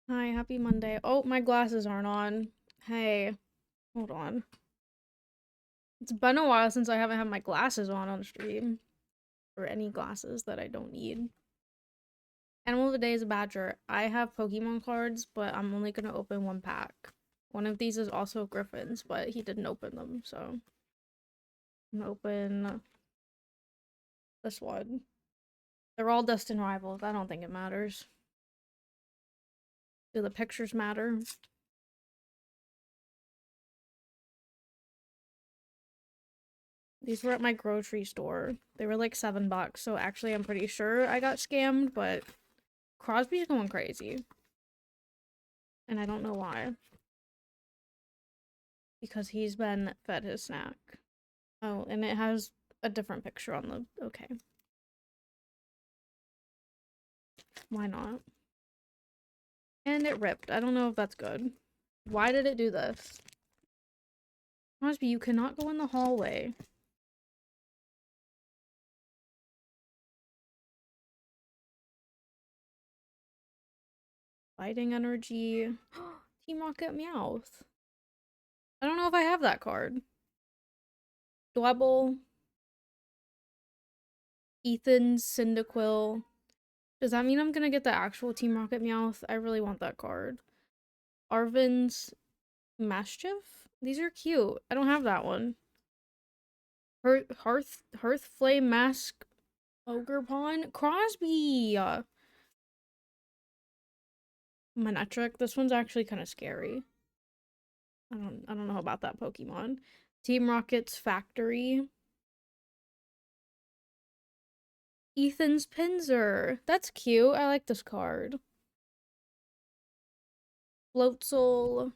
Hi, happy Monday. Oh, my glasses aren't on. Hey, hold on. It's been a while since I haven't had my glasses on stream. Or any glasses that I don't need. Animal of the day is a badger. I have Pokemon cards, but I'm only gonna open one pack. One of these is also Griffin's, but he didn't open them, so I'm gonna open this one. They're all Dustin rivals. I don't think it matters. Do the pictures matter? These were at my grocery store. They were like $7, so actually I'm pretty sure I got scammed, but Crosby's going crazy. And I don't know why. Because he's been fed his snack. Oh, and it has a different picture on the... Okay. Why not? And it ripped. I don't know if that's good. Why did it do this? Crosby, you cannot go in the hallway. Fighting energy. Team Rocket Meowth. I don't know if I have that card. Dwebble. Ethan's Cyndaquil. Does that mean I'm gonna get the actual Team Rocket Meowth? I really want that card. Arvin's Mischief? These are cute. I don't have that one. Hearthflame Mask Ogre Crosby! Manectric. This one's actually kind of scary. I don't know about that Pokemon. Team Rocket's Factory. Ethan's Pinsir. That's cute. I like this card. Floatzel.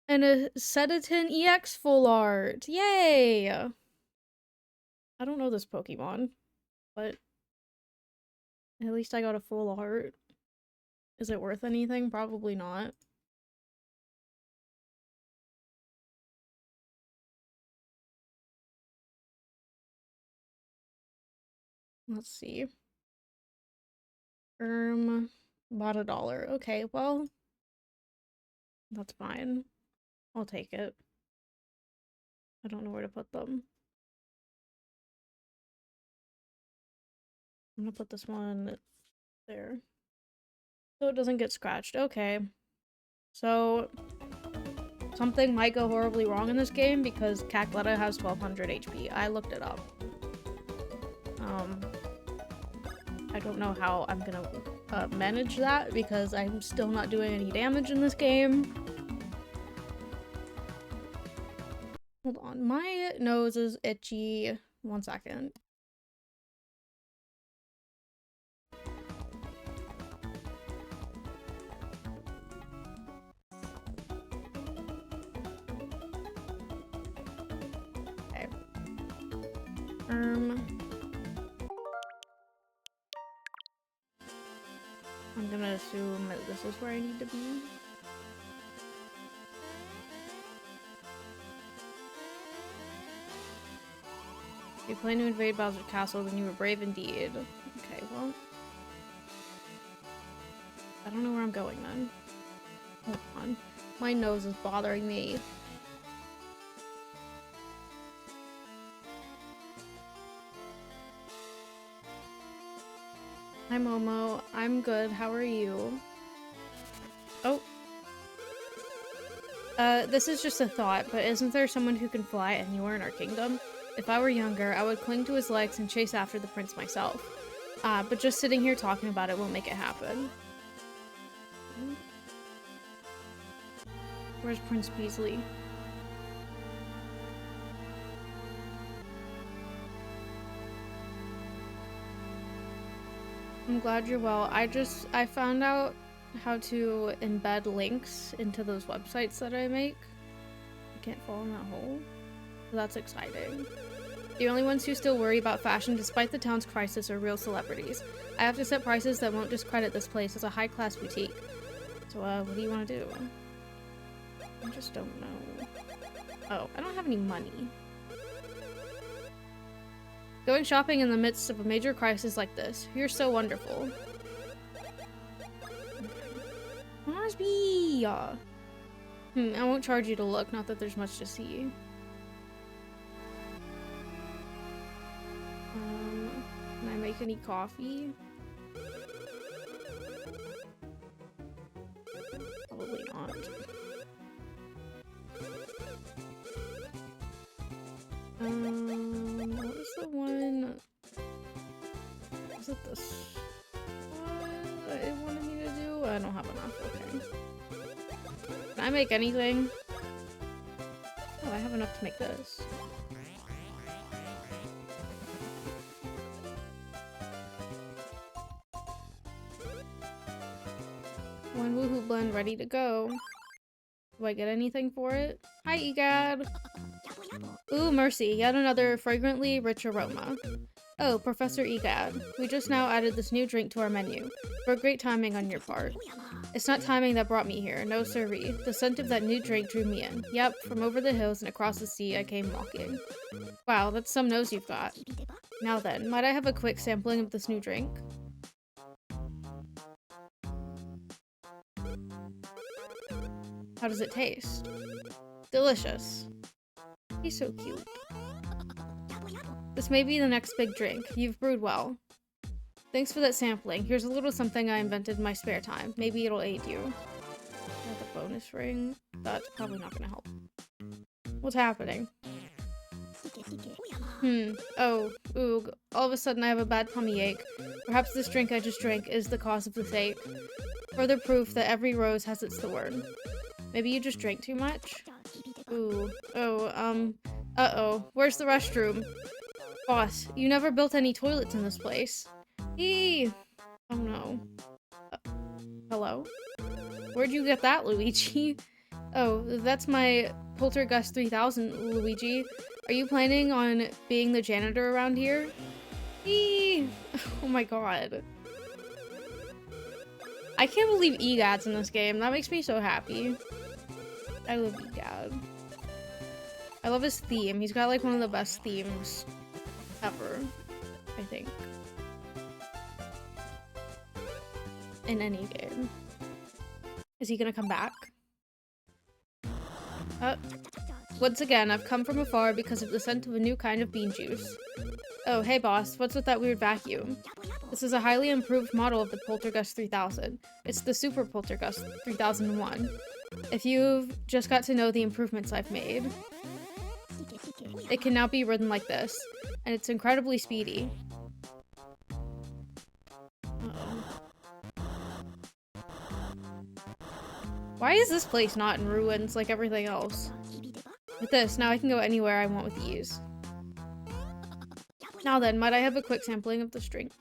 And a Sedatin EX full art. Yay! I don't know this Pokemon, but at least I got a full art. Is it worth anything? Probably not. Let's see. Bought $1. Okay, well, that's fine. I'll take it. I don't know where to put them. I'm gonna put this one there. So it doesn't get scratched. Okay. So, something might go horribly wrong in this game because Cackletta has 1200 HP. I looked it up. I don't know how I'm gonna manage that because I'm still not doing any damage in this game. Hold on, my nose is itchy. 1 second. Okay. I'm gonna assume that this is where I need to be. If you plan to invade Bowser's castle, then you were brave indeed. Okay, well. I don't know where I'm going then. Hold on. My nose is bothering me. Hi Momo. I'm good. How are you? Oh. This is just a thought, but isn't there someone who can fly anywhere in our kingdom? If I were younger, I would cling to his legs and chase after the prince myself. But just sitting here talking about it won't make it happen. Where's Prince Beasley? I'm glad you're well. I found out how to embed links into those websites that I make. I can't fall in that hole. So that's exciting. The only ones who still worry about fashion despite the town's crisis are real celebrities. I have to set prices that won't discredit this place as a high-class boutique. So, what do you want to do? I just don't know. Oh, I don't have any money. Going shopping in the midst of a major crisis like this. You're so wonderful. must be. I won't charge you to look, not that there's much to see. Can I make any coffee? Probably not. What was the one? Was it this one that it wanted me to do? I don't have enough, okay. Can I make anything? Oh, I have enough to make this. One woohoo blend ready to go. Do I get anything for it? Hi, Egad! Ooh, mercy, yet another fragrantly rich aroma. Oh, Professor Egad, we just now added this new drink to our menu. For great timing on your part. It's not timing that brought me here, no siree. The scent of that new drink drew me in. Yep, from over the hills and across the sea I came walking. Wow, that's some nose you've got. Now then, might I have a quick sampling of this new drink? How does it taste? Delicious. He's so cute. This may be the next big drink. You've brewed well. Thanks for that sampling. Here's a little something I invented in my spare time. Maybe it'll aid you. I have a bonus ring. That's probably not gonna help. What's happening? Oh, oog. All of a sudden I have a bad tummy ache. Perhaps this drink I just drank is the cause of this ache. Further proof that every rose has its thorn. Maybe you just drank too much? Ooh. Oh, uh-oh. Where's the restroom? Boss, you never built any toilets in this place. Eee! Oh no. Hello? Where'd you get that, Luigi? Oh, that's my Poltergust 3000, Luigi. Are you planning on being the janitor around here? Eee! Oh my god. I can't believe Egad's in this game. That makes me so happy. I love Egad. I love his theme. He's got like one of the best themes ever, I think. In any game. Is he gonna come back? Once again, I've come from afar because of the scent of a new kind of bean juice. Oh, hey boss, what's with that weird vacuum? This is a highly improved model of the Poltergust 3000. It's the Super Poltergust 3001. If you've just got to know the improvements I've made. It can now be ridden like this, and it's incredibly speedy. Uh-oh. Why is this place not in ruins like everything else? With this, now I can go anywhere I want with ease. Now then, might I have a quick sampling of this drink?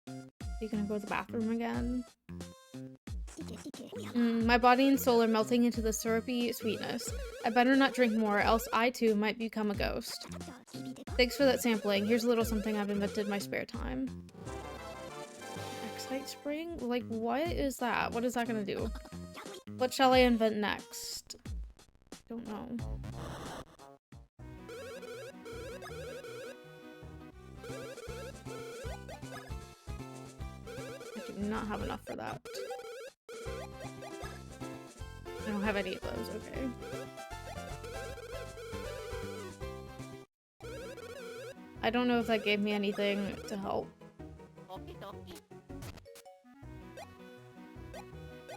Are you gonna go to the bathroom again? My body and soul are melting into the syrupy sweetness. I better not drink more, else I too might become a ghost. Thanks for that sampling. Here's a little something I've invented in my spare time. Excite spring? Like, what is that? What is that gonna do? What shall I invent next? Don't know. I do not have enough for that. I don't have any of those, okay. I don't know if that gave me anything to help.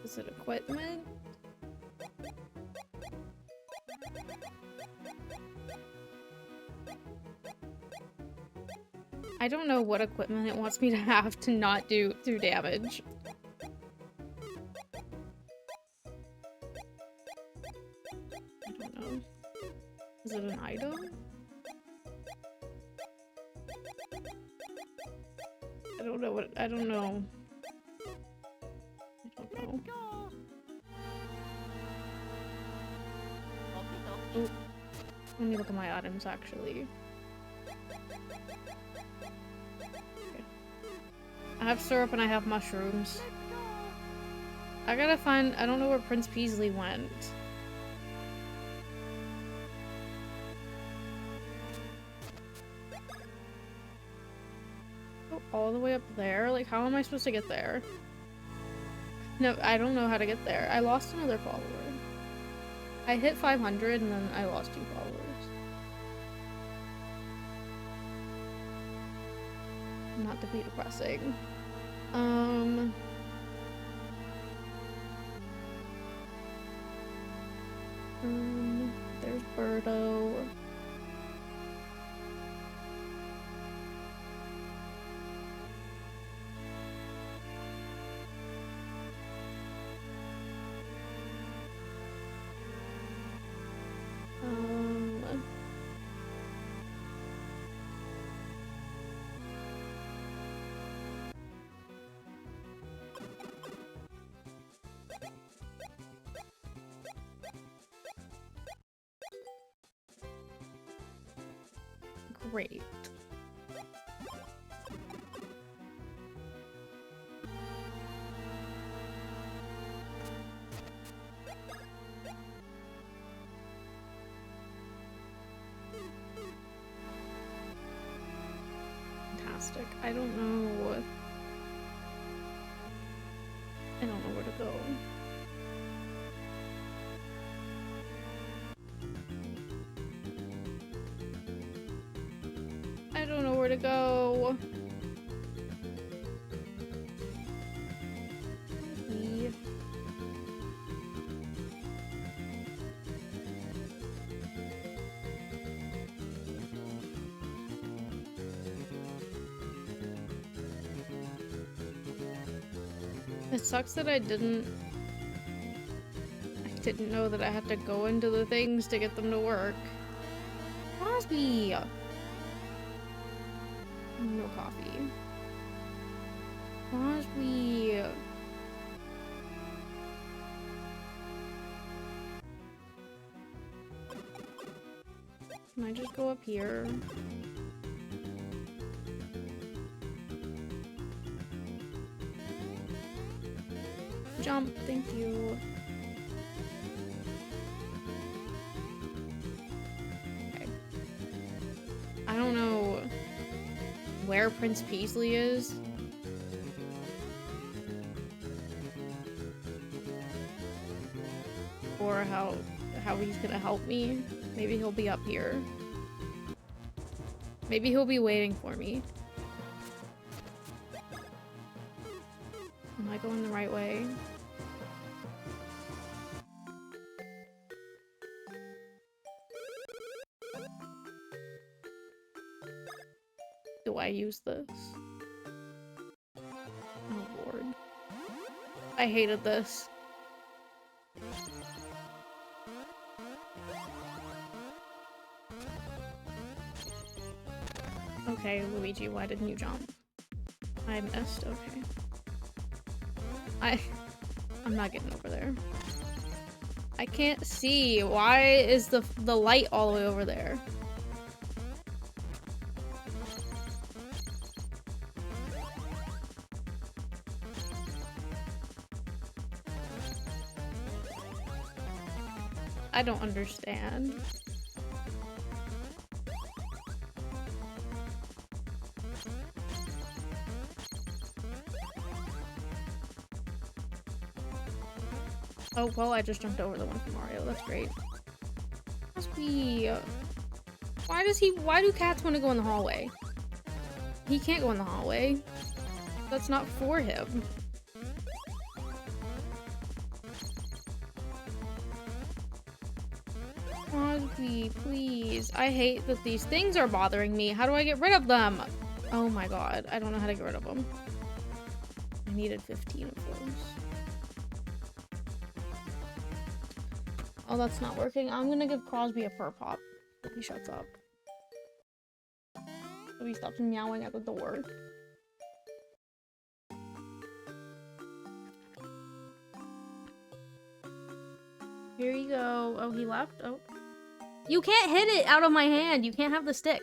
Is it equipment? I don't know what equipment it wants me to have to not do damage. I don't know. Is it an item? I don't know what- I don't know. I don't know. Ooh. Let me look at my items, actually. Okay. I have syrup and I have mushrooms. I gotta find- I don't know where Prince Peasley went. Go all the way up there? Like, how am I supposed to get there? No, I don't know how to get there. I lost another follower. I hit 500 and then I lost 2 followers. Not to be depressing. There's Birdo. Great. Fantastic. I don't know where to go. I don't know where to go. It sucks that I didn't know that I had to go into the things to get them to work. Crosby! No coffee. Crosby! Can I just go up here? Jump, thank you. Okay. I don't know where Prince Peasley is. Or how he's gonna help me. Maybe he'll be up here. Maybe he'll be waiting for me. Am I going the right way? Do I use this? Oh lord. I hated this. Okay, Luigi, why didn't you jump? I missed, okay. I'm not getting over there. I can't see. Why is the light all the way over there? I don't understand. Oh, well, I just jumped over the one from Mario. That's great. Must be... why do cats want to go in the hallway? He can't go in the hallway. That's not for him. Crosby, please. I hate that these things are bothering me. How do I get rid of them? Oh my god. I don't know how to get rid of them. I needed 15 of those. Oh, that's not working. I'm gonna give Crosby a fur pop if he shuts up. So he stops meowing at the door. Here you go. Oh, he left? Oh. You can't hit it out of my hand. You can't have the stick.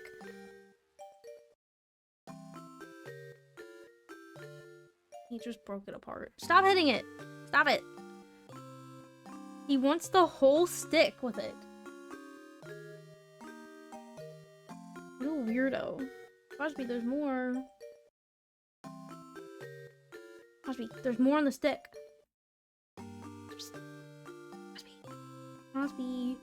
He just broke it apart. Stop hitting it. Stop it. He wants the whole stick with it. What a weirdo. Crosby, there's more. Crosby, there's more on the stick. Crosby.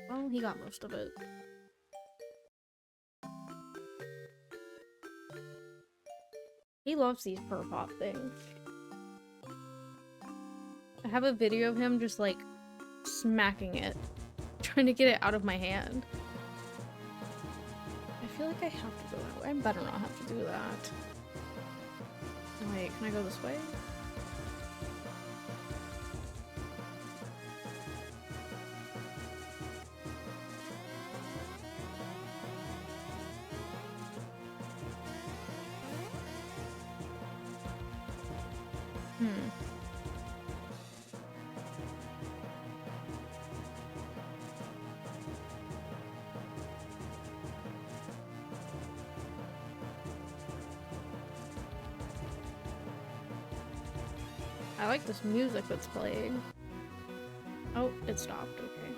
Well, he got most of it. He loves these purr pop things. I have a video of him just like smacking it, trying to get it out of my hand. I feel like I have to go that way. I better not have to do that. Wait, can I go this way? I like this music that's playing. Oh, it stopped, okay.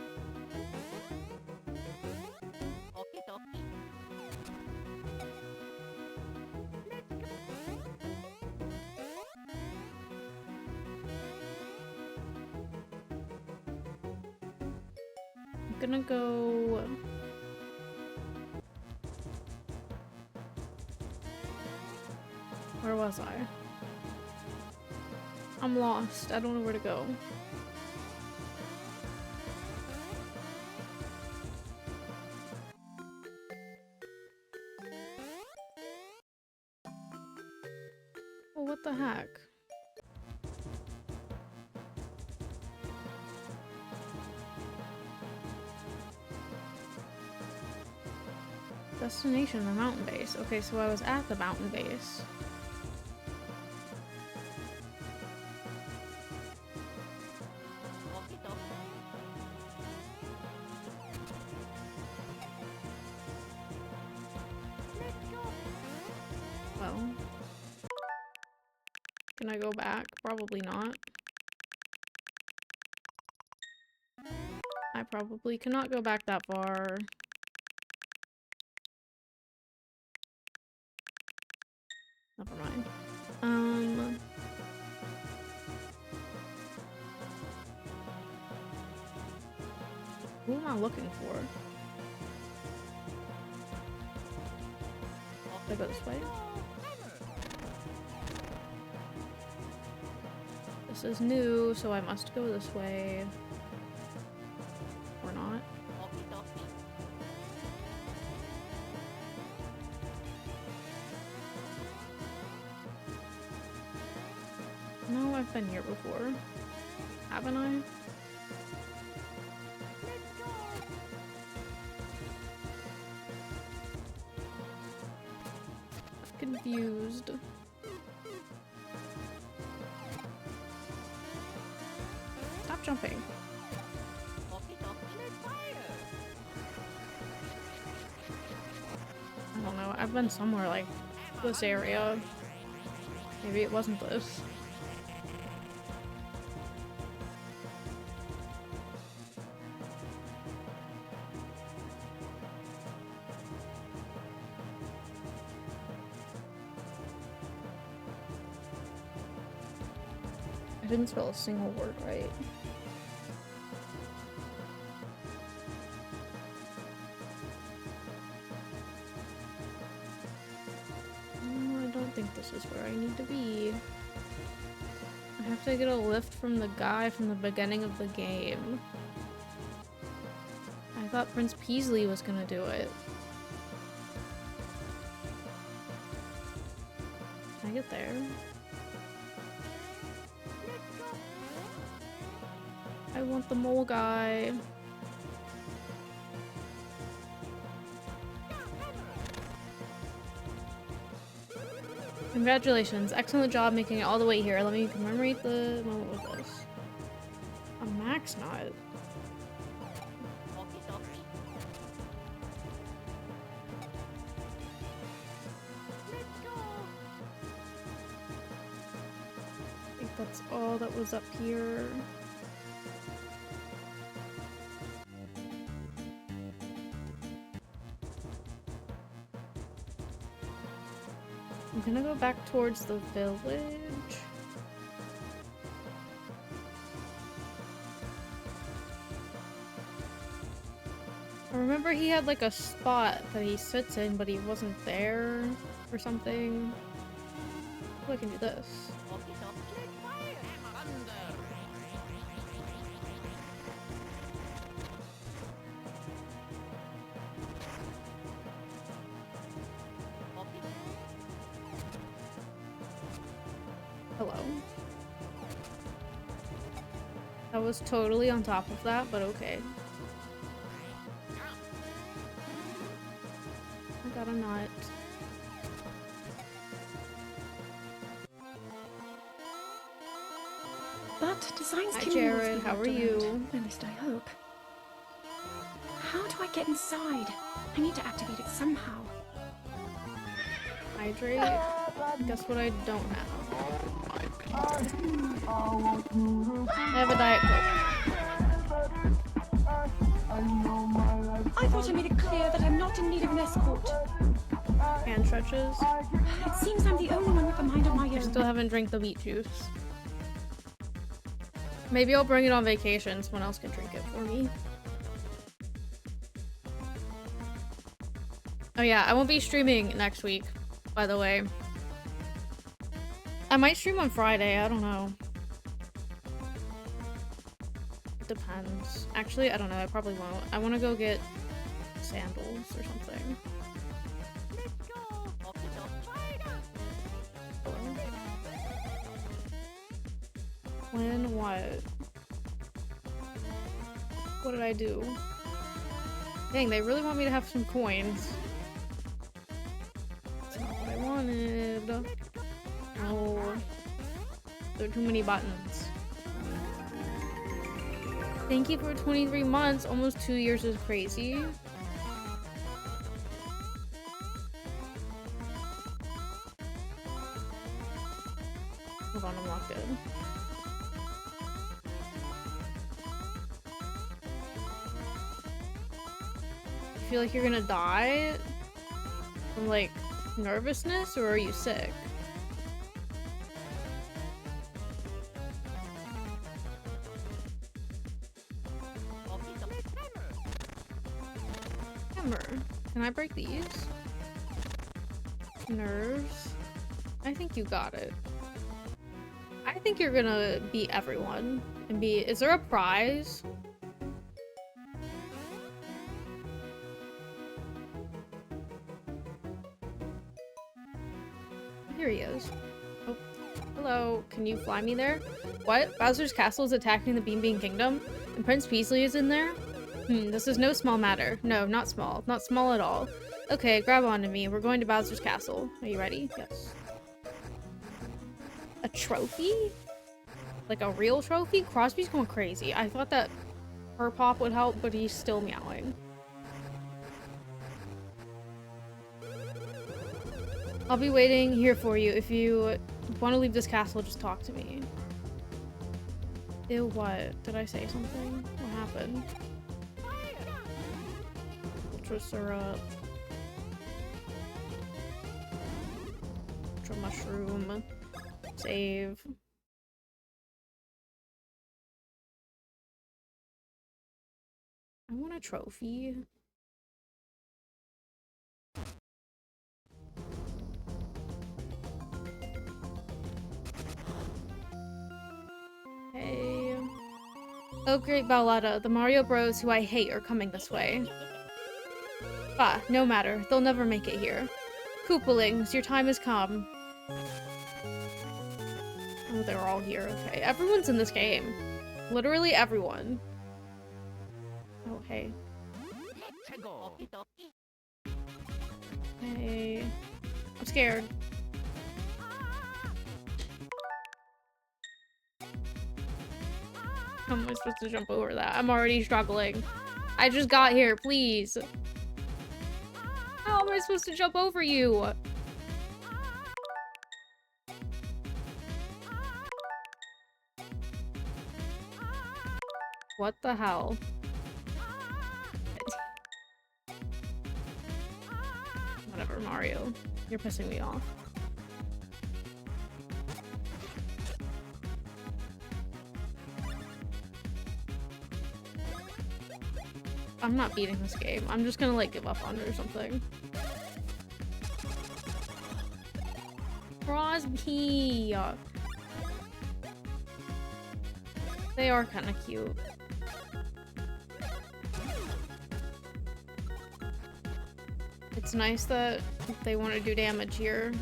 I'm gonna go... Where was I? I'm lost. I don't know where to go. Oh, what the heck? Destination, the mountain base. Okay, so I was at the mountain base. Well, can I go back? Probably not. I probably cannot go back that far. Never mind. Who am I looking for? Did I go this way? This is new, so I must go this way. Or not. No, I've been here before. Haven't I? I'm confused. Stop jumping. I don't know. I've been somewhere like this area. Maybe it wasn't this. I didn't spell a single word right. I don't think this is where I need to be. I have to get a lift from the guy from the beginning of the game. I thought Prince Peasley was gonna do it. Can I get there? I want the mole guy. Congratulations. Excellent job making it all the way here. Let me commemorate the moment with this. A max nut. I think that's all that was up here. I'm gonna go back towards the village. remember he had like a spot that he sits in, but he wasn't there or something. Oh, I can do this. Hello. I was totally on top of that, but okay. I got a nut. But designs Hi, can Jared. always be How are worked you? around. At least I hope. How do I get inside? I need to activate it somehow. Hydrate. Guess what I don't have? I have a Diet Coke. I thought I made it clear that I'm not in need of an escort. Hand stretches. It seems I'm the only one with a mind of my I own. still haven't drank the beet juice. Maybe I'll bring it on vacation. Someone else can drink it for me. Oh yeah, I won't be streaming next week, by the way. I might stream on Friday, I don't know. It depends. Actually, I don't know, I probably won't. I want to go get sandals or something. Hello? When what? What did I do? Dang, they really want me to have some coins. That's not what I wanted. No. There are too many buttons. Thank you for 23 months. Almost 2 years is crazy. Hold on, I'm locked in. You feel like you're gonna die from like nervousness, or are you sick? Hammer. Can I break these? Nerves. I think you got it. I think you're gonna beat everyone and be. Is there a prize? Here he is. Oh, hello. Can you fly me there? What? Bowser's castle is attacking the Bean Bean Kingdom? And Prince Peasley is in there? This is no small matter. No, not small. Not small at all. Okay, grab onto me. We're going to Bowser's castle. Are you ready? Yes. A trophy? Like a real trophy? Crosby's going crazy. I thought that her pop would help, but he's still meowing. I'll be waiting here for you. If you want to leave this castle, just talk to me. Ew, what? Did I say something? What happened? Ultra syrup. Ultra mushroom. Save. I want a trophy. Hey. Oh great Bowletta, the Mario Bros who I hate are coming this way. Bah, no matter. They'll never make it here. Koopalings, your time has come. Oh, they're all here. Okay. Everyone's in this game. Literally everyone. Oh, hey. Hey. I'm scared. How am I supposed to jump over that? I'm already struggling. I just got here, please. How am I supposed to jump over you? What the hell? Whatever, Mario. You're pissing me off. I'm not beating this game. I'm just gonna like give up on it or something. Crosby. They are kind of cute. It's nice that they want to do damage here.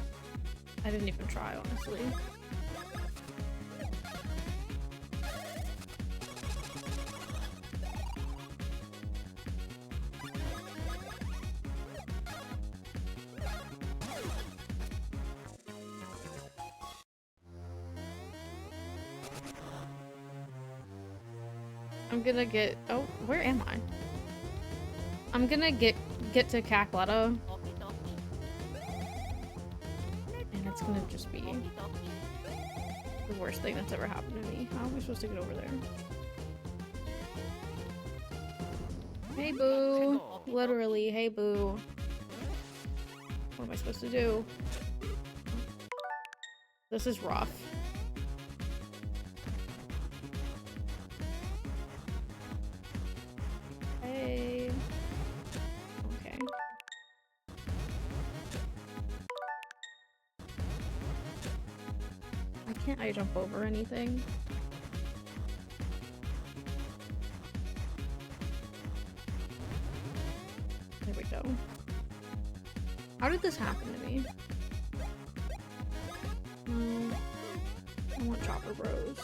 I didn't even try, honestly. I'm gonna get— oh, where am I? I'm gonna get to Cackletta. And it's gonna just be the worst thing that's ever happened to me. How am I supposed to get over there? Hey boo! Literally, hey boo. What am I supposed to do? This is rough. Hey. Okay. Why can't I jump over anything? There we go. How did this happen to me? I want Chopper Bros.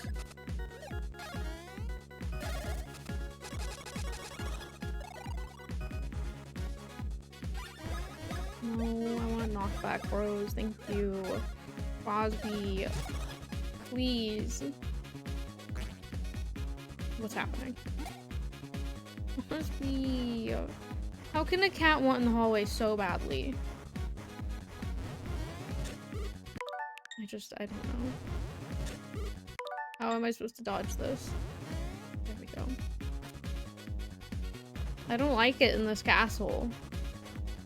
No, I want Knockback Bros. Thank you. Crosby. Please. What's happening? Crosby. How can a cat want in the hallway so badly? I don't know. How am I supposed to dodge this? There we go. I don't like it in this castle.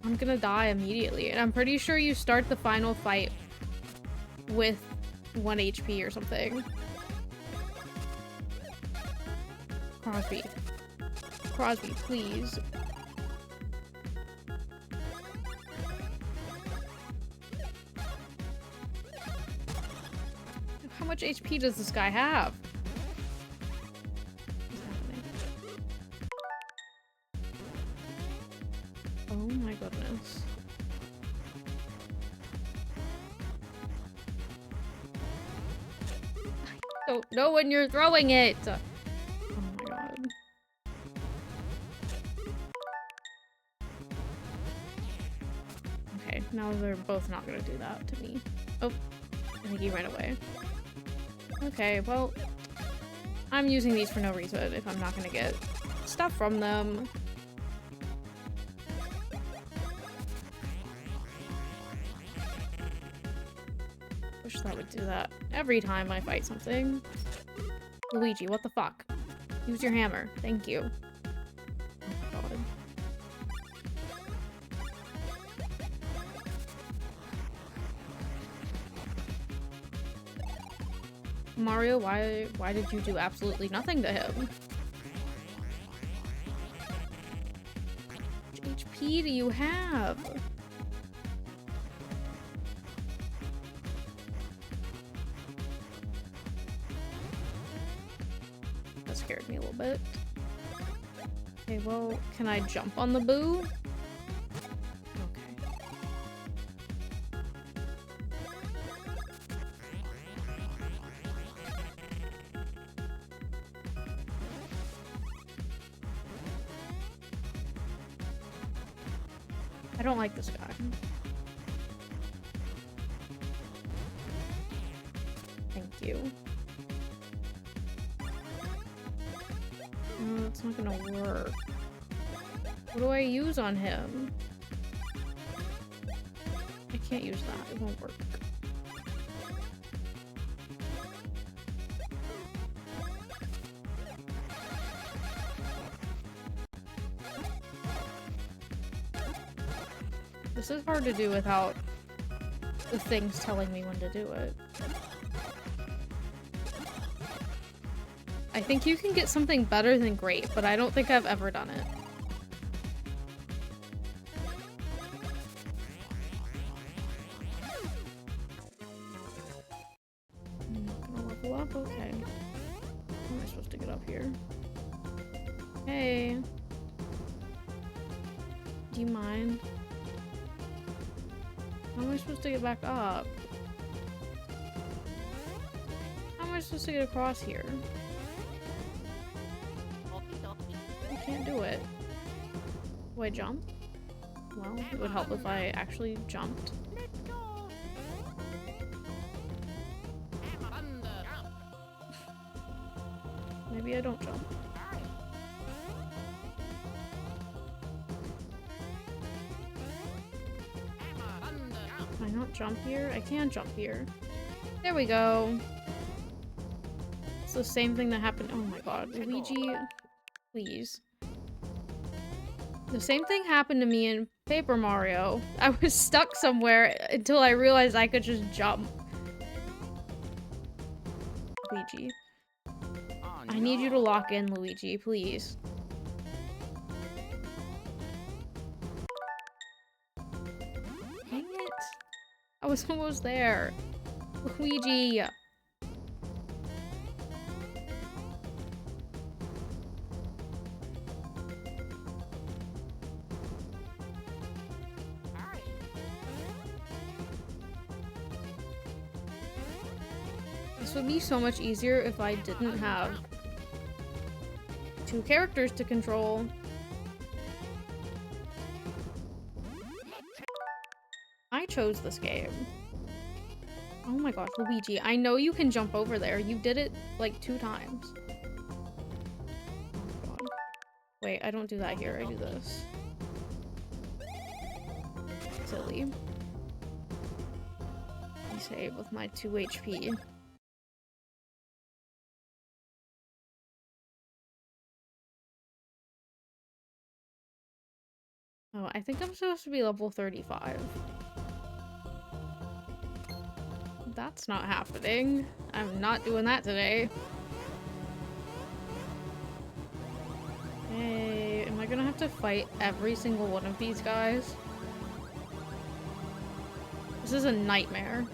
I'm gonna die immediately. And I'm pretty sure you start the final fight with 1 HP or something. Crosby. Crosby, please. How much HP does this guy have? What's happening? Oh my goodness. I don't know when you're throwing it! Oh my god. Okay, now they're both not gonna do that to me. Oh, I think he ran away. Okay, well, I'm using these for no reason if I'm not gonna get stuff from them. Wish that would do that every time I fight something. Luigi, what the fuck? Use your hammer. Thank you. Oh my god. Mario, why did you do absolutely nothing to him? How much HP do you have? That scared me a little bit. Okay, well, can I jump on the boo? I don't like this guy. Thank you. Oh, it's not gonna work. What do I use on him? I can't use that. It won't work. This is hard to do without the things telling me when to do it. I think you can get something better than great, but I don't think I've ever done it. go up? Okay. How am I supposed to get up here? Hey. Do you mind? How am I supposed to get back up? How am I supposed to get across here? I can't do it. Do I jump? Well, it would help if I actually jumped. Maybe I don't jump. Can I not jump here? I can jump here. There we go. It's the same thing that happened. Oh my god. Luigi, please. The same thing happened to me in Paper Mario. I was stuck somewhere until I realized I could just jump. Luigi. I need you to lock in, Luigi, please. Dang it. I was almost there. Luigi. This would be so much easier if I didn't have 2 characters to control. I chose this game. Oh my gosh, Luigi, I know you can jump over there. You did it like 2 times. Oh god. Wait, I don't do that here. I do this. Silly. I save with my 2 HP. Oh, I think I'm supposed to be level 35. That's not happening. I'm not doing that today. Hey, am I gonna have to fight every single one of these guys? This is a nightmare.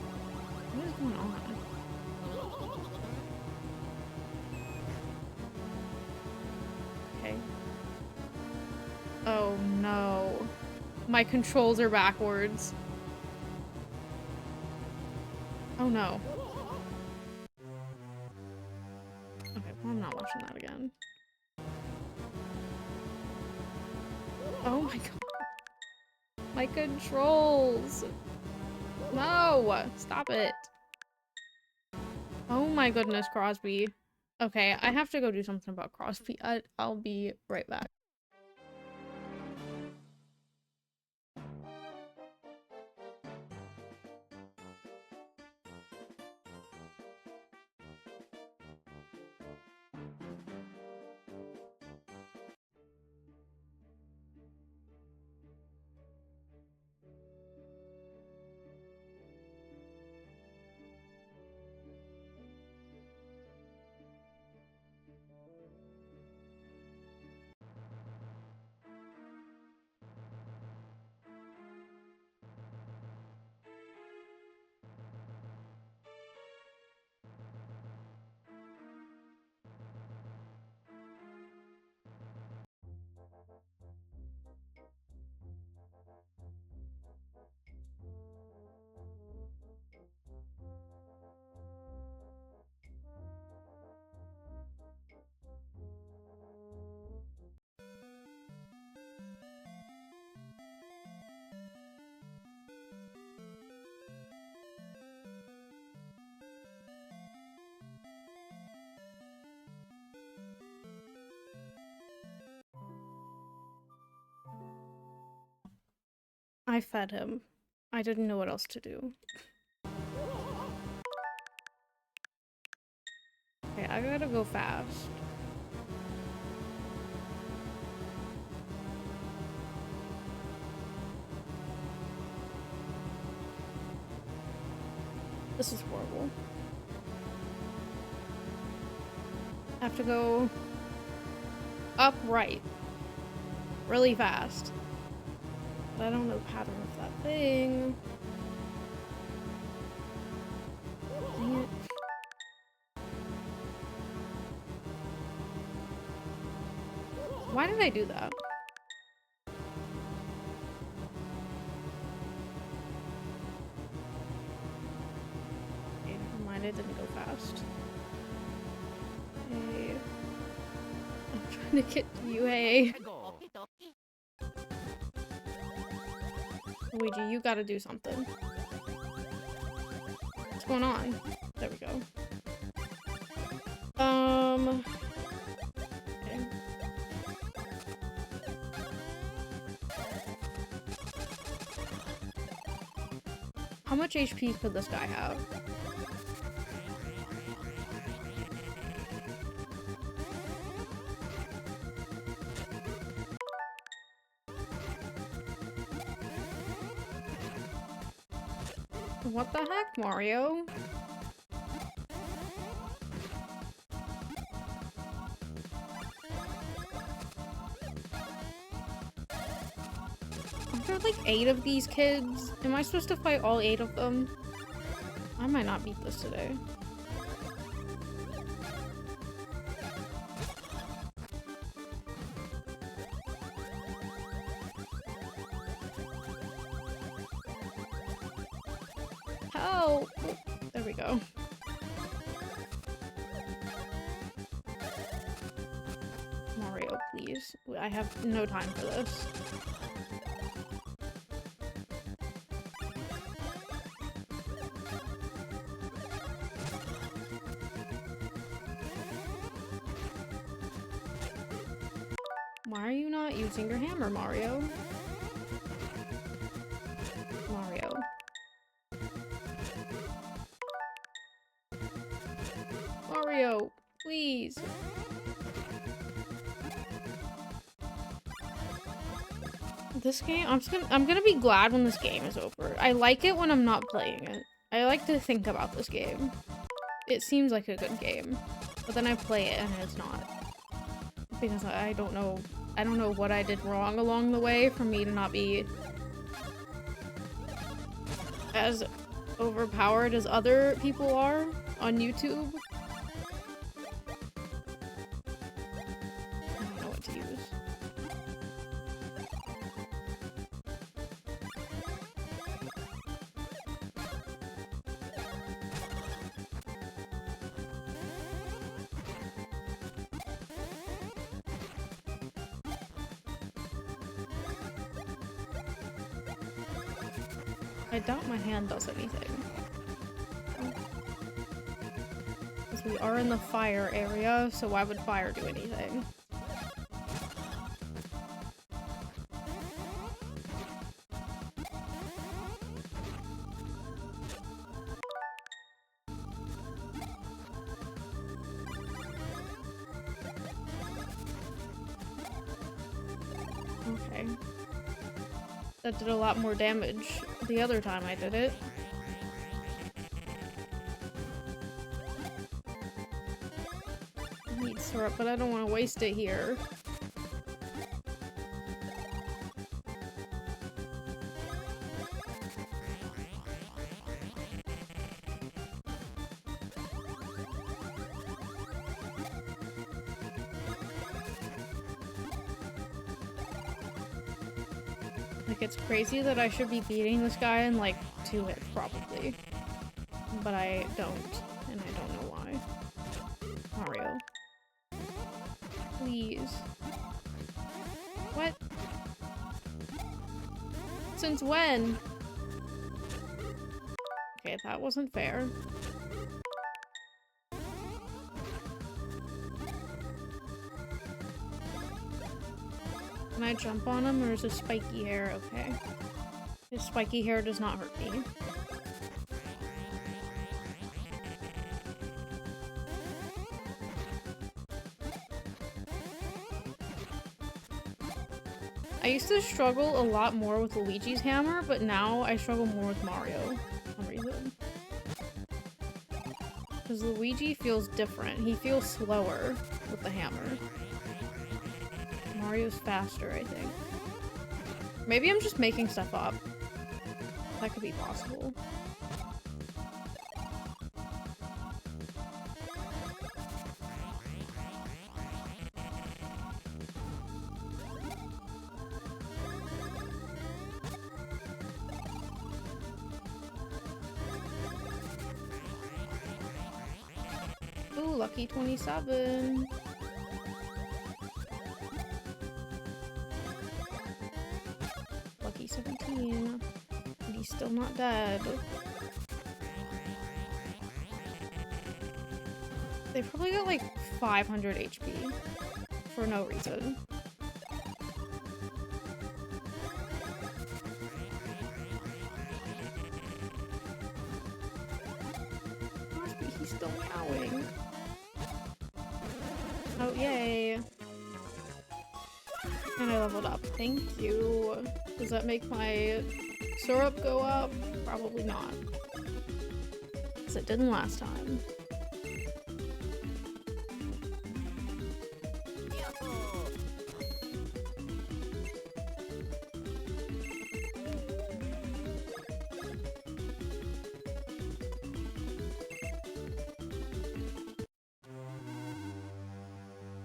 What is going on? Okay. Oh no. My controls are backwards. Oh no. Okay, well, I'm not watching that again. Oh my god. My controls! No! Stop it. Oh my goodness, Crosby. Okay, I have to go do something about Crosby. I'll be right back. I fed him. I didn't know what else to do. Okay, I gotta go fast. This is horrible. I have to go upright really fast. But I don't know the pattern of that thing. Dang it. Why did I do that? Okay, never mind, it didn't go fast. Hey. I'm trying to get to you, hey. Luigi, you gotta do something. What's going on? There we go. Okay. How much HP could this guy have? What the heck, Mario? Are there like 8 of these kids? Am I supposed to fight all 8 of them? I might not beat this today. Help! There we go. Mario, please. I have no time for this. Why are you not using your hammer, Mario? Mario. Mario, please. This game, I'm gonna be glad when this game is over. I like it when I'm not playing it. I like to think about this game. It seems like a good game, but then I play it and it's not. Because I don't know what I did wrong along the way for me to not be as overpowered as other people are on YouTube. I don't know what to use. I doubt my hand does anything. Because we are in the fire area, so why would fire do anything? Okay. That did a lot more damage the other time I did it. I need syrup, but I don't want to waste it here. Like, it's crazy that I should be beating this guy in, like, 2 hits, probably. But I don't, and I don't know why. Mario. Please. What? Since when? Okay, that wasn't fair. Can I jump on him, or is his spiky hair okay? His spiky hair does not hurt me. I used to struggle a lot more with Luigi's hammer, but now I struggle more with Mario for some reason. Because Luigi feels different. He feels slower with the hammer. Mario's faster, I think. Maybe I'm just making stuff up. That could be possible. lucky 27. Lucky 17. And he's still not dead. They probably got like 500 HP for no reason. He's still meowing. Oh, yay. And I leveled up. Thank you. Does that make my syrup go up? Probably not. Because it didn't last time.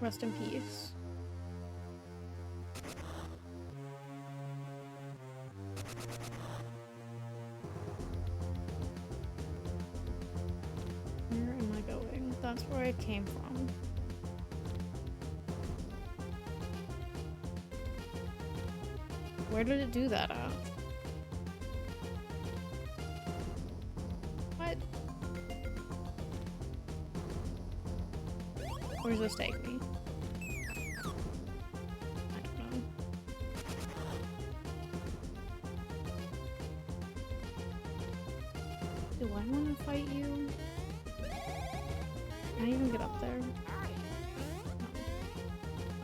Rest in peace. Where am I going? That's where I came from. Where did it do that at? What? Where's this take me? I don't know. Do I want to fight you? Can I even get up there? No.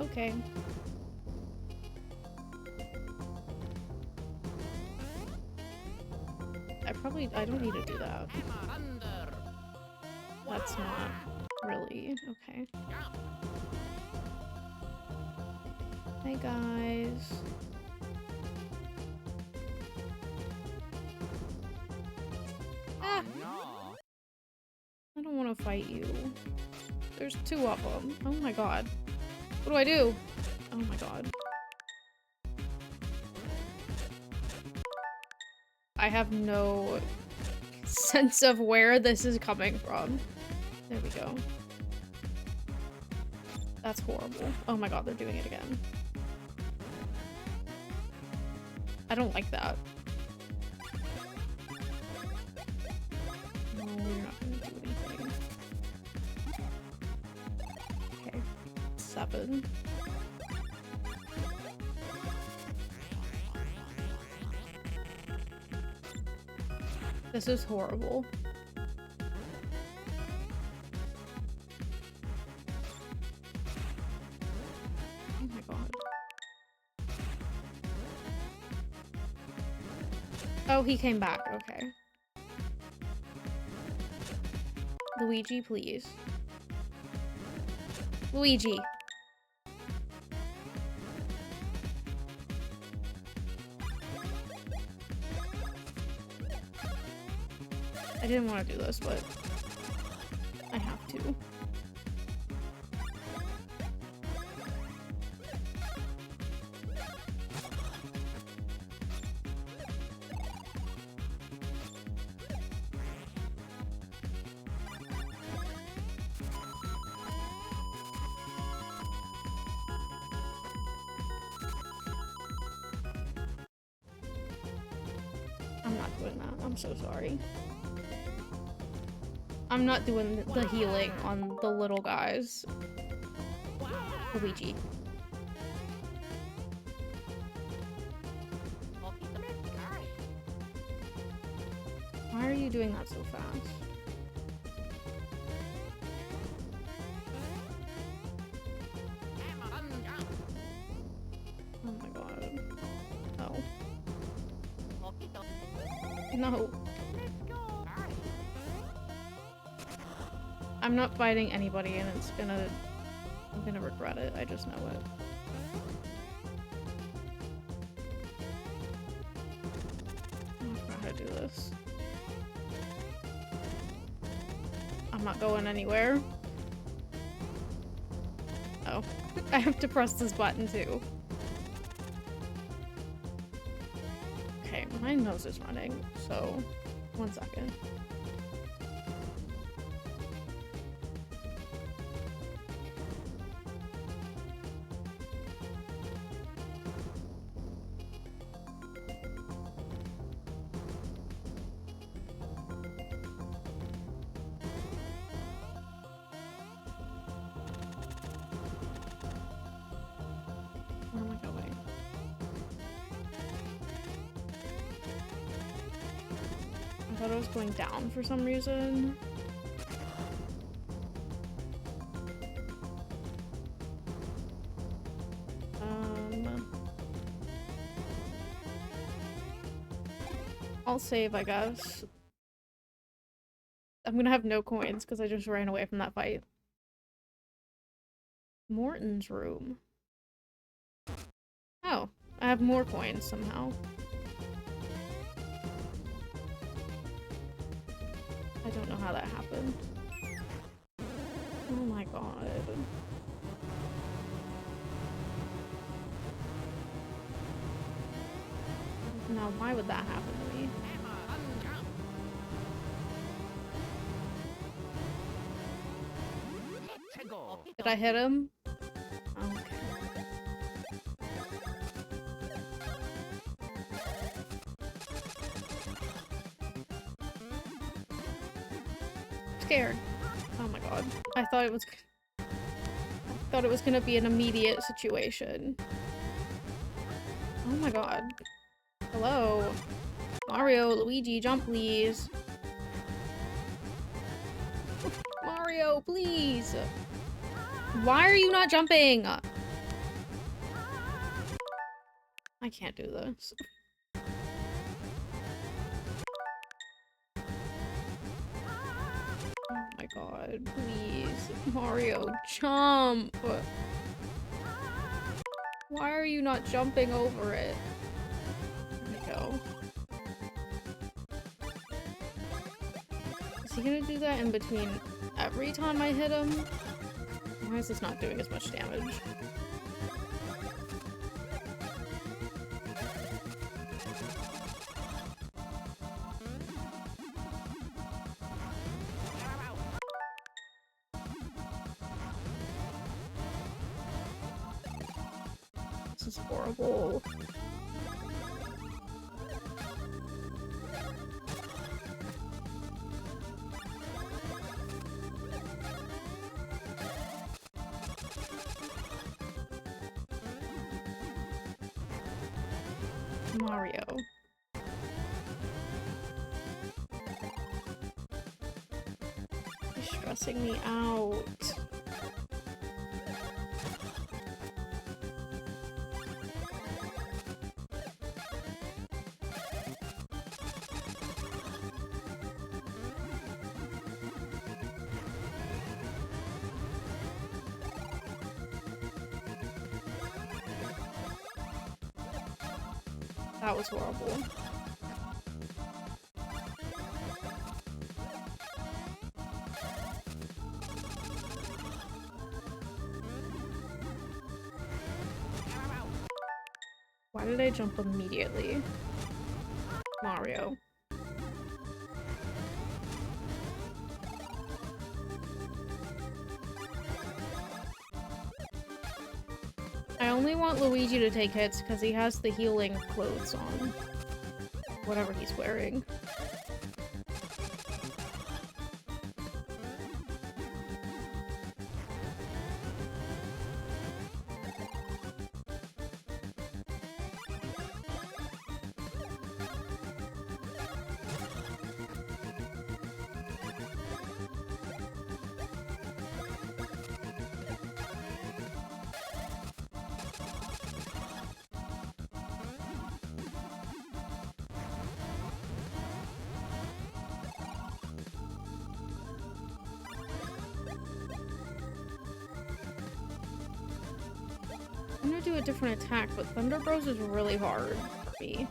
Okay. I don't need to do that. That's not really okay. Hey guys. Ah! I don't want to fight you. There's 2 of them. Oh my god. What do I do? Oh my god. I have no sense of where this is coming from. There we go. That's horrible. Oh my god, they're doing it again. I don't like that. No, you're not gonna do anything. Okay. 7. This is horrible. Oh my god. Oh, he came back. Okay. Luigi, please. Luigi. I didn't want to do this, but I have to. I'm not doing that. I'm so sorry. I'm not doing the healing on the little guys. Luigi. Why are you doing that so fast? Oh my god. No. No. I'm not fighting anybody and I'm gonna regret it. I just know it. I forgot how to do this. I'm not going anywhere. Oh. I have to press this button too. Okay, my nose is running, so 1 second. thought I was going down for some reason. I'll save, I guess. I'm gonna have no coins because I just ran away from that fight. Morton's room. Oh, I have more coins somehow. I don't know how that happened. Oh my god. Now, why would that happen to me? Did I hit him? Oh, okay. Scared. Oh my god. I thought it was gonna be an immediate situation. Oh my god. Hello. Mario, Luigi, jump please. Mario, please. Why are you not jumping? I can't do this. Oh my god, please. Mario, jump! Why are you not jumping over it? There we go. Is he gonna do that in between every time I hit him? Why is this not doing as much damage? This is horrible. Mario. You're stressing me out. That was horrible. Why did I jump immediately? Mario. I only want Luigi to take hits because he has the healing clothes on. Whatever he's wearing. I'm gonna do a different attack, but Thunder Bros is really hard for me.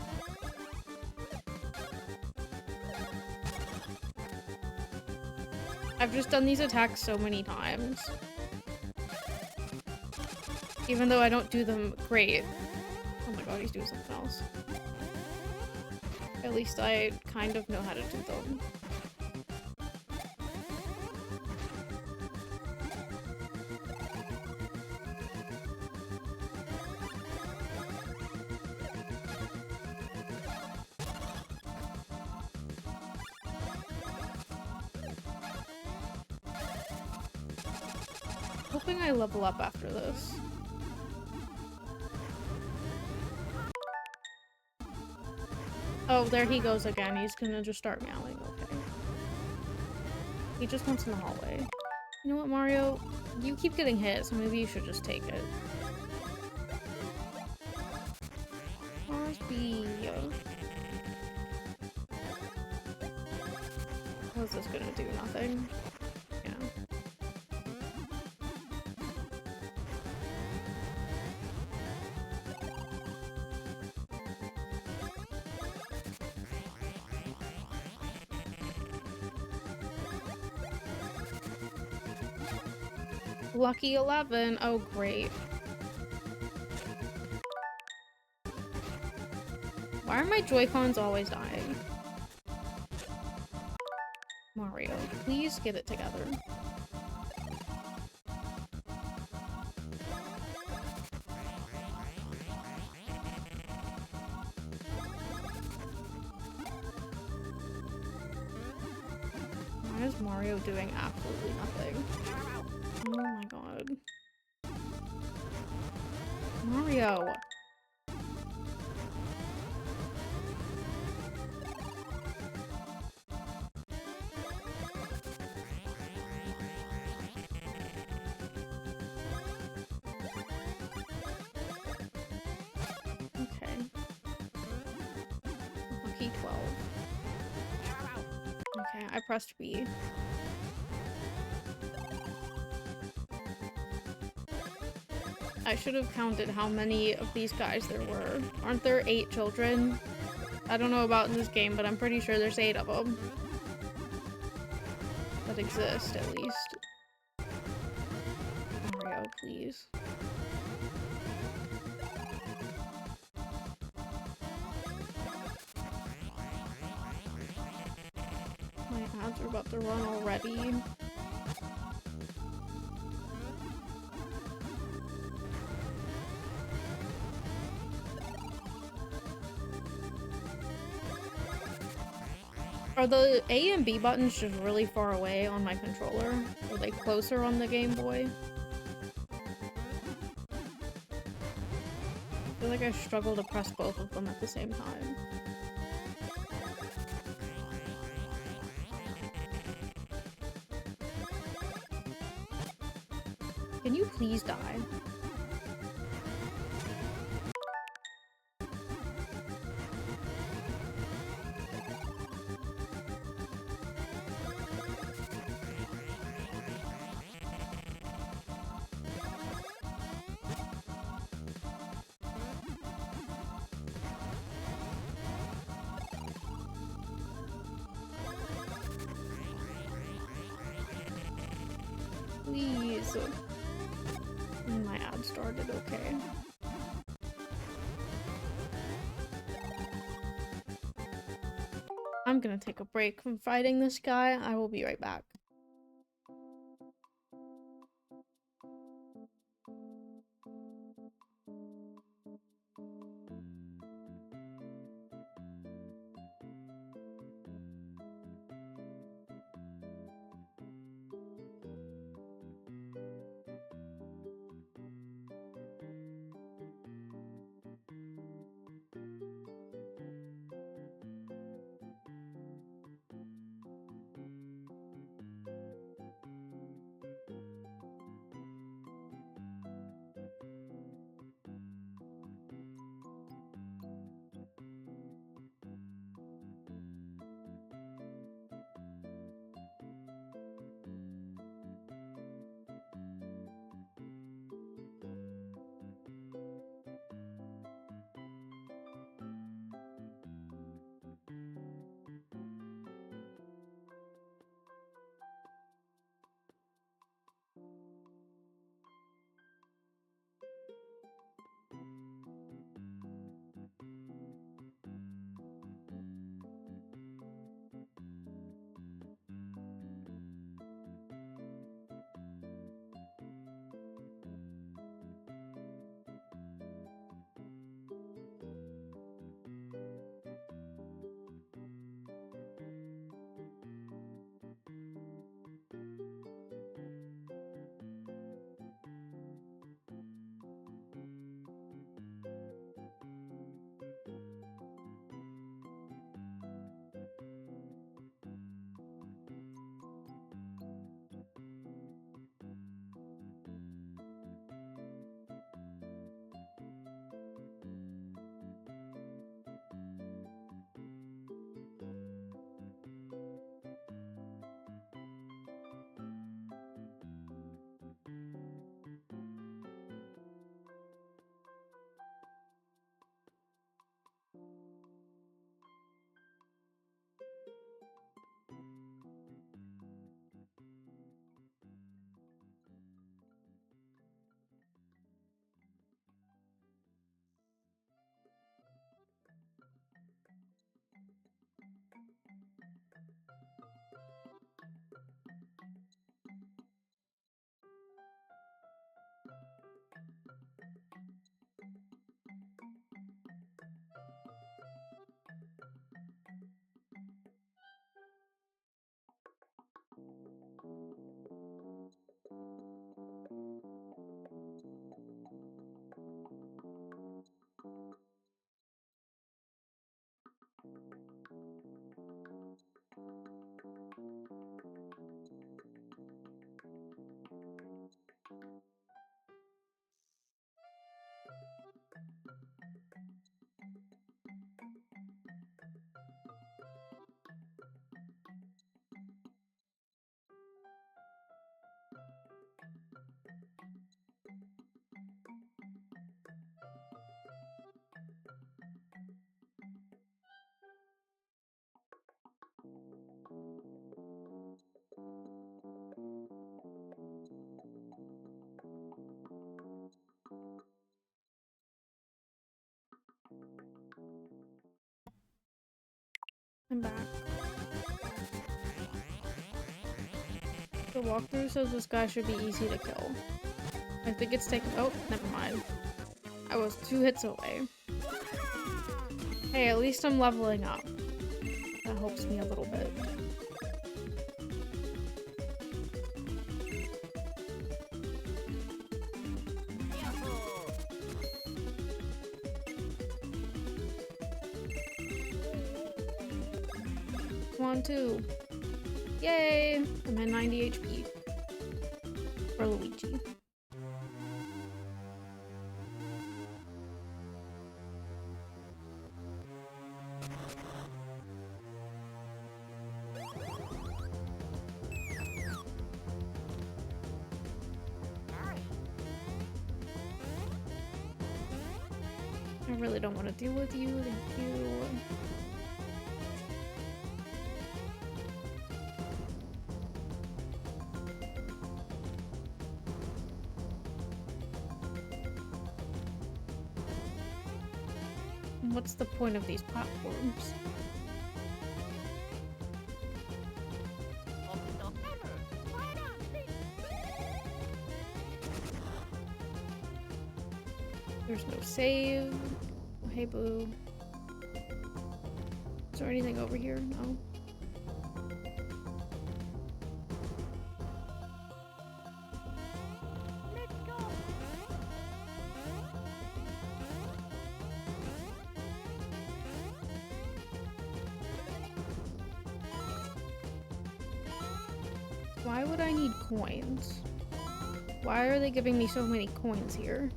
I've just done these attacks so many times. Even though I don't do them great. Oh my god, he's doing something else. At least I kind of know how to do them. Hoping I level up after this. Oh, there he goes again. He's gonna just start meowing. He just wants in the hallway. You know what, Mario? You keep getting hit, so maybe you should just take it. Crosby. What's this gonna do? Nothing? Yeah. Lucky 11. Oh, great. Why are my Joy-Cons always dying? Mario, please get it together. Why is Mario doing absolutely nothing? Oh my god. Mario! Okay. Lucky 12. Okay, I pressed B. I should have counted how many of these guys there were. Aren't there 8 children? I don't know about in this game, but I'm pretty sure there's 8 of them. That exist, at least. Mario, please. My ads are about to run already. Are the A and B buttons just really far away on my controller? Are they closer on the Game Boy? I feel like I struggle to press both of them at the same time. Can you please die? Please. And my ad started, okay. I'm gonna take a break from fighting this guy. I will be right back. I'm back. The walkthrough says this guy should be easy to kill. I think it's taken- oh, never mind. I was 2 hits away. Hey, at least I'm leveling up. That helps me a little bit. Come on, 2. Yay! I'm at 90 HP. For Luigi. I really don't want to deal with you, thank you. What's the point of these platforms? There's no save. Oh, hey, boo. Is there anything over here? No. Why would I need coins? Why are they giving me so many coins here?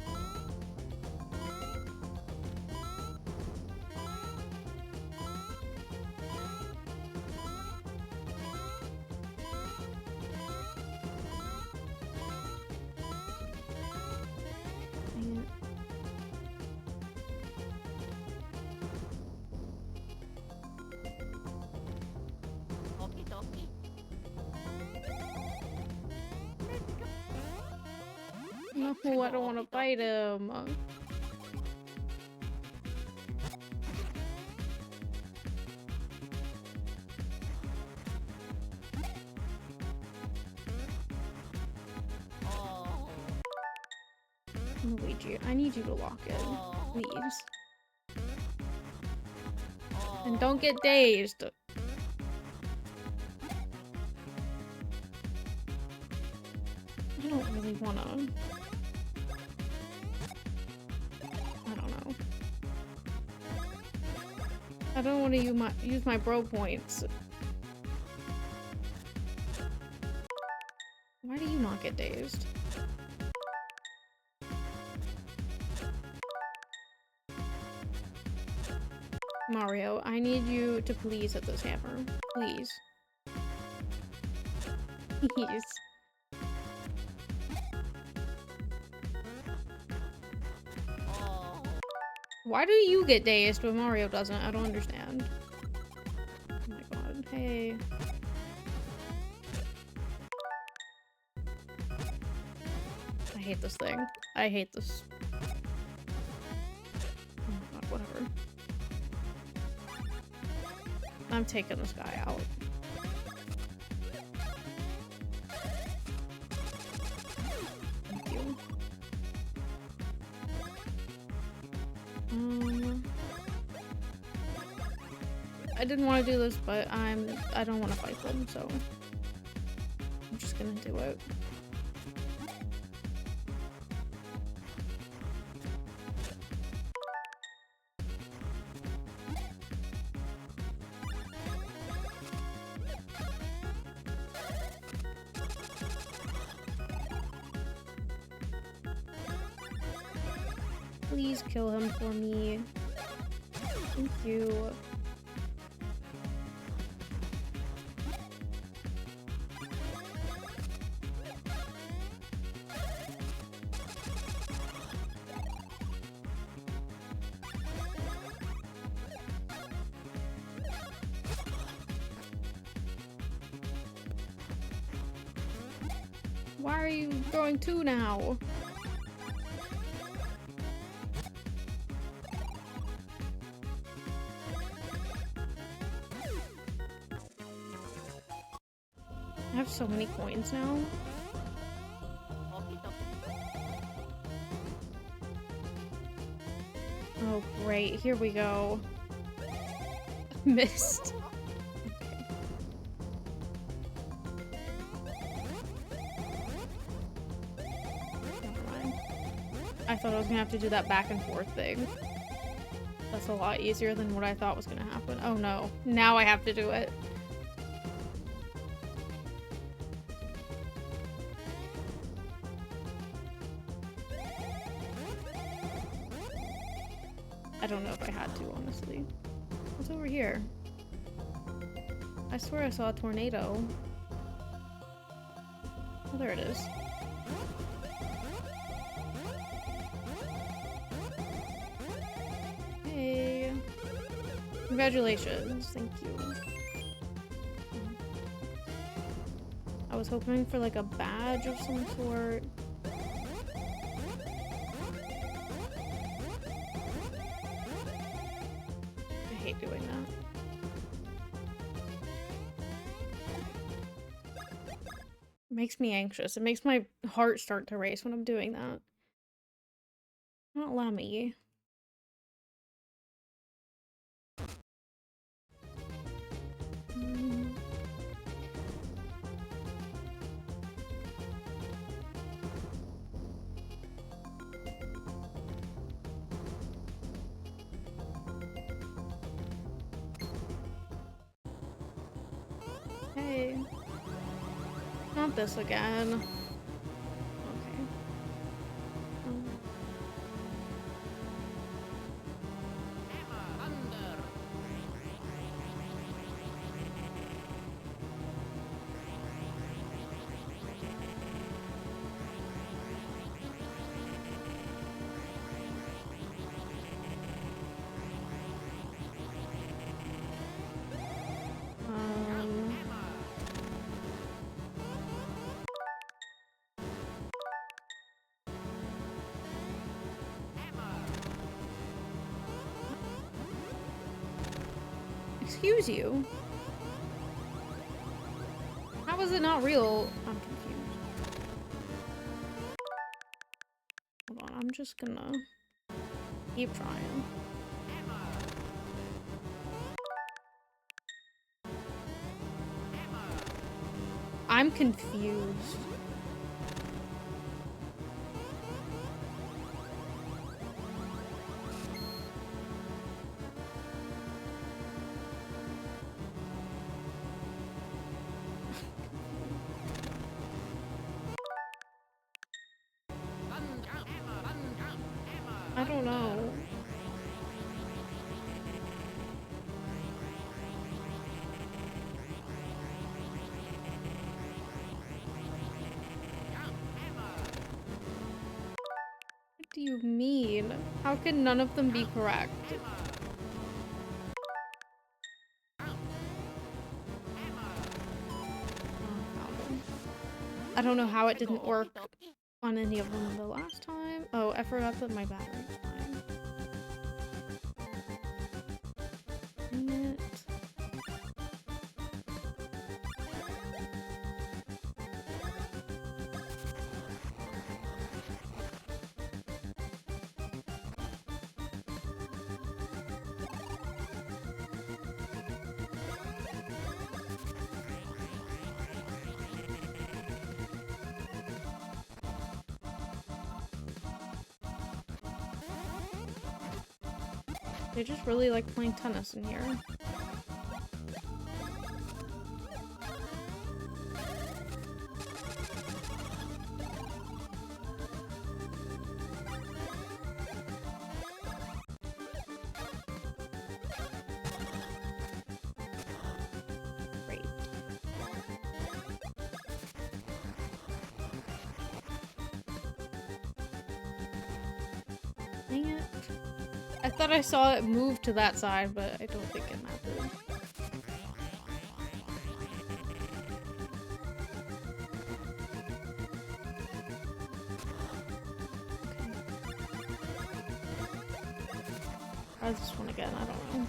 No, I don't want to fight him. Luigi, I need you to lock in, please. And don't get dazed. I don't really wanna. I don't know. I don't want to use my bro points. Why do you not get dazed? Mario, I need you to please hit this hammer. Please. Please. Why do you get dazed but Mario doesn't? I don't understand. Oh my god. Hey. I hate this thing. I hate this. Oh my god, whatever. I'm taking this guy out. Thank you. I didn't want to do this, but I don't want to fight them, so I'm just gonna do it. Please kill him for me. Thank you. Why are you throwing two now? I have so many coins now. Oh great, here we go. Missed. I thought I was gonna have to do that back and forth thing. That's a lot easier than what I thought was gonna happen. Oh no. Now I have to do it. I don't know if I had to, honestly. What's over here? I swear I saw a tornado. Oh, there it is. Hey. Congratulations. Thank you. I was hoping for like a badge of some sort. I hate doing that. It makes me anxious. It makes my heart start to race when I'm doing that. Not allow me. Hey. Not this again. Okay. Excuse you? How is it not real? I'm confused. Hold on, I'm just gonna keep trying. I'm confused. I don't know. What do you mean? How can none of them be correct? I don't know how it didn't work on any of them the last time. Oh, I forgot that my battery's fine. Dang it. They just really like playing tennis in here. thought I saw it move to that side, but I don't think it mattered. Try this one again, I don't know.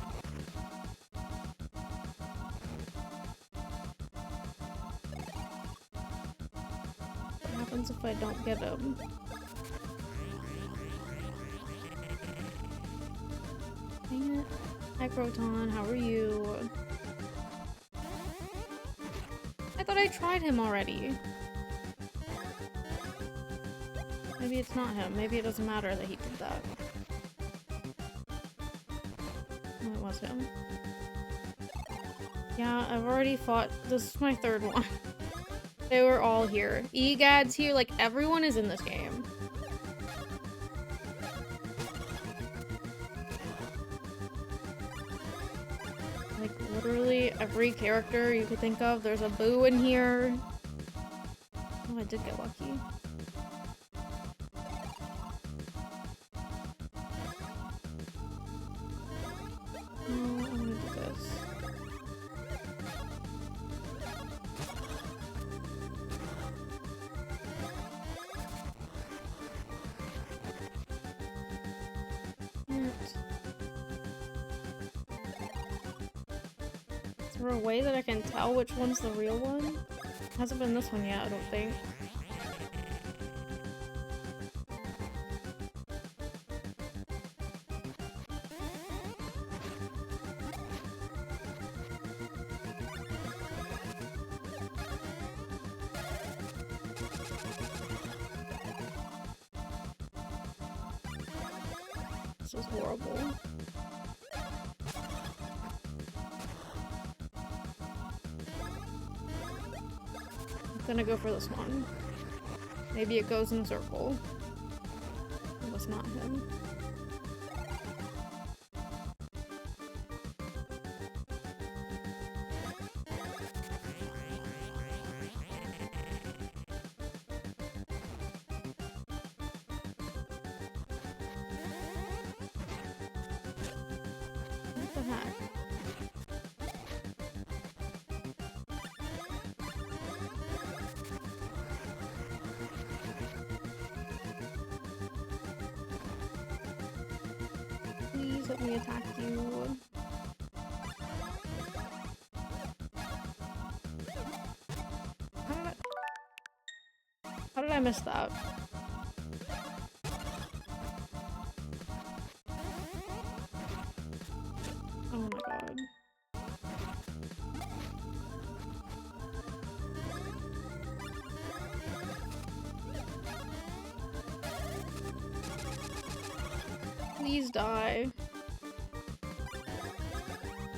What happens if I don't get him? Dang it. Hi Croton, how are you? I thought I tried him already. Maybe it's not him. Maybe it doesn't matter that he did that. No, it was him. Yeah, I've already fought. This is my third one. They were all here. Egad's here. Like, everyone is in this game. Like, literally every character you could think of. There's a Boo in here. Oh, I did get lucky. Is there a way that I can tell which one's the real one? Hasn't been this one yet, I don't think. This is horrible. I'm gonna go for this one. Maybe it goes in a circle. It was not him. What the heck? Please let me attack you. How did I miss that? Oh my god. Please die.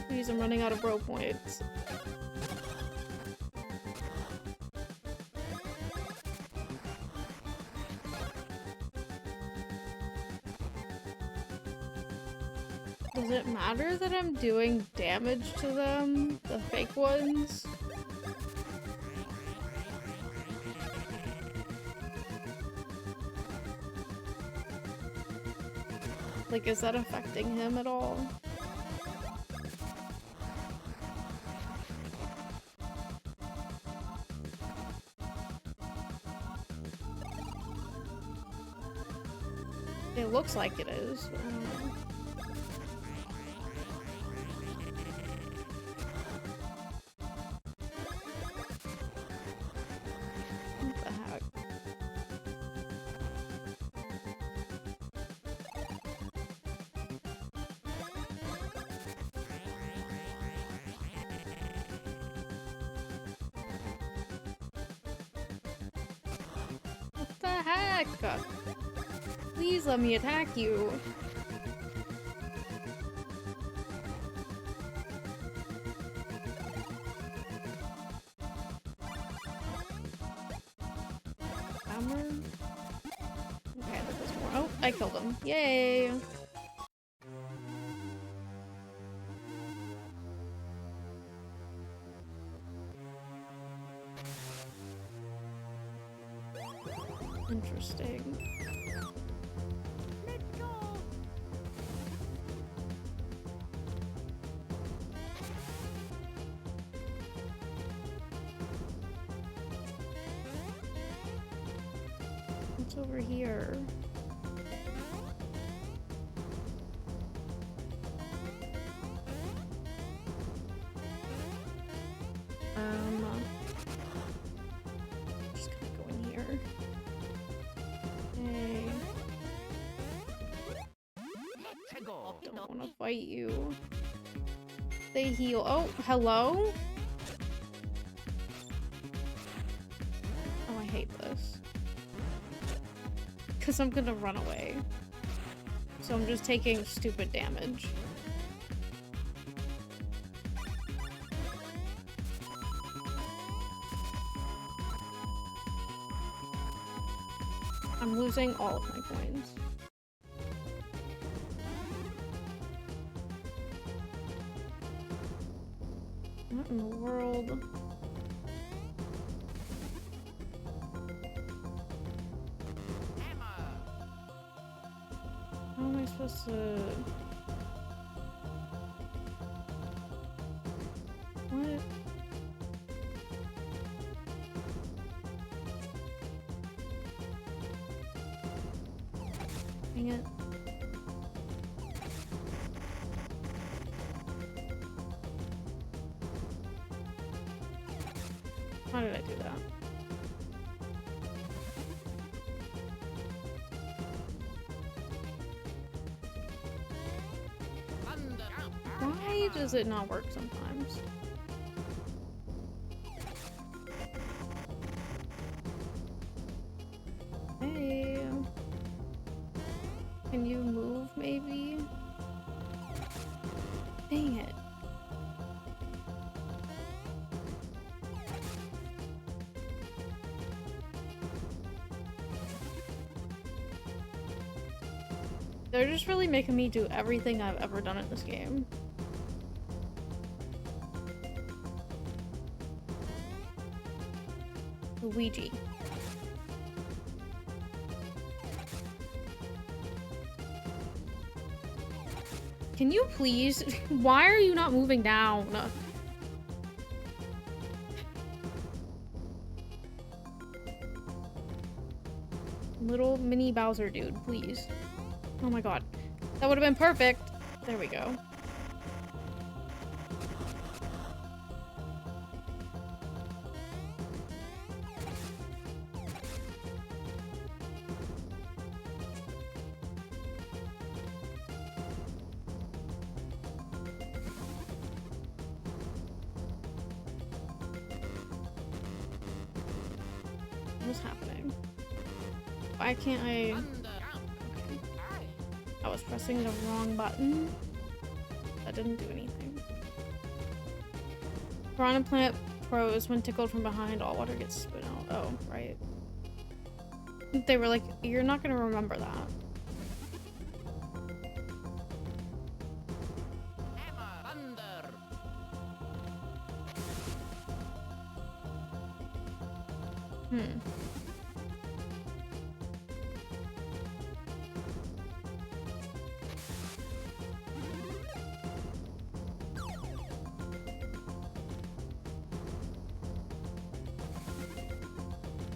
Please, I'm running out of bro points. Does it matter that I'm doing damage to them? The fake ones? Like, is that affecting him at all? It looks like it is, but I don't know. What the heck? What the heck? Please let me attack you. Hammer? Okay, there was more. Oh, I killed him. Yay! Interesting. What's over here? Just gonna go in here. Okay. Don't want to fight you. They heal. Oh, hello? Oh, I hate this. Because I'm gonna run away. So I'm just taking stupid damage. I'm losing all of my coins. What in the world? How am I supposed to... What? Dang it. How did I do that? Why does it not work sometimes? Hey. Can you move, maybe? Dang it. They're just really making me do everything I've ever done in this game. Luigi. Can you please? Why are you not moving down? Little mini Bowser dude, please. Oh my god. That would have been perfect. There we go. What's happening? Why can't I... Okay. I was pressing the wrong button. That didn't do anything. Piranha Plant Pros, when tickled from behind, all water gets spit out. Oh, right. They were like, you're not gonna remember that.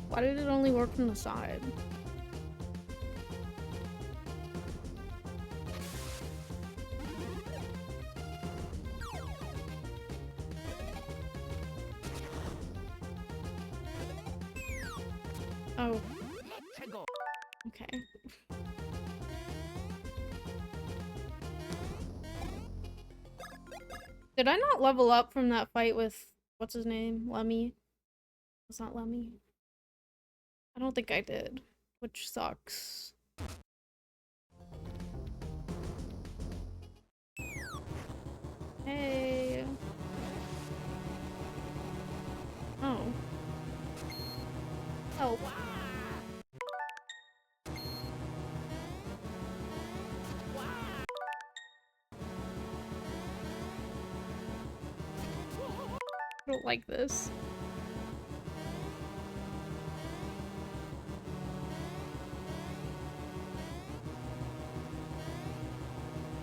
Why did it only work from the side? Oh. Okay. Did I not level up from that fight with, what's his name? Lemmy? It's not Lemmy. I don't think I did, which sucks. Hey. Oh. Oh. I don't like this.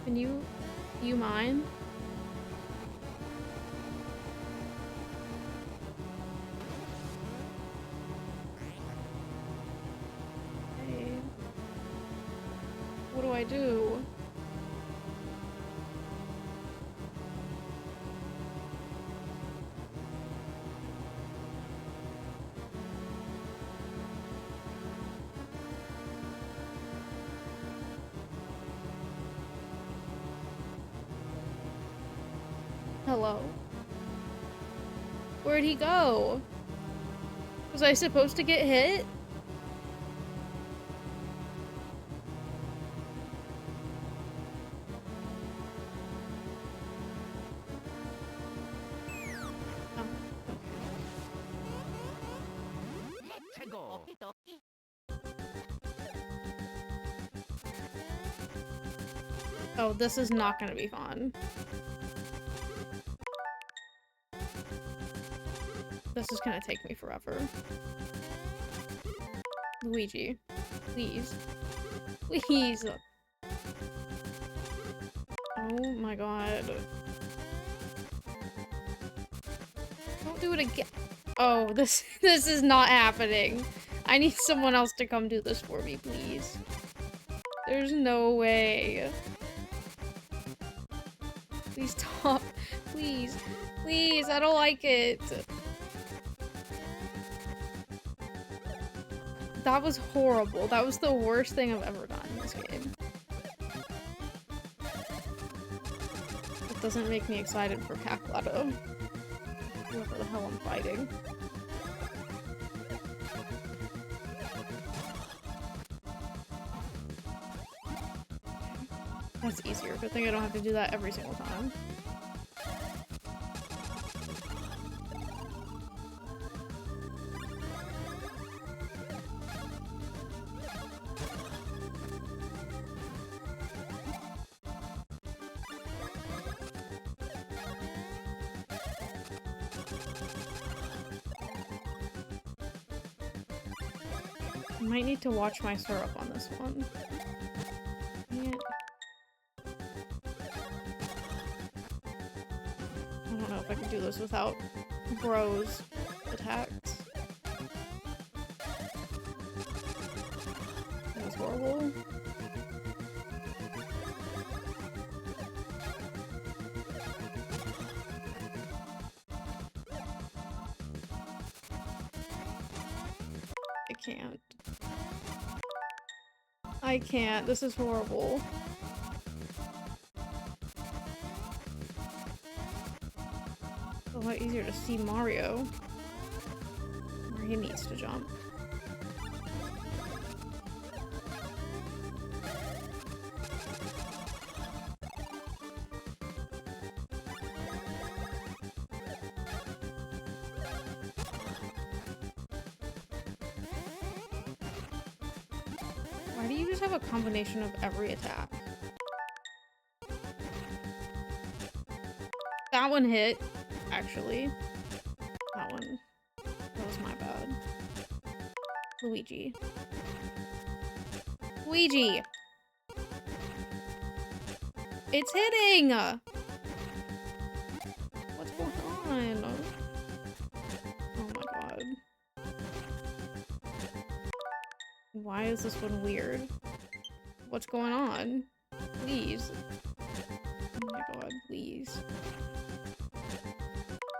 Can you... do you mind? Hey. I do? Hello? Where'd he go? Was I supposed to get hit? Oh, this is not gonna be fun. This is gonna take me forever. Luigi, please. Please! Oh my god. Don't do it again. Oh, this is not happening. I need someone else to come do this for me, please. There's no way. Please stop. Please. Please, I don't like it. That was horrible. That was the worst thing I've ever done in this game. It doesn't make me excited for Caklato. Whoever the hell I'm fighting. That's easier. Good thing I don't have to do that every single time. I might need to watch my syrup on this one. Yeah. I don't know if I can do this without bros attacks. That was horrible. I can't. I can't. This is horrible. It's a lot easier to see Mario. Where he needs to jump. Why do you just have a combination of every attack? That one hit, actually. That one. That was my bad. Luigi. Luigi! It's hitting! What's going on? Oh my god. Why is this one weird? What's going on? Please. Oh my god, please.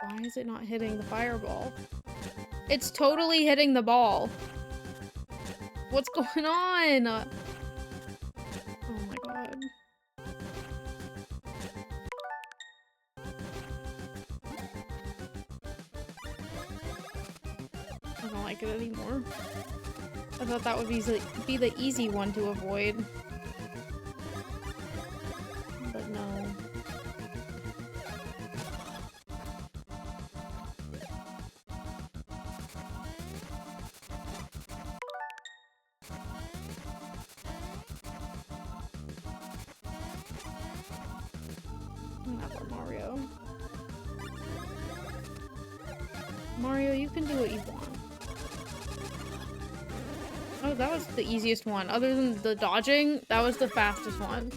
Why is it not hitting the fireball? It's totally hitting the ball. What's going on? Oh my god. I don't like it anymore. I thought that would be the easy one to avoid. But no. Another Mario. Mario, you can do what you want. Oh, that was the easiest one. Other than the dodging, that was the fastest one,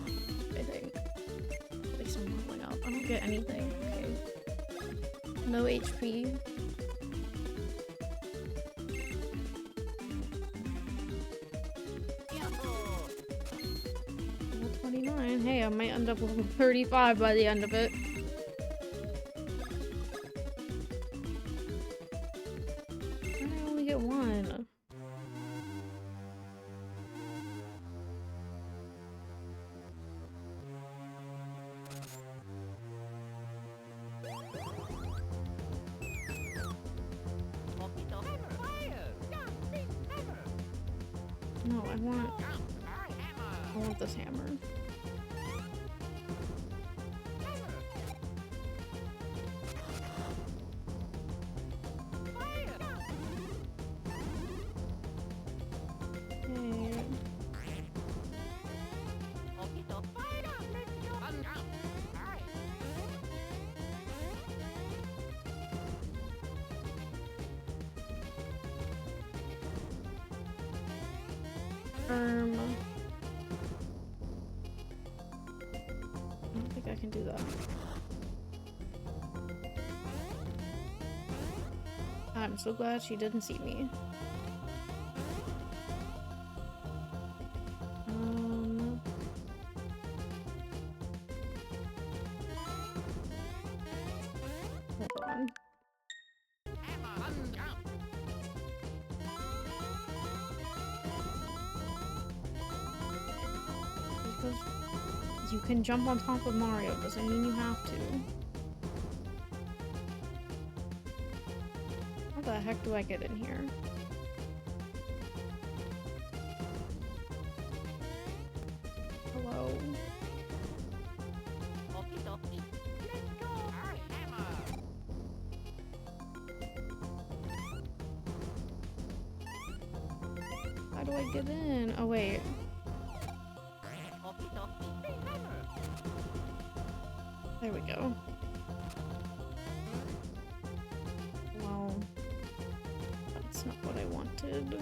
I think. At least I'm leveling up. I don't get anything. Okay. No HP. hey, I might end up level 35 by the end of it. Why did I only get one? No, I want this hammer. I don't think I can do that. I'm so glad she didn't see me. Hold on. Because you can jump on top of Mario, doesn't mean you have to. How the heck do I get in here? Hello? How do I get in? Oh wait. There we go. Well, that's not what I wanted.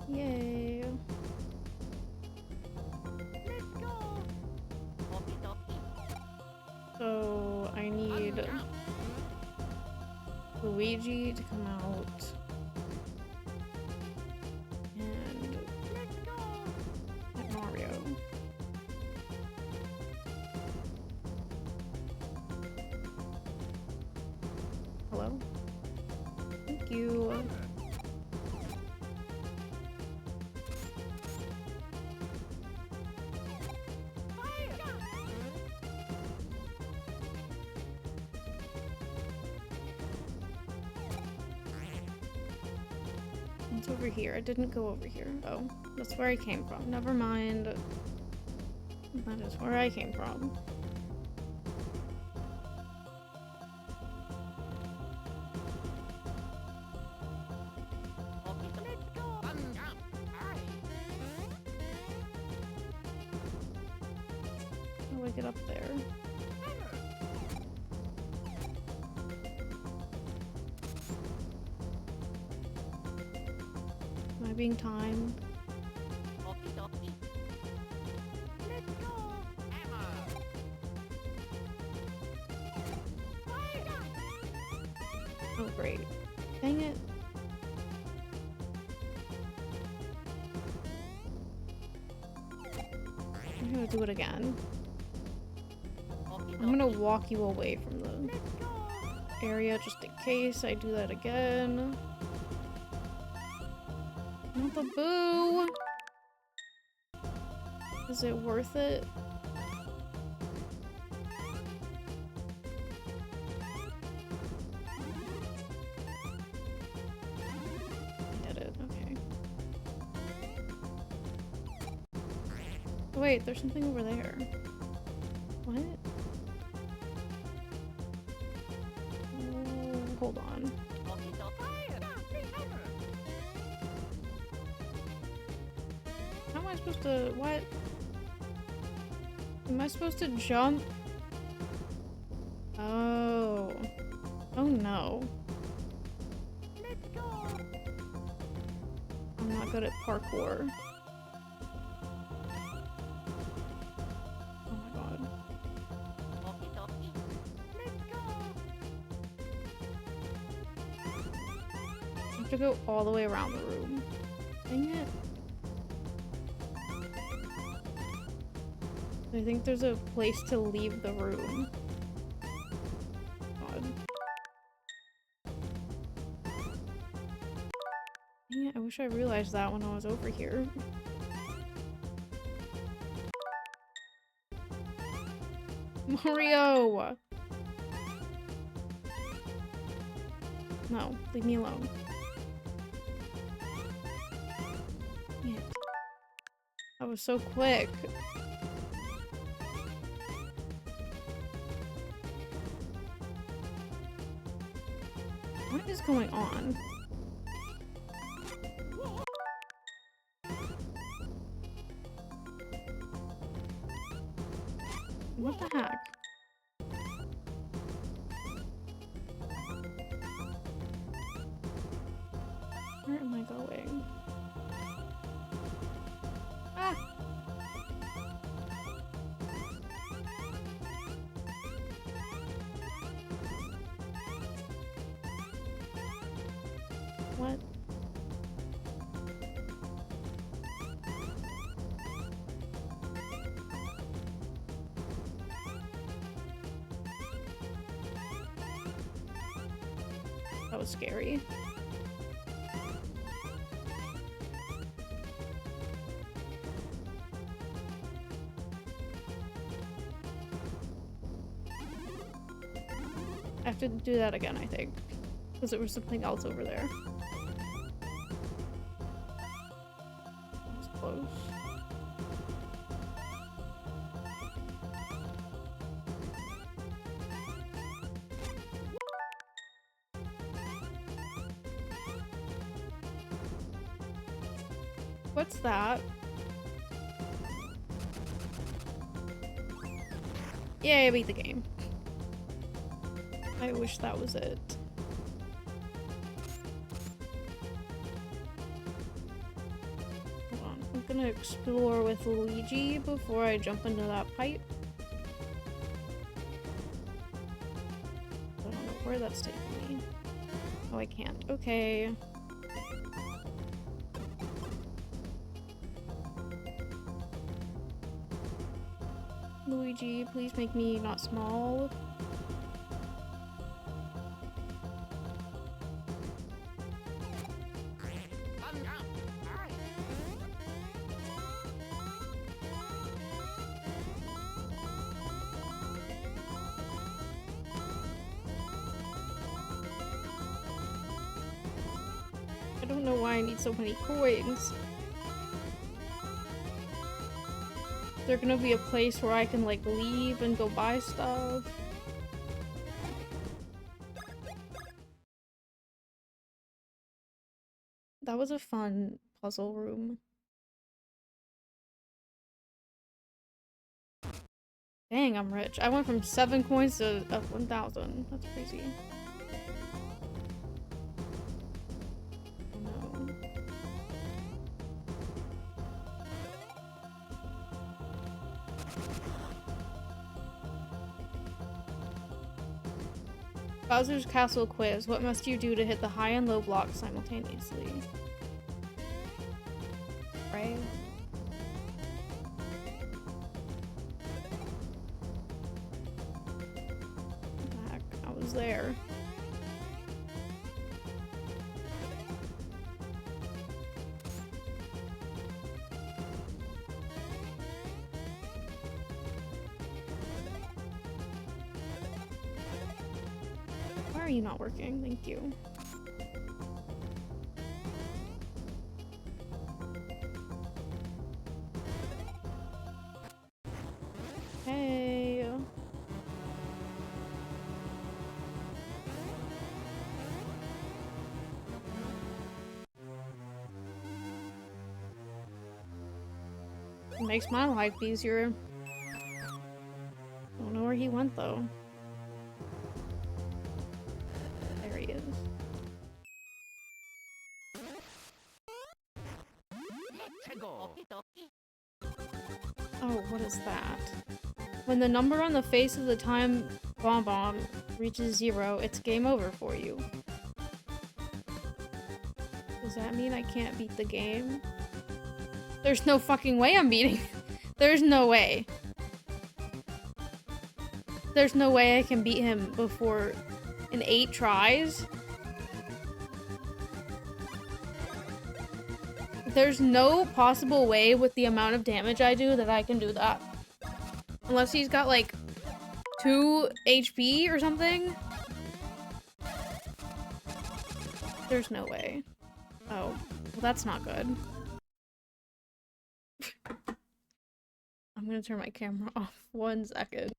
Yay. So I need Luigi to come out and Mario. Hello? Thank you. It's over here. I didn't go over here. Oh, that's where I came from. Never mind. That is where I came from. How do I get up there? Am I being timed? Oh great. Dang it. I'm gonna do it again. I'm gonna walk you away from the area just in case I do that again. Not the boo! Is it worth it? I did it, okay. Oh, wait, there's something over there. What? Oh, hold on. How am I supposed to... what? Am I supposed to jump Oh. Oh no. Let's go. I'm not good at parkour. Oh my god. Let's go. I have to go all the way around the room. Dang it. I think there's a place to leave the room. God. Dang it, I wish I realized that when I was over here. Mario! No, leave me alone. Dang it. That was so quick. What is going on? What the heck? Where am I going? Ah! What? That was scary. I have to do that again, I think. Because there was something else over there. That's close. What's that? Yay, I beat the game. I wish that was it. Hold on. I'm gonna explore with Luigi before I jump into that pipe. I don't know where that's taking me. Oh, I can't. Okay. Luigi, please make me not small. I don't know why I need so many coins. Is there gonna be a place where I can like leave and go buy stuff? That was a fun puzzle room. Dang, I'm rich. I went from 7 coins to 1,000. That's crazy. Oh no. Bowser's Castle quiz. What must you do to hit the high and low blocks simultaneously? Right? What the heck? I was there. Why are you not working? Thank you. Hey. It makes my life easier. Don't know where he went though. Oh, what is that? When the number on the face of the time bomb reaches 0, it's game over for you. Does that mean I can't beat the game? There's no fucking way I'm beating. There's no way. There's no way I can beat him before in 8 tries. There's no possible way with the amount of damage I do that I can do that. Unless he's got like 2 HP or something. There's no way. Oh, well, that's not good. I'm gonna turn my camera off 1 second.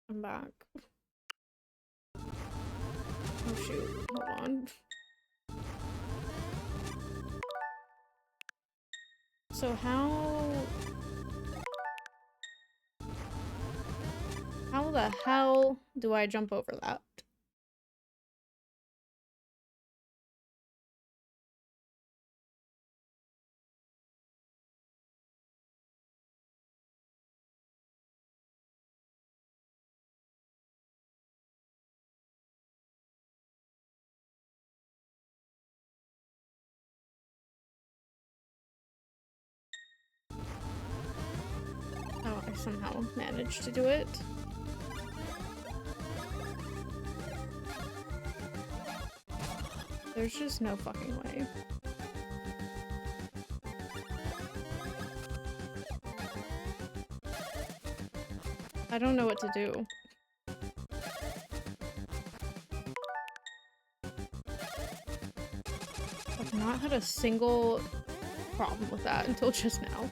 I'm back. Oh shoot, hold on. So how the hell do I jump over that? Oh, I somehow managed to do it. There's just no fucking way. I don't know what to do. I've not had a single problem with that until just now.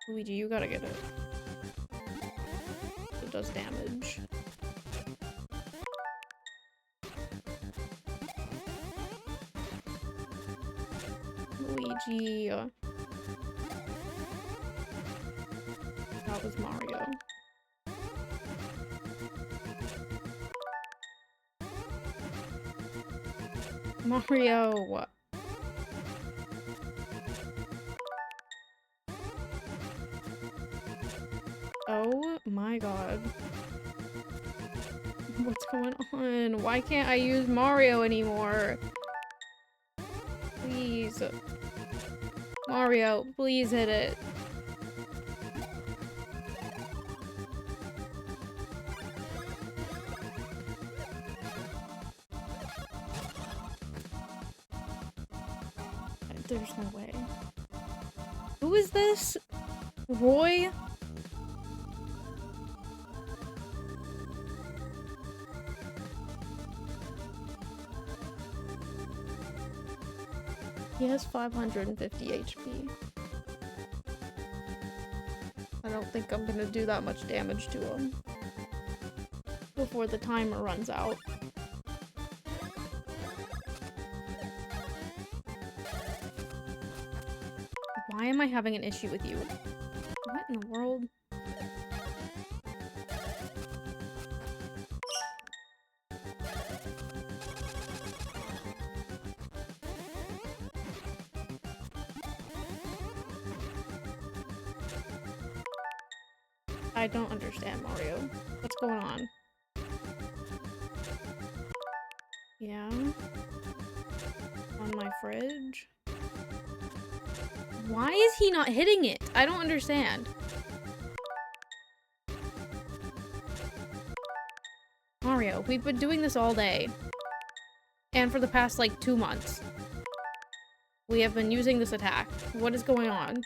Luigi, you gotta get it. It does damage. Luigi. That was Mario. Mario. Oh my god. What's going on? Why can't I use Mario anymore? Please. Mario, please hit it. There's no way. Who is this? Roy? He has 550 HP. I don't think I'm gonna do that much damage to him before the timer runs out. Why am I having an issue with you? What in the world? I don't understand, Mario. What's going on? Yeah. On my fridge. Why is he not hitting it? I don't understand. Mario, we've been doing this all day. And for the past, like, 2 months. We have been using this attack. What is going on?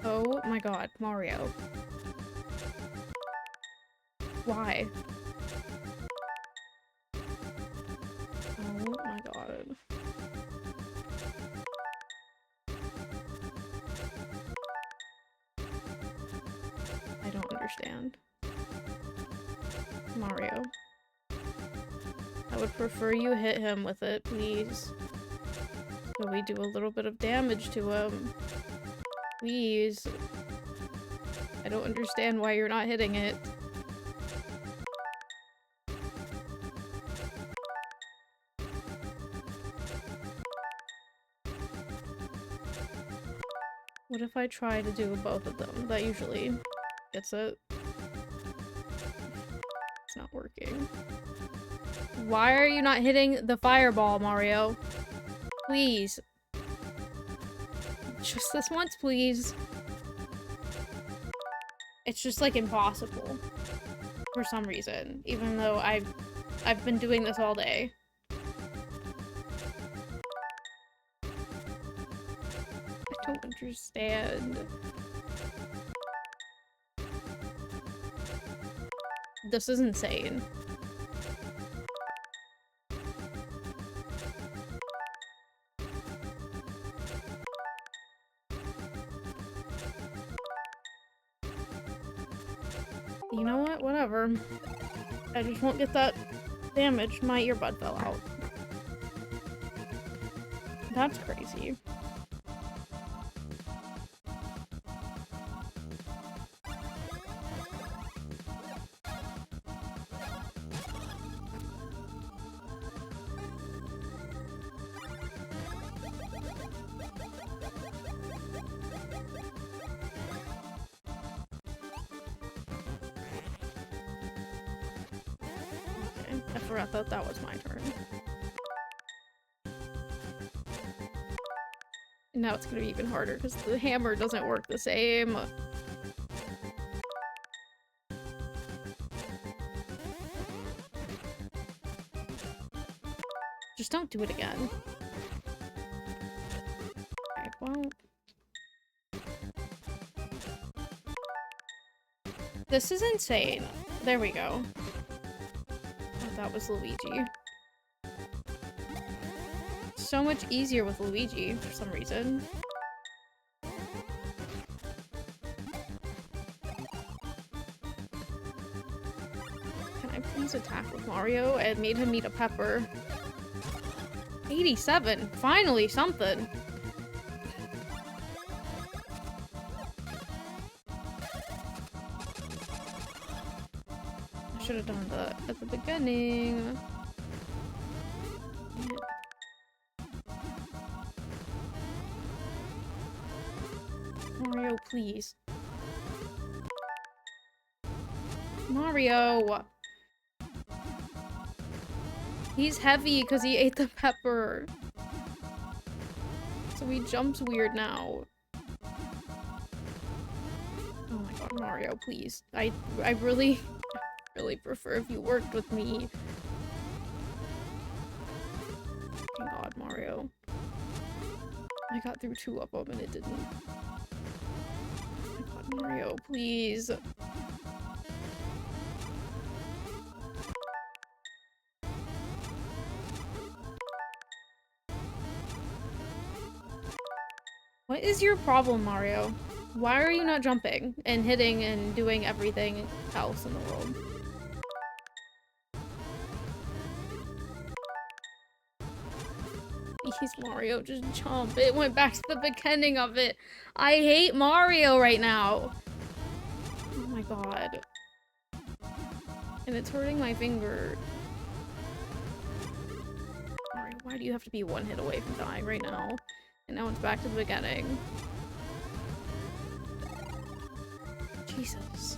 Oh my god, Mario. Why? Oh my god. I don't understand. Mario. I would prefer you hit him with it, please. So we do a little bit of damage to him. Please. I don't understand why you're not hitting it. What if I try to do both of them? That usually gets it. It's not working. Why are you not hitting the fireball, Mario? Please. Just this once, please. It's just, like, impossible. For some reason. Even though I've been doing this all day. I don't understand. This is insane. You know what? Whatever. I just won't get that damage. My earbud fell out. That's crazy. I forgot that that was my turn. Now it's gonna be even harder because the hammer doesn't work the same. Just don't do it again. Okay, well. This is insane. There we go. That was Luigi. So much easier with Luigi for some reason. Can I please attack with Mario? I made him eat a pepper. 87! Finally something! I should have done that at the beginning. Mario, please. Mario! He's heavy because he ate the pepper. So he jumps weird now. Oh my god, Mario, please. I really prefer if you worked with me. Thank god, Mario. I got through 2 of them and it didn't. Oh my god, Mario, please. What is your problem, Mario? Why are you not jumping and hitting and doing everything else in the world? Please, Mario, just jump. It went back to the beginning of it. I hate Mario right now. Oh my god. And it's hurting my finger. Mario, why do you have to be 1 hit away from dying right now? And now it's back to the beginning. Jesus.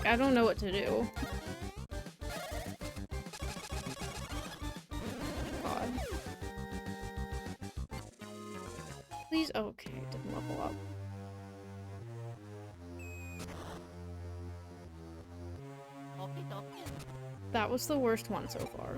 I don't know what to do. God. Please. Okay, didn't level up. That was the worst one so far.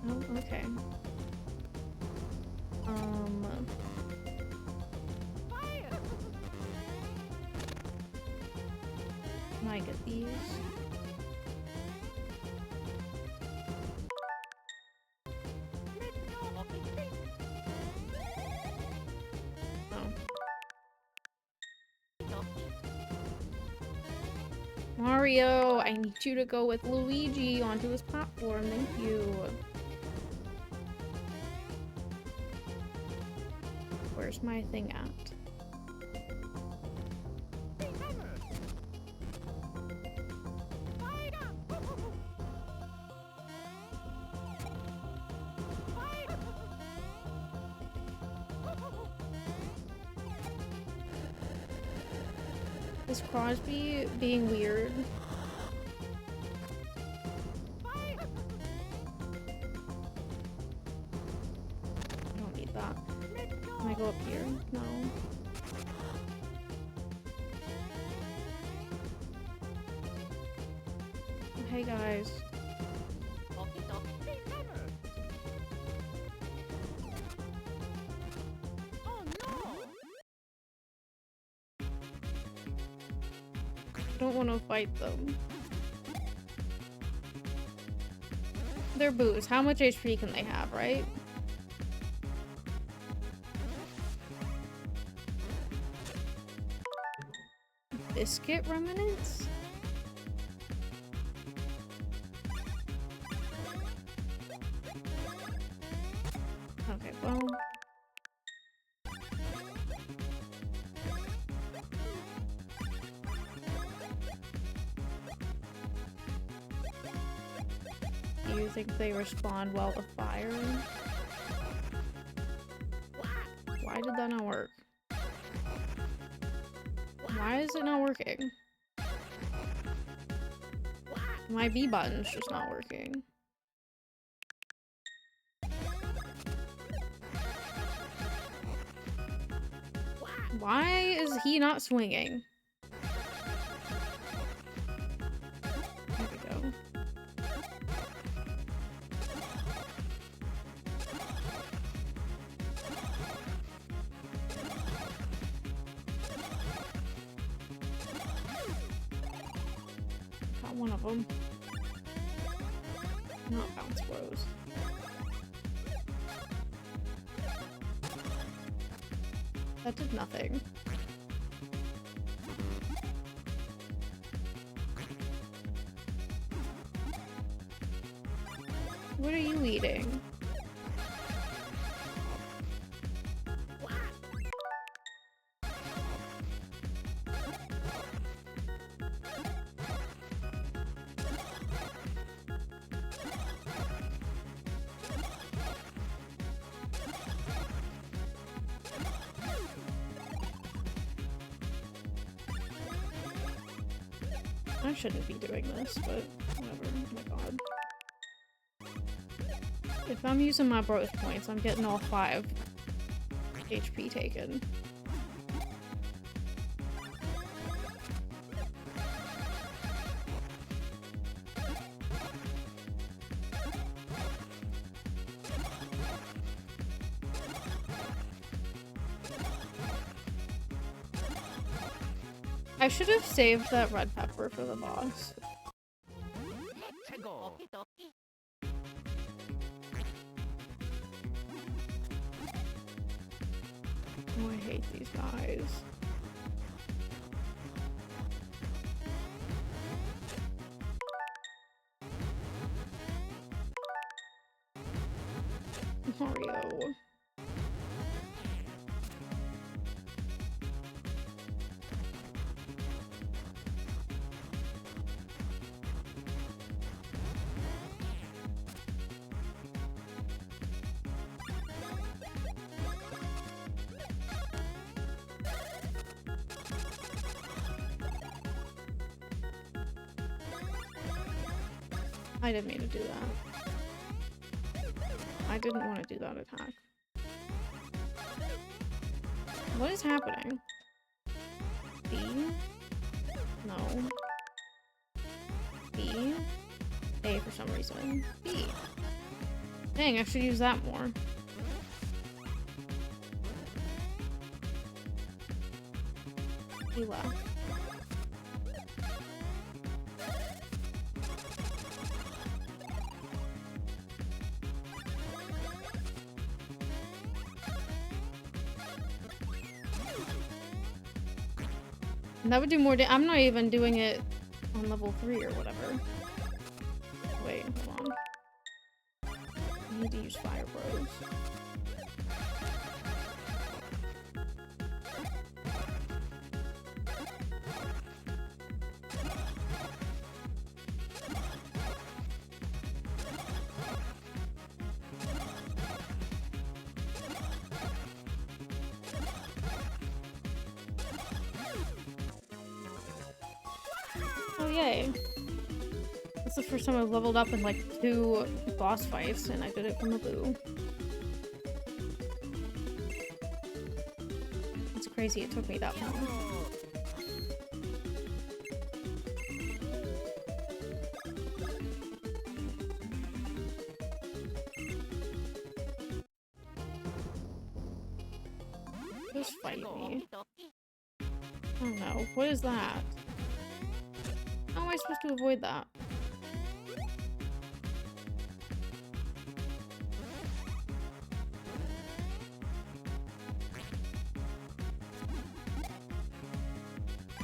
Oh, okay. Can I get these? Oh. Mario, I need you to go with Luigi onto this platform. Thank you. Where's my thing at? Is Crosby being weird? I don't need that. Can I go up here? No. Hey guys. I don't want to fight them. They're boos. How much HP can they have, right? Biscuit remnants? Okay, well. Do you think they respond well to fire? Why did that not work? Why is it not working? My B button's just not working. Why is he not swinging? There we go. Got one of them. Not bounce bros. That did nothing. What are you eating? I shouldn't be doing this, but whatever. Oh my god. If I'm using my bros points, I'm getting all 5 HP taken. I should have saved that red pepper for the boss. Oh, I hate these guys. Mario. I didn't mean to do that. I didn't want to do that attack. What is happening? B? No. B? A for some reason. B. Dang, I should use that more. B left. And that would do more I'm not even doing it on level 3 or whatever. Wait, hold on. I need to use fire bros. Oh yay. That's the first time I've leveled up in like 2 boss fights and I did it from the blue. It's crazy it took me that long. Just fight me. Oh no, what is that? How am I supposed to avoid that?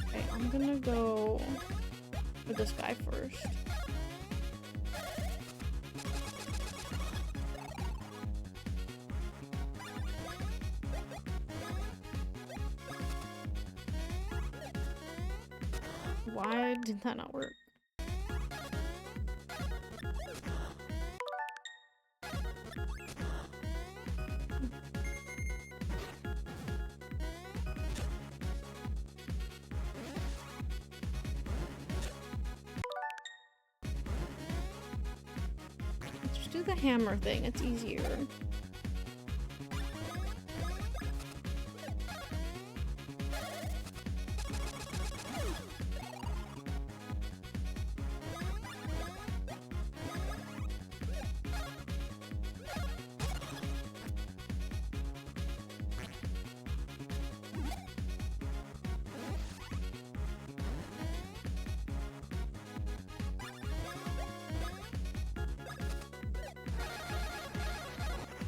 Okay, I'm gonna go for this guy first. Why did that not work? Let's just do the hammer thing, it's easier.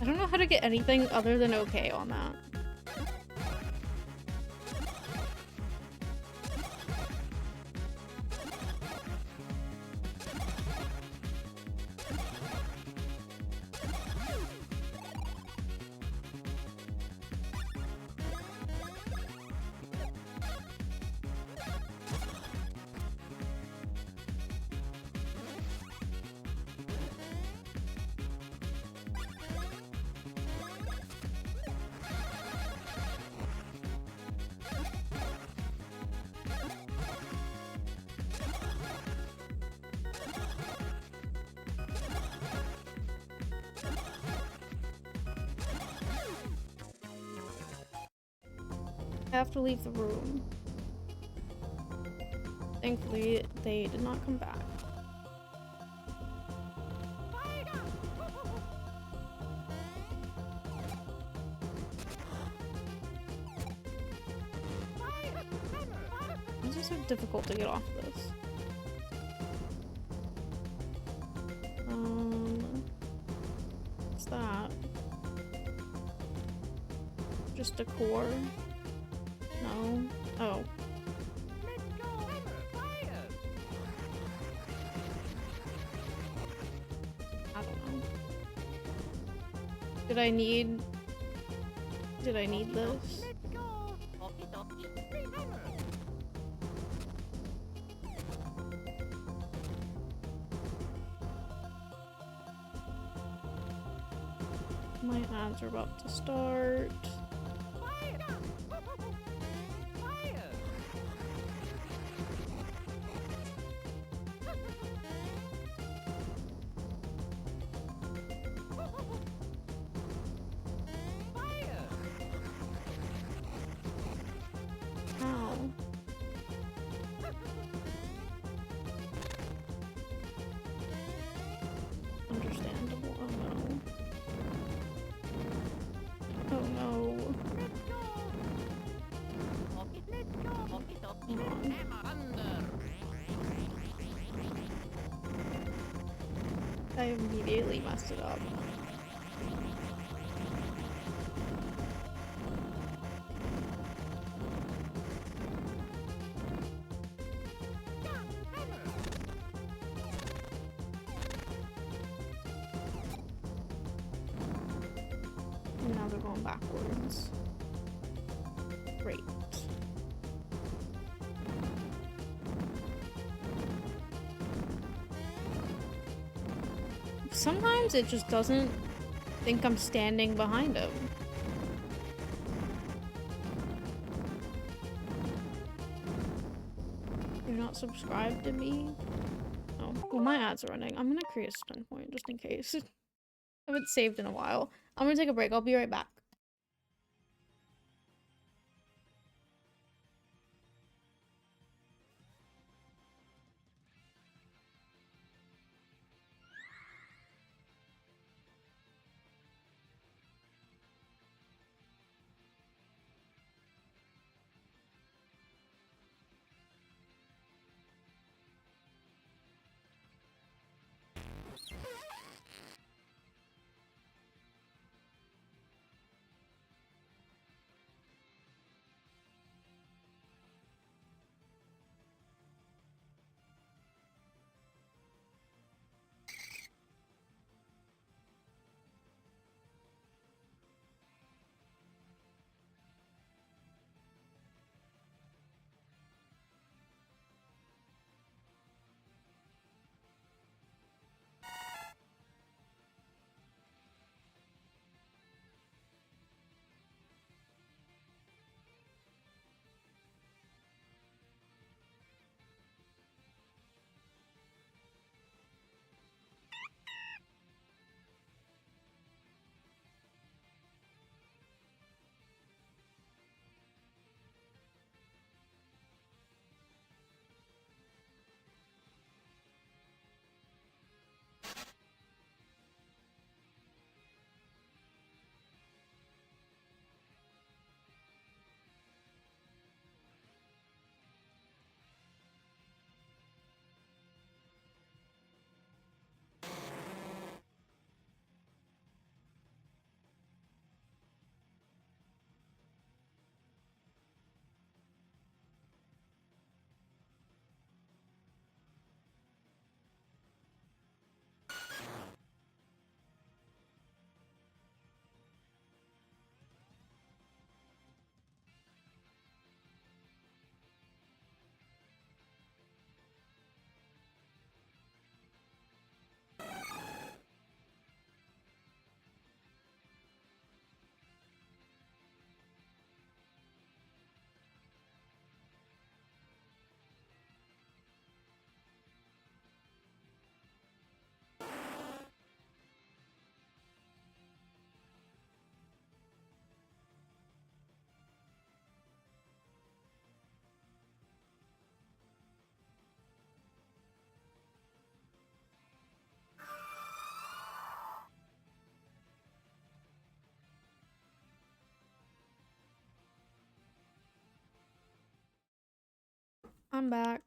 I don't know how to get anything other than okay on that. I have to leave the room. Thankfully, they did not come back. This is so difficult to get off this. What's that? Just a core? No. Oh. I don't know. Did I need this? My ads are about to start. immediately messed it up. Now they're going backwards. Great. Sometimes it just doesn't think I'm standing behind him. You're not subscribed to me? Oh, well, my ad's running. I'm gonna create a stun point just in case. I haven't saved in a while. I'm gonna take a break. I'll be right back. I'm back.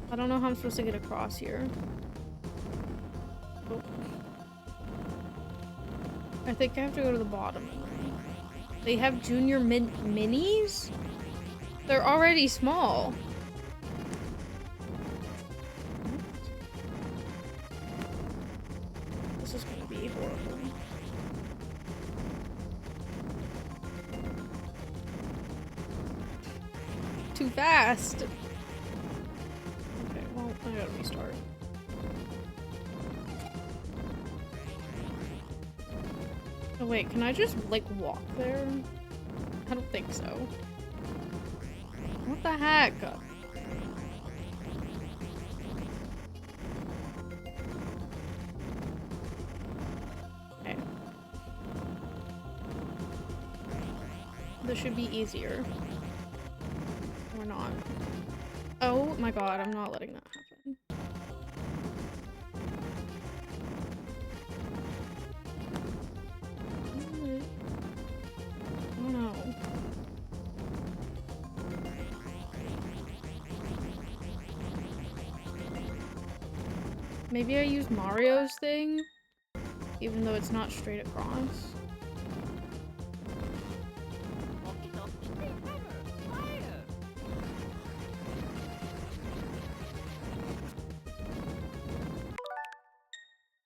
I don't know how I'm supposed to get across here. Oh. I think I have to go to the bottom. They have junior minis? They're already small. This is gonna be horrible. Too fast. Okay, well, I gotta restart. Oh wait, can I just like walk there? I don't think so. What the heck? Okay. This should be easier. Or not. Oh my god, I'm not letting that happen. I don't know. Maybe I use Mario's thing, even though it's not straight across.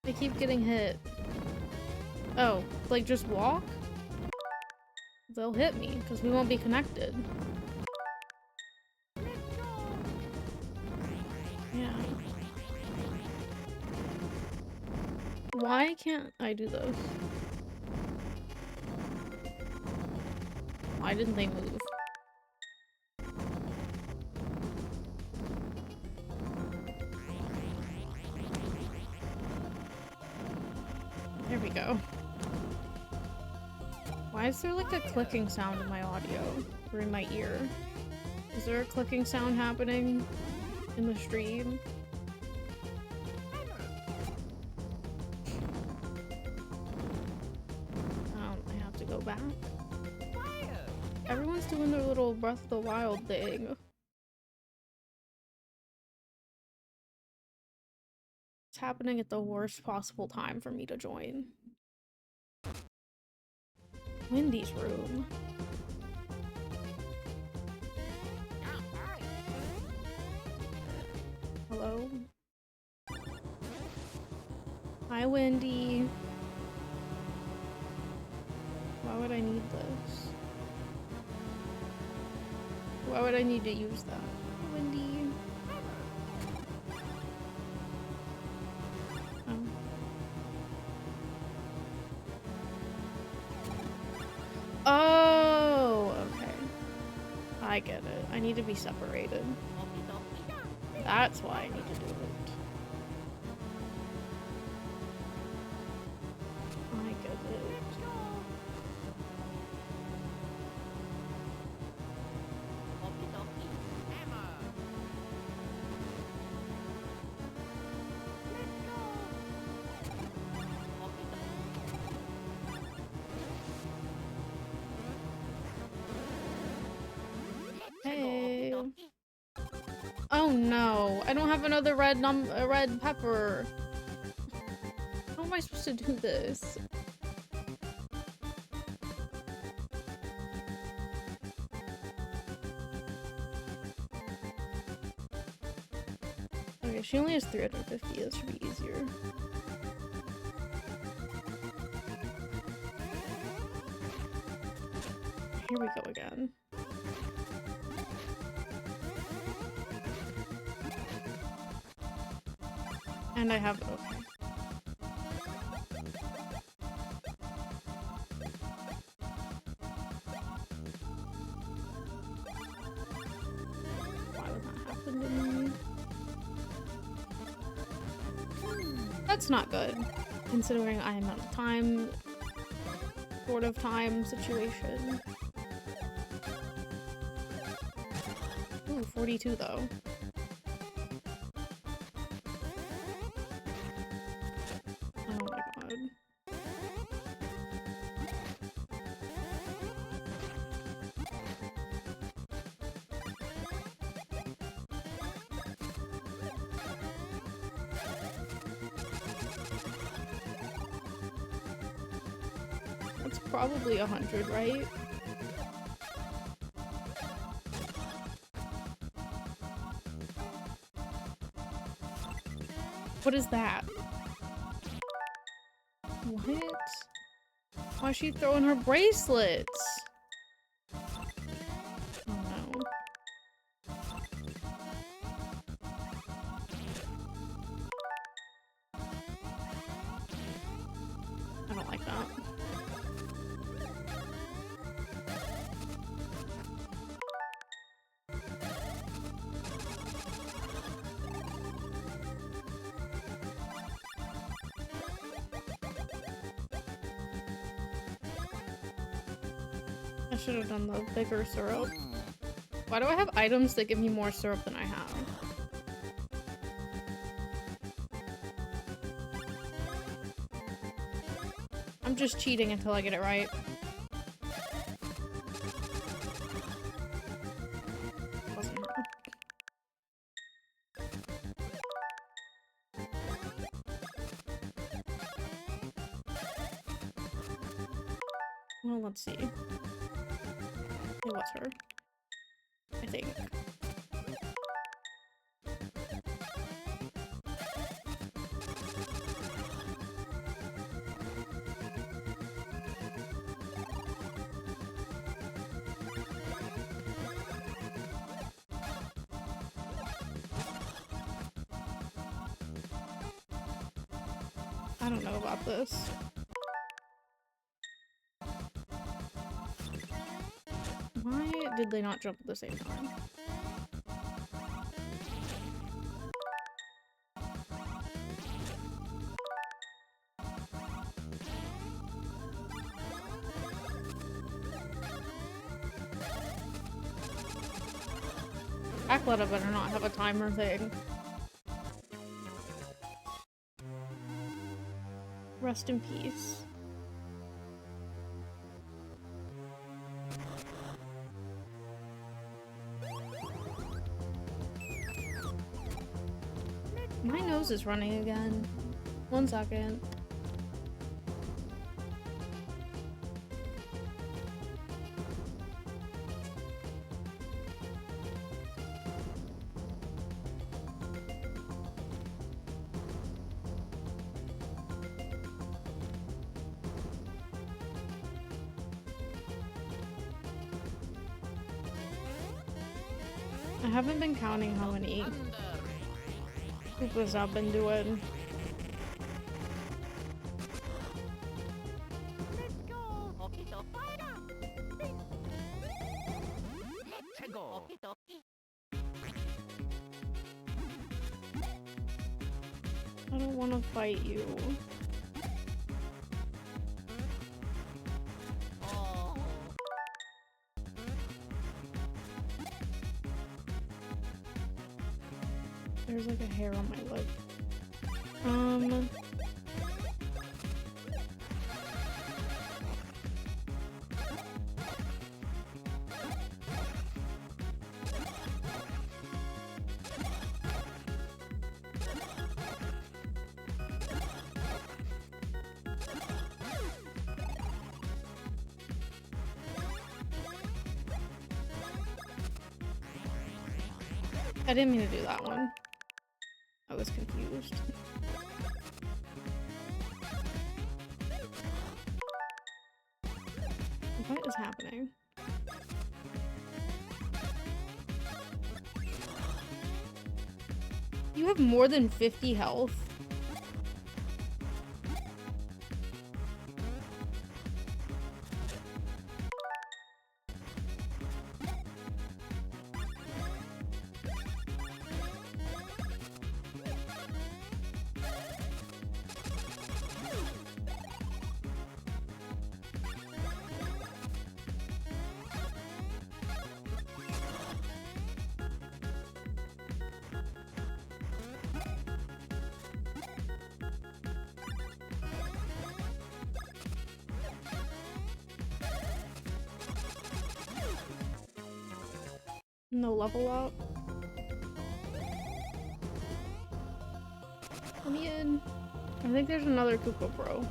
I keep getting hit. Oh, like just walk? They'll hit me, because we won't be connected. Yeah. Why can't I do this? Why didn't they move? There we go. Why is there like a clicking sound in my audio? Or in my ear? Is there a clicking sound happening in the stream? I have to go back. Everyone's doing their little Breath of the Wild thing. It's happening at the worst possible time for me to join. Wendy's room. Hello? Hi, Wendy. Why would I need this? Why would I need to use that? Hi, Wendy. Oh, okay. I get it. I need to be separated. That's why I need to do it. I get it. Hey. Oh no, I don't have another red pepper. How am I supposed to do this? Okay, she only has 350. This should be easier. Here we go again. And I have, okay. Why would that happen to me? That's not good, considering I am out of time, sort of time situation. Ooh, 42 though. Oh my god. That's probably 100, right? What is that? What? Why is she throwing her bracelets? Oh no. I don't like that. I should have done the bigger syrup. Why do I have items that give me more syrup than I have? I'm just cheating until I get it right. Wasn't her. Well, let's see. It was her. I think. I don't know about this. Why did they not jump at the same time? Acletta better not have a timer thing. Rest in peace. My nose is running again. 1 second. I haven't been counting how many Koopas I've been doing. I don't want to fight you. There's like a hair on my lip. I didn't mean to do that one. I was confused. What is happening? You have more than 50 health? No level up. Let me in. I think there's another Koopa Bro.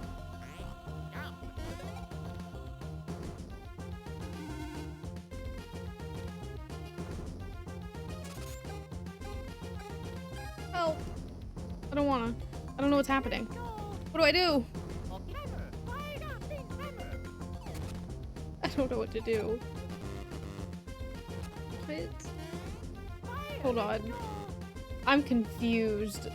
Help! I don't wanna. I don't know what's happening. What do I do? I don't know what to do. What? Hold on. I'm confused.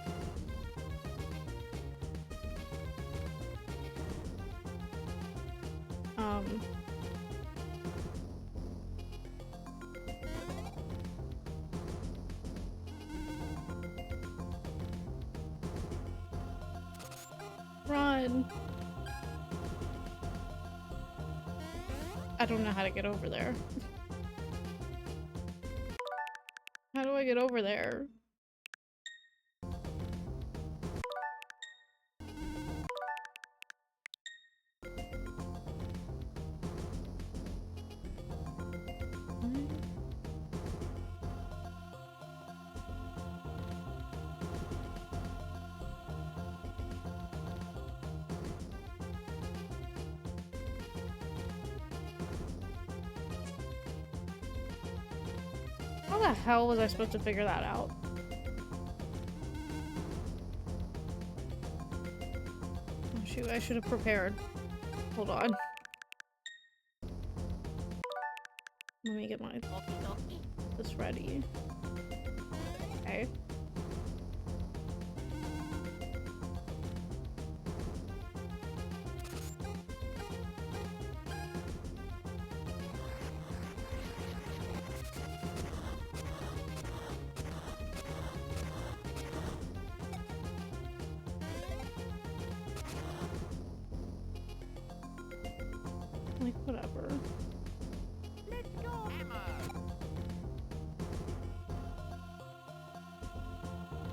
Run. I don't know how to get over there. How do I get over there? the hell was I supposed to figure that out? Oh shoot, I should have prepared. Hold on. Let me get my this ready. Okay. Like, whatever. Let's go.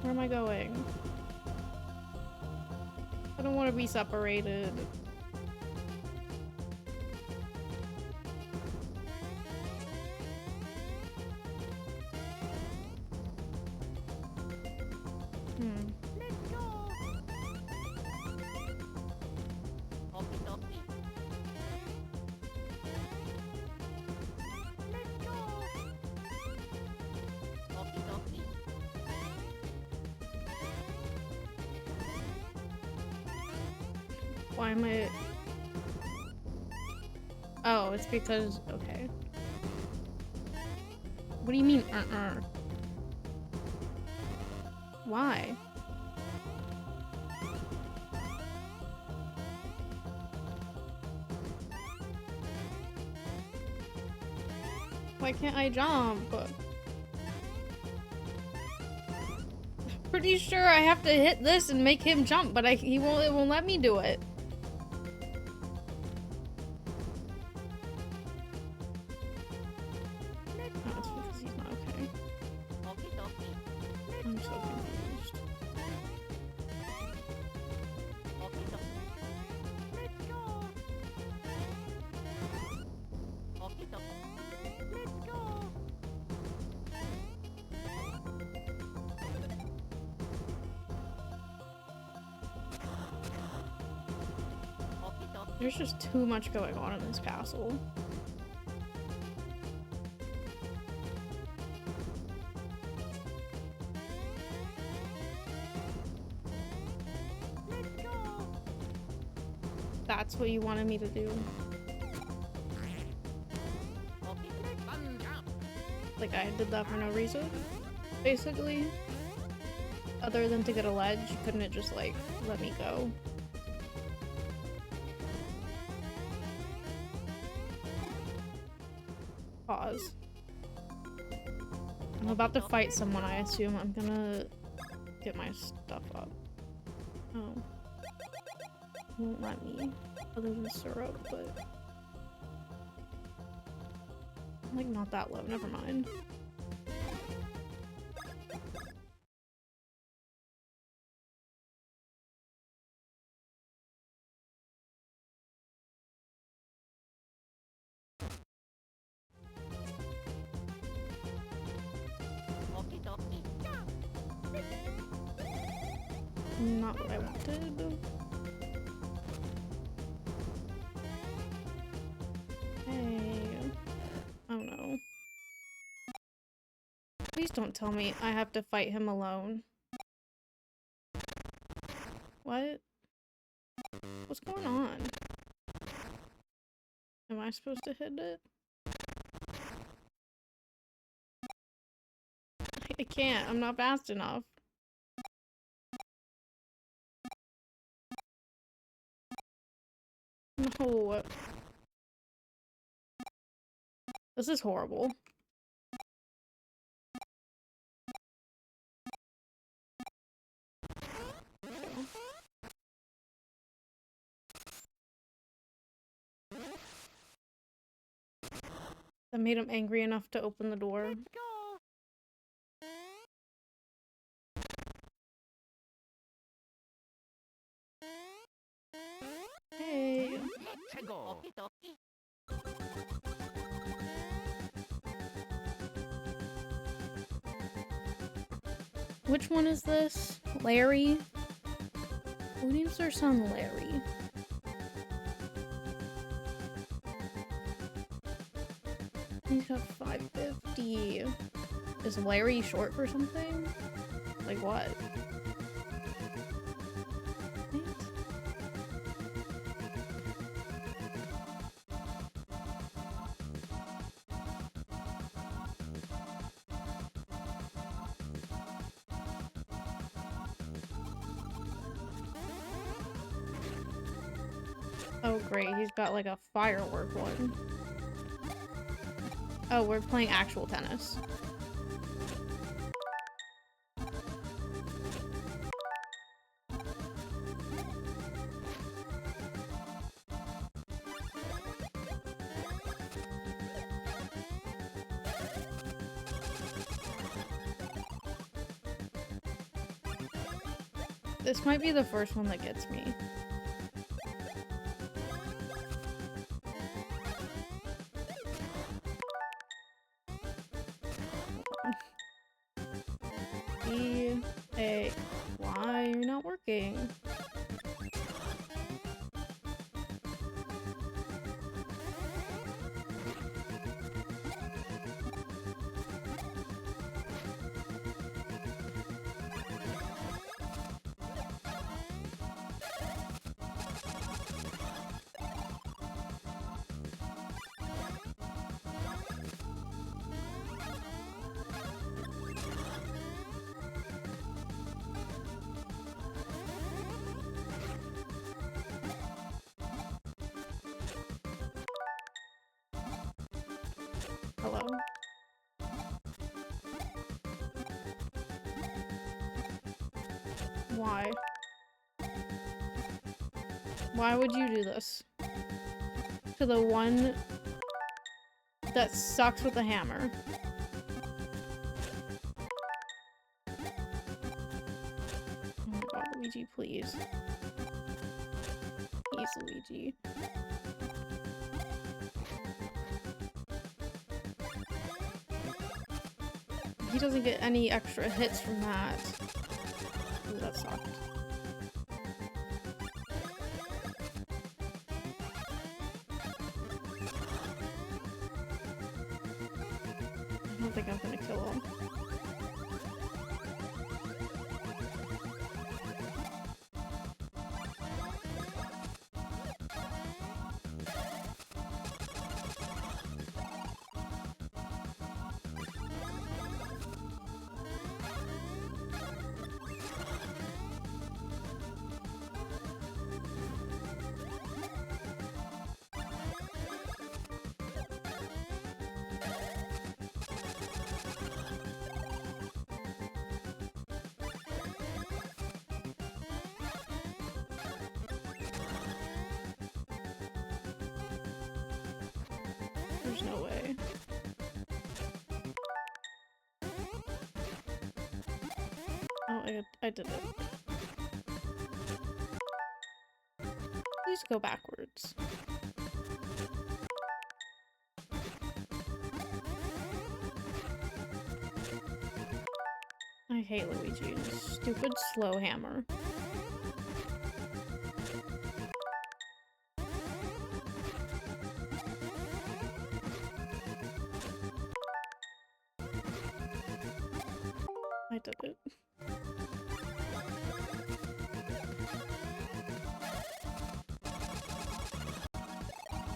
Where am I going? I don't want to be separated. Let's go. Okie dokie. Let's go. Okie dokie. Why am I... Oh, it's because... Okay. What do you mean, Why? Why can't I jump? Pretty sure I have to hit this and make him jump, but it won't let me do it. Oh, it's because he's not okay. Okie dokie. I'm so confused. Okie dokie. Let's go. Okie dokie. Let's go. Okie dokie. There's just too much going on in this castle. Let's go. That's what you wanted me to do. Okie dokie. Like I did that for no reason, basically. Other than to get a ledge, couldn't it just like let me go? Pause. I'm about to fight someone, I assume. I'm gonna get my stuff up. Oh. Won't let me. Other than syrup, but... I'm like not that low, never mind. Okie dokie. Not what I wanted. Hey. Oh no. Please don't tell me I have to fight him alone. What? What's going on? Am I supposed to hit it? I can't. I'm not fast enough. No. This is horrible. That made him angry enough to open the door. Let's go. Hey. Let's go. Okie dokie. Which one is this? Larry? Who names their son Larry? He's got 550. Is Larry short for something? Like what? Oh great, he's got like a firework one. Oh, we're playing actual tennis. This might be the first one that gets me. Why you're not working? Hello? Why? Why would you do this? To the one that sucks with a hammer. Oh my god, Luigi, please. Please, Luigi. He doesn't get any extra hits from that. Ooh, that sucked. I don't think I'm gonna kill him. There's no way. Oh, I did it. Please go backwards. I hate Luigi and his stupid slow hammer. I did it.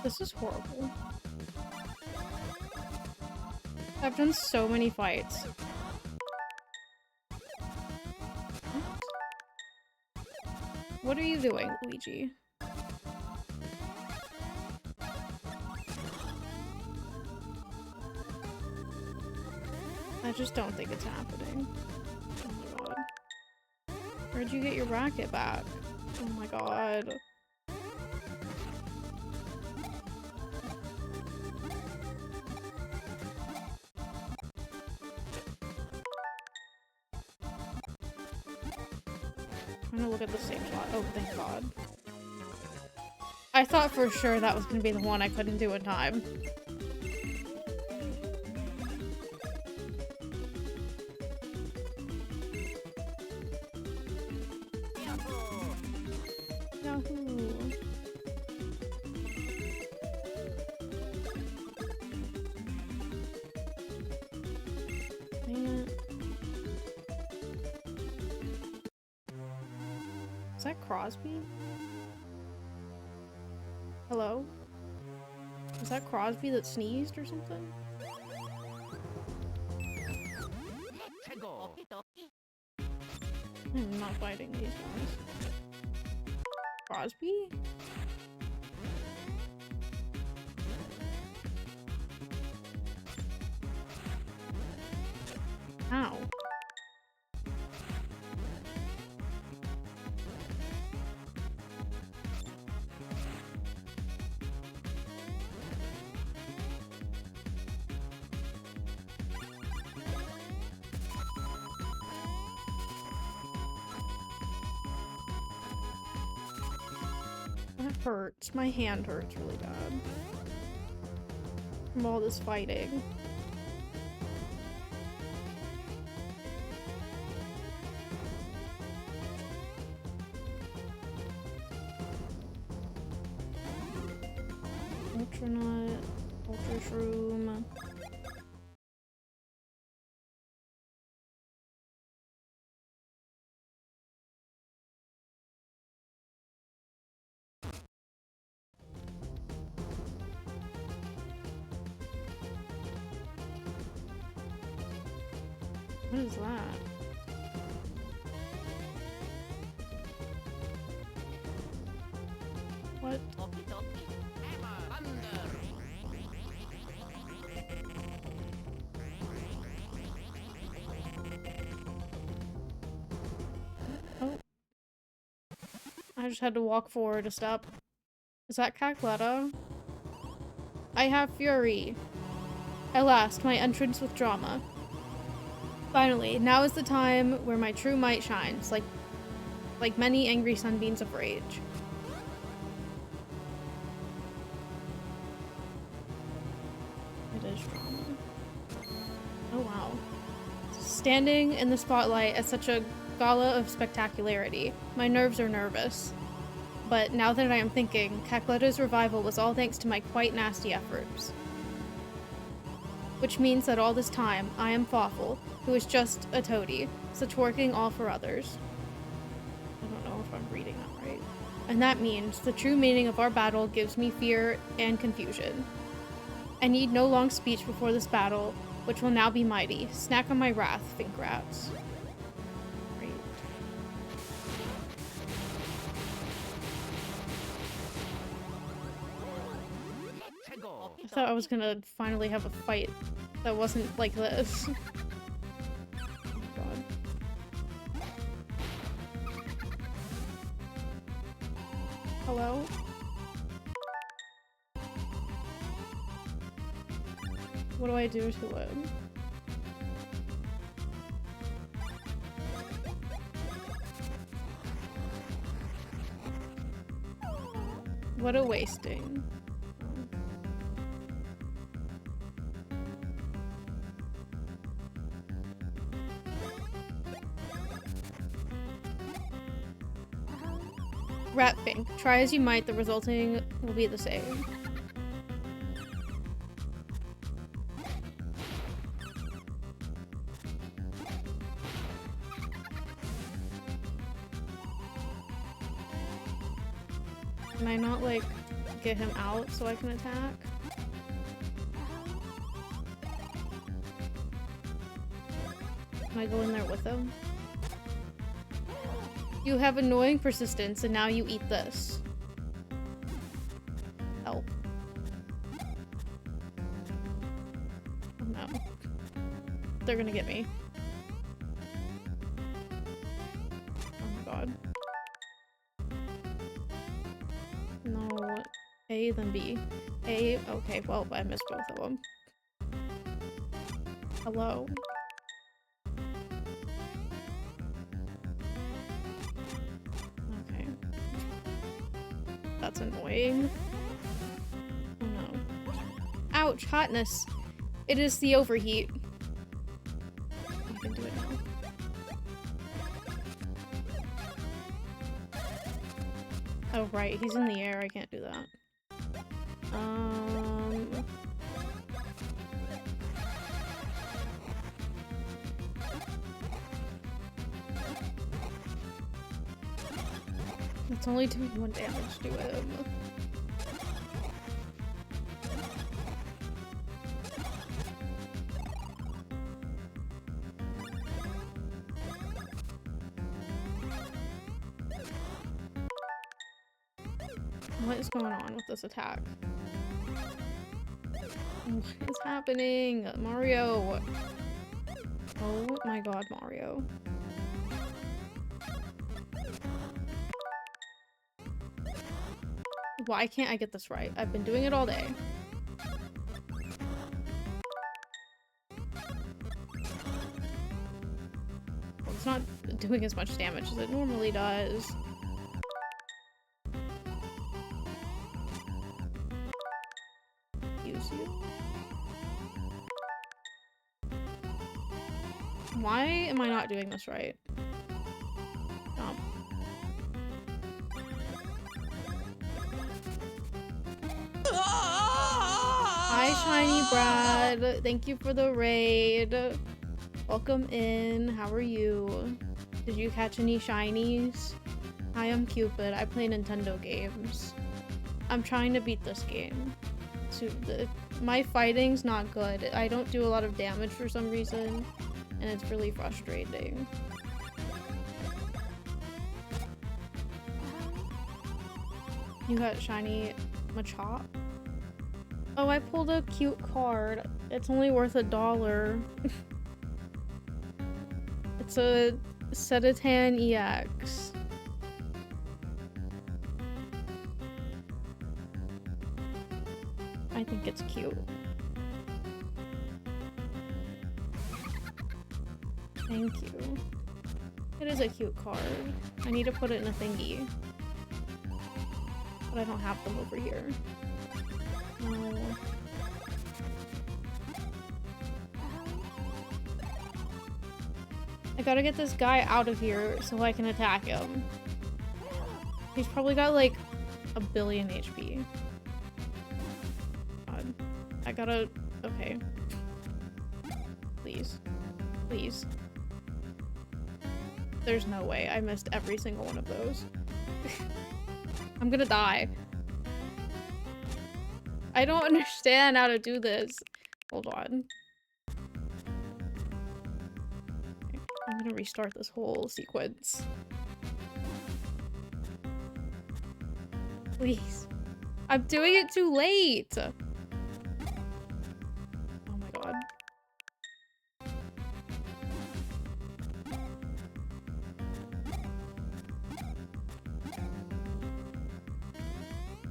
This is horrible. I've done so many fights. What are you doing, Luigi? I just don't think it's happening. Oh my god. Where'd you get your racket back? Oh my god. I'm trying to look at the same shot. Oh, thank god. I thought for sure that was gonna be the one I couldn't do in time. Yahoo! Man. Is that Crosby? Hello? Is that Crosby that sneezed or something? Let's go. I'm not fighting these guys. Crosby? Ow. That hurts. My hand hurts really bad from all this fighting. Ultra nut, ultra shroom. What is that? What? Oh. I just had to walk forward a step. Is that Cacletta? I have fury. At last, my entrance with drama. Finally, now is the time where my true might shines, like many angry sunbeams of rage. It is drama. Oh wow. Standing in the spotlight at such a gala of spectacularity, my nerves are nervous. But now that I am thinking, Cacletta's revival was all thanks to my quite nasty efforts. Which means that all this time, I am Fawful, who is just a toady, such working all for others. I don't know if I'm reading that right. And that means the true meaning of our battle gives me fear and confusion. I need no long speech before this battle, which will now be mighty. Snack on my wrath, Finkrats. Great. I thought I was gonna finally have a fight that wasn't like this. Oh god. Hello? What do I do to it? What a wasting. Rat Fink. Try as you might, the resulting will be the same. Can I not, like, get him out so I can attack? Can I go in there with him? You have annoying persistence, and now you eat this. Help. Oh no. They're gonna get me. Oh my god. No. A, then B. A, okay, well, I missed both of them. Hello? Okay. That's annoying. Oh no. Ouch, hotness. It is the overheat. I can do it now. Oh right, he's in the air, I can't do that. It's only doing 1 damage to him. What is going on with this attack? What is happening? Mario! Oh my god, Mario. Why can't I get this right? I've been doing it all day. Well, it's not doing as much damage as it normally does. Use you. Why am I not doing this right? Jump. Hi, Shiny Brad. Thank you for the raid. Welcome in. How are you? Did you catch any shinies? Hi, I'm Cupid. I play Nintendo games. I'm trying to beat this game. My fighting's not good. I don't do a lot of damage for some reason, and it's really frustrating. You got shiny Machop? Oh, I pulled a cute card. It's only worth $1. It's a Sedatan EX. I think it's cute. Thank you. It is a cute card. I need to put it in a thingy. But I don't have them over here. No. I gotta get this guy out of here so I can attack him. He's probably got like 1 billion HP. God. I gotta... Okay. Please. Please. There's no way. I missed every single one of those. I'm gonna die. I don't understand how to do this. Hold on. Okay, I'm gonna restart this whole sequence. Please. I'm doing it too late! Oh my god.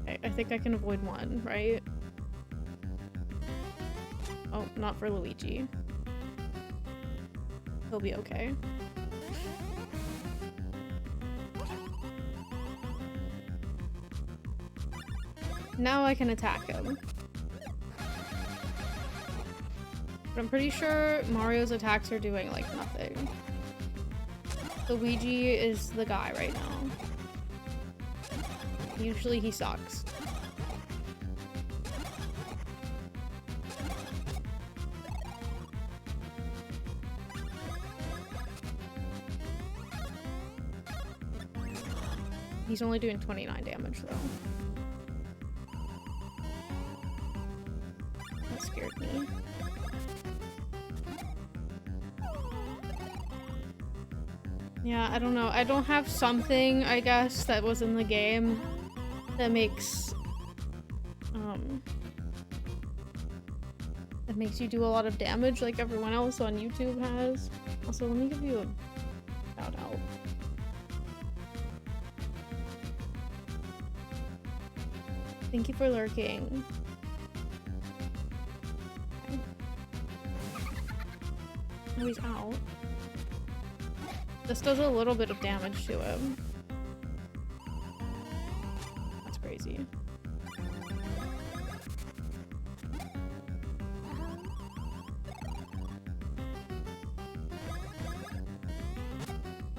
Okay, I think I can avoid one, right? Oh, not for Luigi. He'll be okay. Now I can attack him. But I'm pretty sure Mario's attacks are doing, like, nothing. Luigi is the guy right now. Usually he sucks. He's only doing 29 damage, though. That scared me. Yeah, I don't know. I don't have something, I guess, that was in the game that makes you do a lot of damage like everyone else on YouTube has. Also, let me give you a shout out. Thank you for lurking. Okay. Oh, he's out. This does a little bit of damage to him. That's crazy.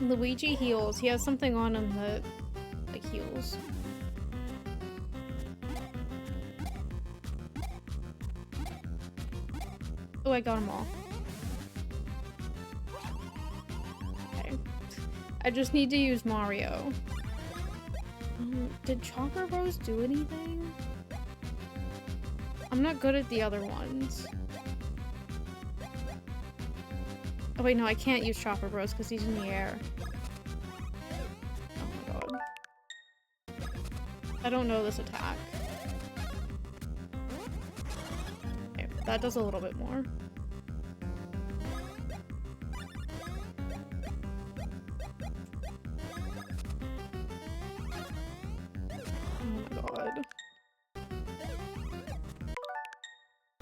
Luigi heals. He has something on him that, like, heals. Oh, I got them all. Okay. I just need to use Mario. Did Chopper Bros do anything? I'm not good at the other ones. Oh wait, no, I can't use Chopper Bros because he's in the air. Oh my god. I don't know this attack. Okay, that does a little bit more.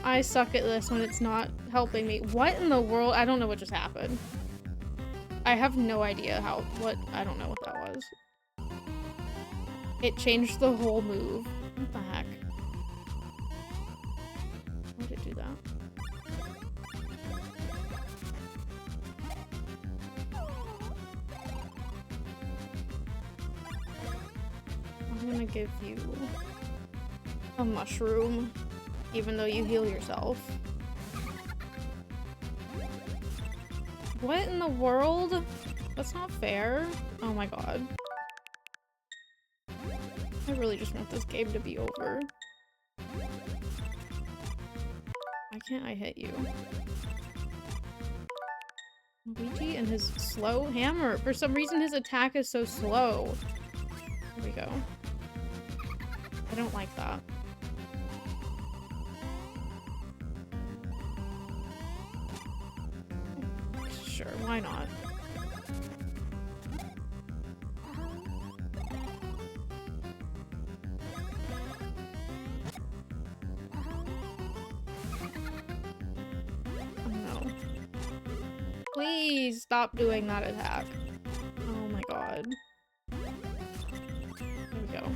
I suck at this when it's not helping me. What in the world? I don't know what just happened. I have no idea I don't know what that was. It changed the whole move. What the heck? Why did it do that? I'm gonna give you a mushroom. Even though you heal yourself. What in the world? That's not fair. Oh my god. I really just want this game to be over. Why can't I hit you? Luigi and his slow hammer. For some reason his attack is so slow. Here we go. I don't like that. Sure, why not? Oh no. Please stop doing that attack. Oh my god. There we go.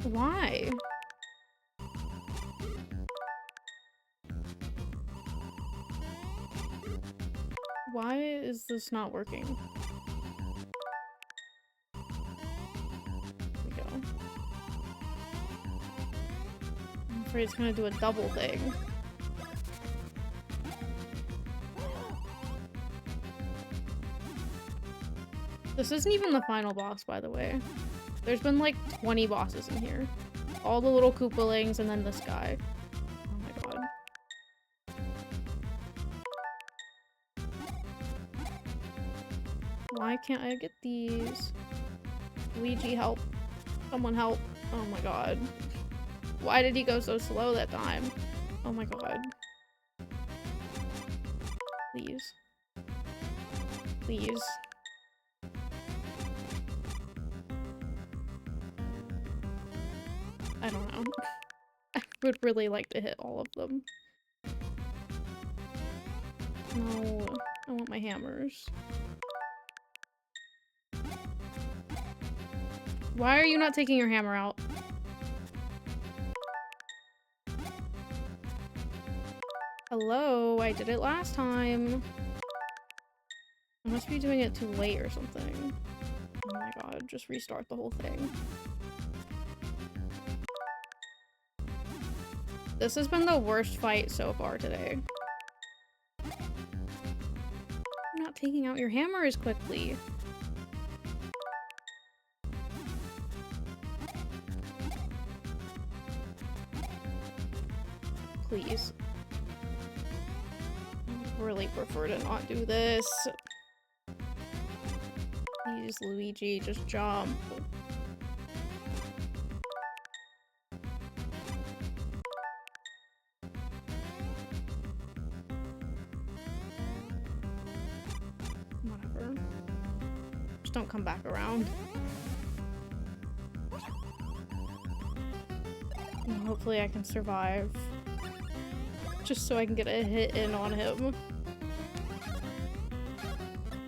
Why? Why is this not working? There we go. I'm afraid it's gonna do a double thing. This isn't even the final boss, by the way. There's been like 20 bosses in here. All the little Koopalings and then this guy. Oh my god. Why can't I get these? Luigi, help. Someone help. Oh my god. Why did he go so slow that time? Oh my god. Please. Please. I don't know. I would really like to hit all of them. No. I want my hammers. Why are you not taking your hammer out? Hello, I did it last time. I must be doing it too late or something. Oh my god, just restart the whole thing. This has been the worst fight so far today. You're not taking out your hammer as quickly. Please. I really prefer to not do this. Please, Luigi, just jump. Whatever. Just don't come back around. And hopefully I can survive. Just so I can get a hit in on him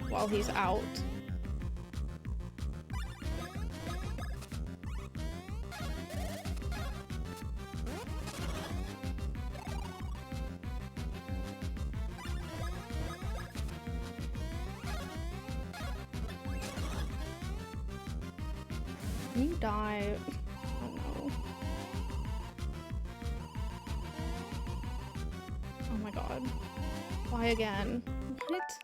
while he's out. Can you die? Oh no. Oh my god. Why again? What?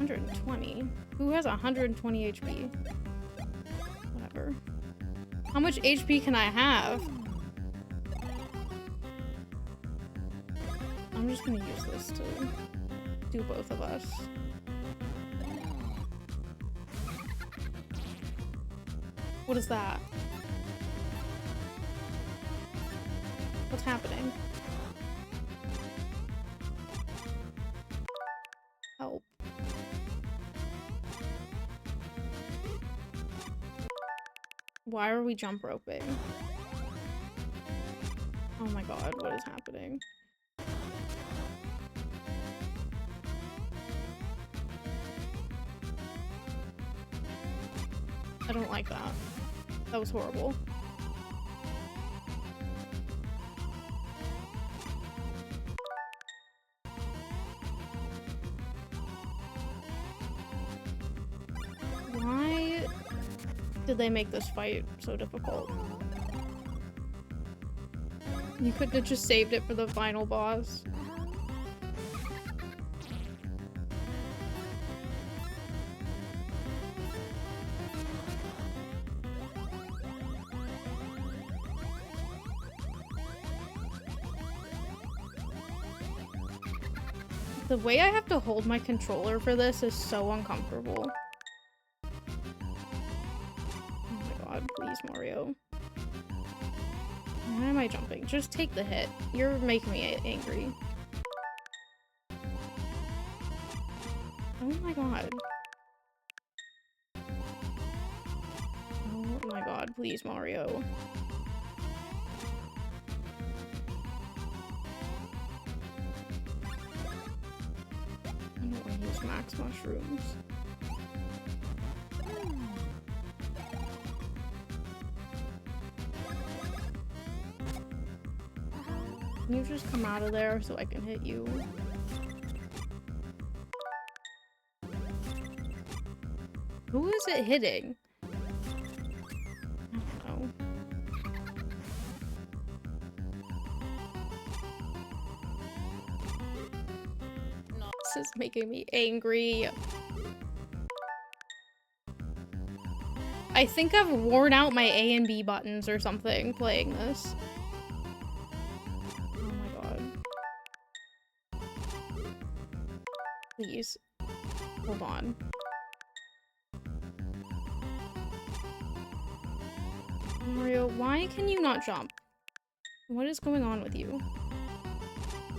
120? Who has 120 HP? Whatever. How much HP can I have? I'm just gonna use this to do both of us. What is that? What's happening? Help. Why are we jump roping? Oh my god, what is happening? I don't like that. That was horrible. Why did they make this fight so difficult? You could have just saved it for the final boss. The way I have to hold my controller for this is so uncomfortable. Oh my god, please, Mario. Why am I jumping? Just take the hit. You're making me angry. Oh my god. Oh my god, please, Mario. I don't want to use max mushrooms. Can you just come out of there so I can hit you? Who is it hitting? I don't know. This is making me angry. I think I've worn out my A and B buttons or something playing this. Oh my god. Please. Hold on. Mario, why can you not jump? What is going on with you?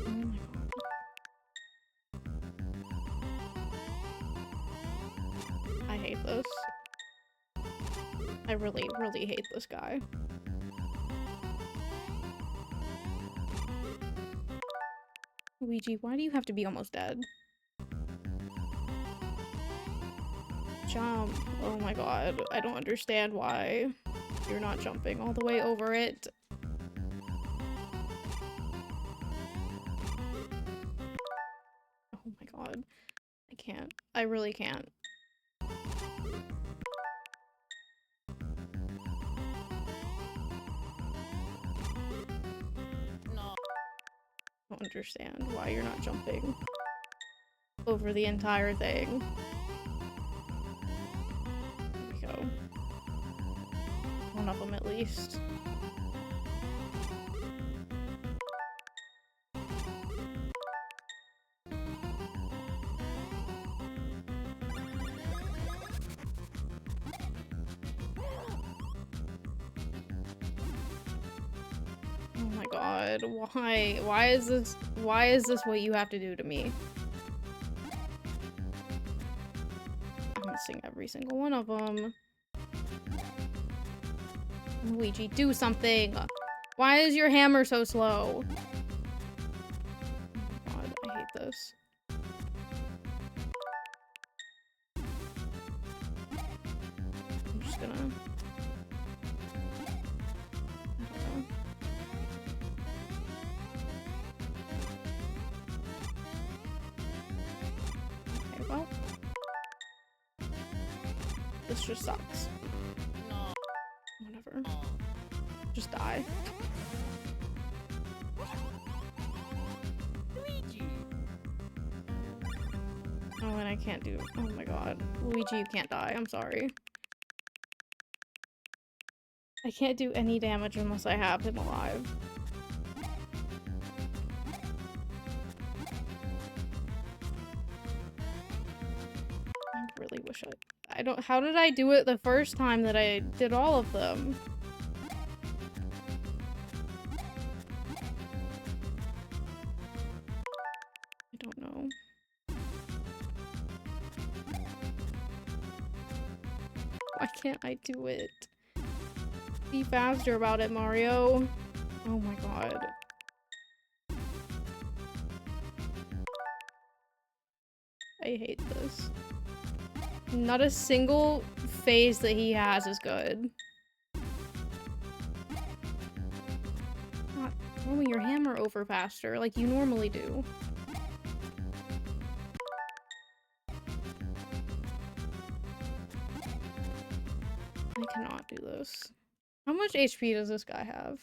Oh my god. I hate this. I really, really hate this guy. Luigi, why do you have to be almost dead? Jump. Oh my god. I don't understand why you're not jumping all the way over it. Oh my god. I can't. I really can't. I don't understand why you're not jumping over the entire thing. There we go. One of them at least. Oh my god, why? Why is this what you have to do to me? I'm missing every single one of them. Luigi, do something! Why is your hammer so slow? Oh my god, I hate this. I'm just gonna... I don't know. Okay, well... this just sucks. Whatever. Just die. Luigi. Oh, and I I can't do. Oh my god. Luigi, you can't die. I'm sorry. I can't do any damage unless I have him alive. I really wish I don't. How did I do it the first time that I did all of them? I don't know. Why can't I do it? Be faster about it, Mario. Oh my god. I hate this. Not a single phase that he has is good. Not throwing your hammer over faster like you normally do. I cannot do this. How much HP does this guy have?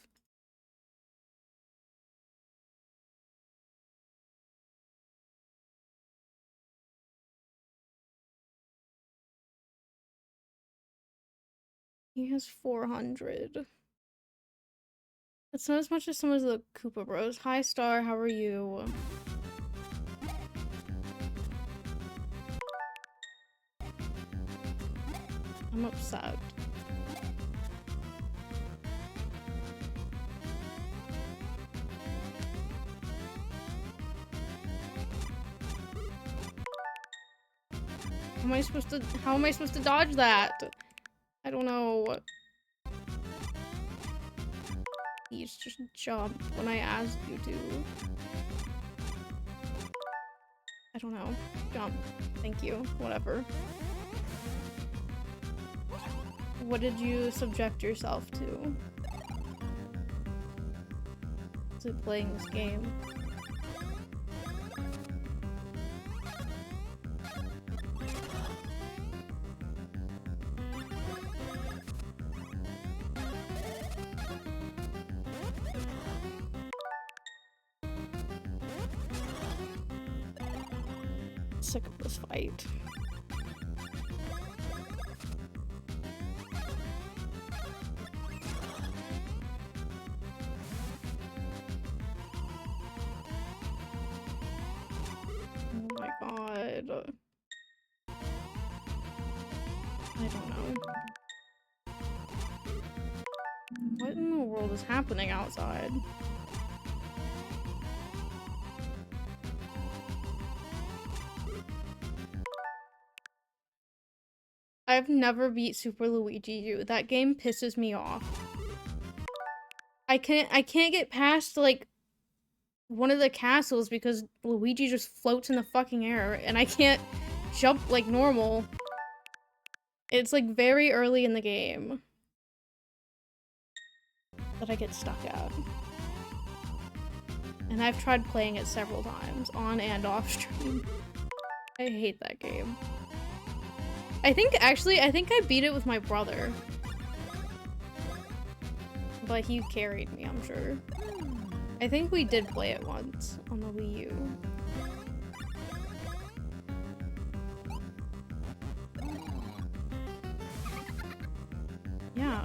He has 400. That's not as much as some of the Koopa Bros. Hi, Star. How are you? I'm upset. How am I supposed to dodge that? I don't know. Please just jump when I ask you to. I don't know. Jump. Thank you. Whatever. What did you subject yourself to? Is it playing this game? Sick of this fight. Oh my god. I don't know. What in the world is happening outside? I've never beat Super Luigi U. That game pisses me off. I can't get past like one of the castles because Luigi just floats in the fucking air and I can't jump like normal. It's like very early in the game that I get stuck at. And I've tried playing it several times on and off stream. I hate that game. I think I beat it with my brother. But he carried me, I'm sure. I think we did play it once on the Wii U. Yeah.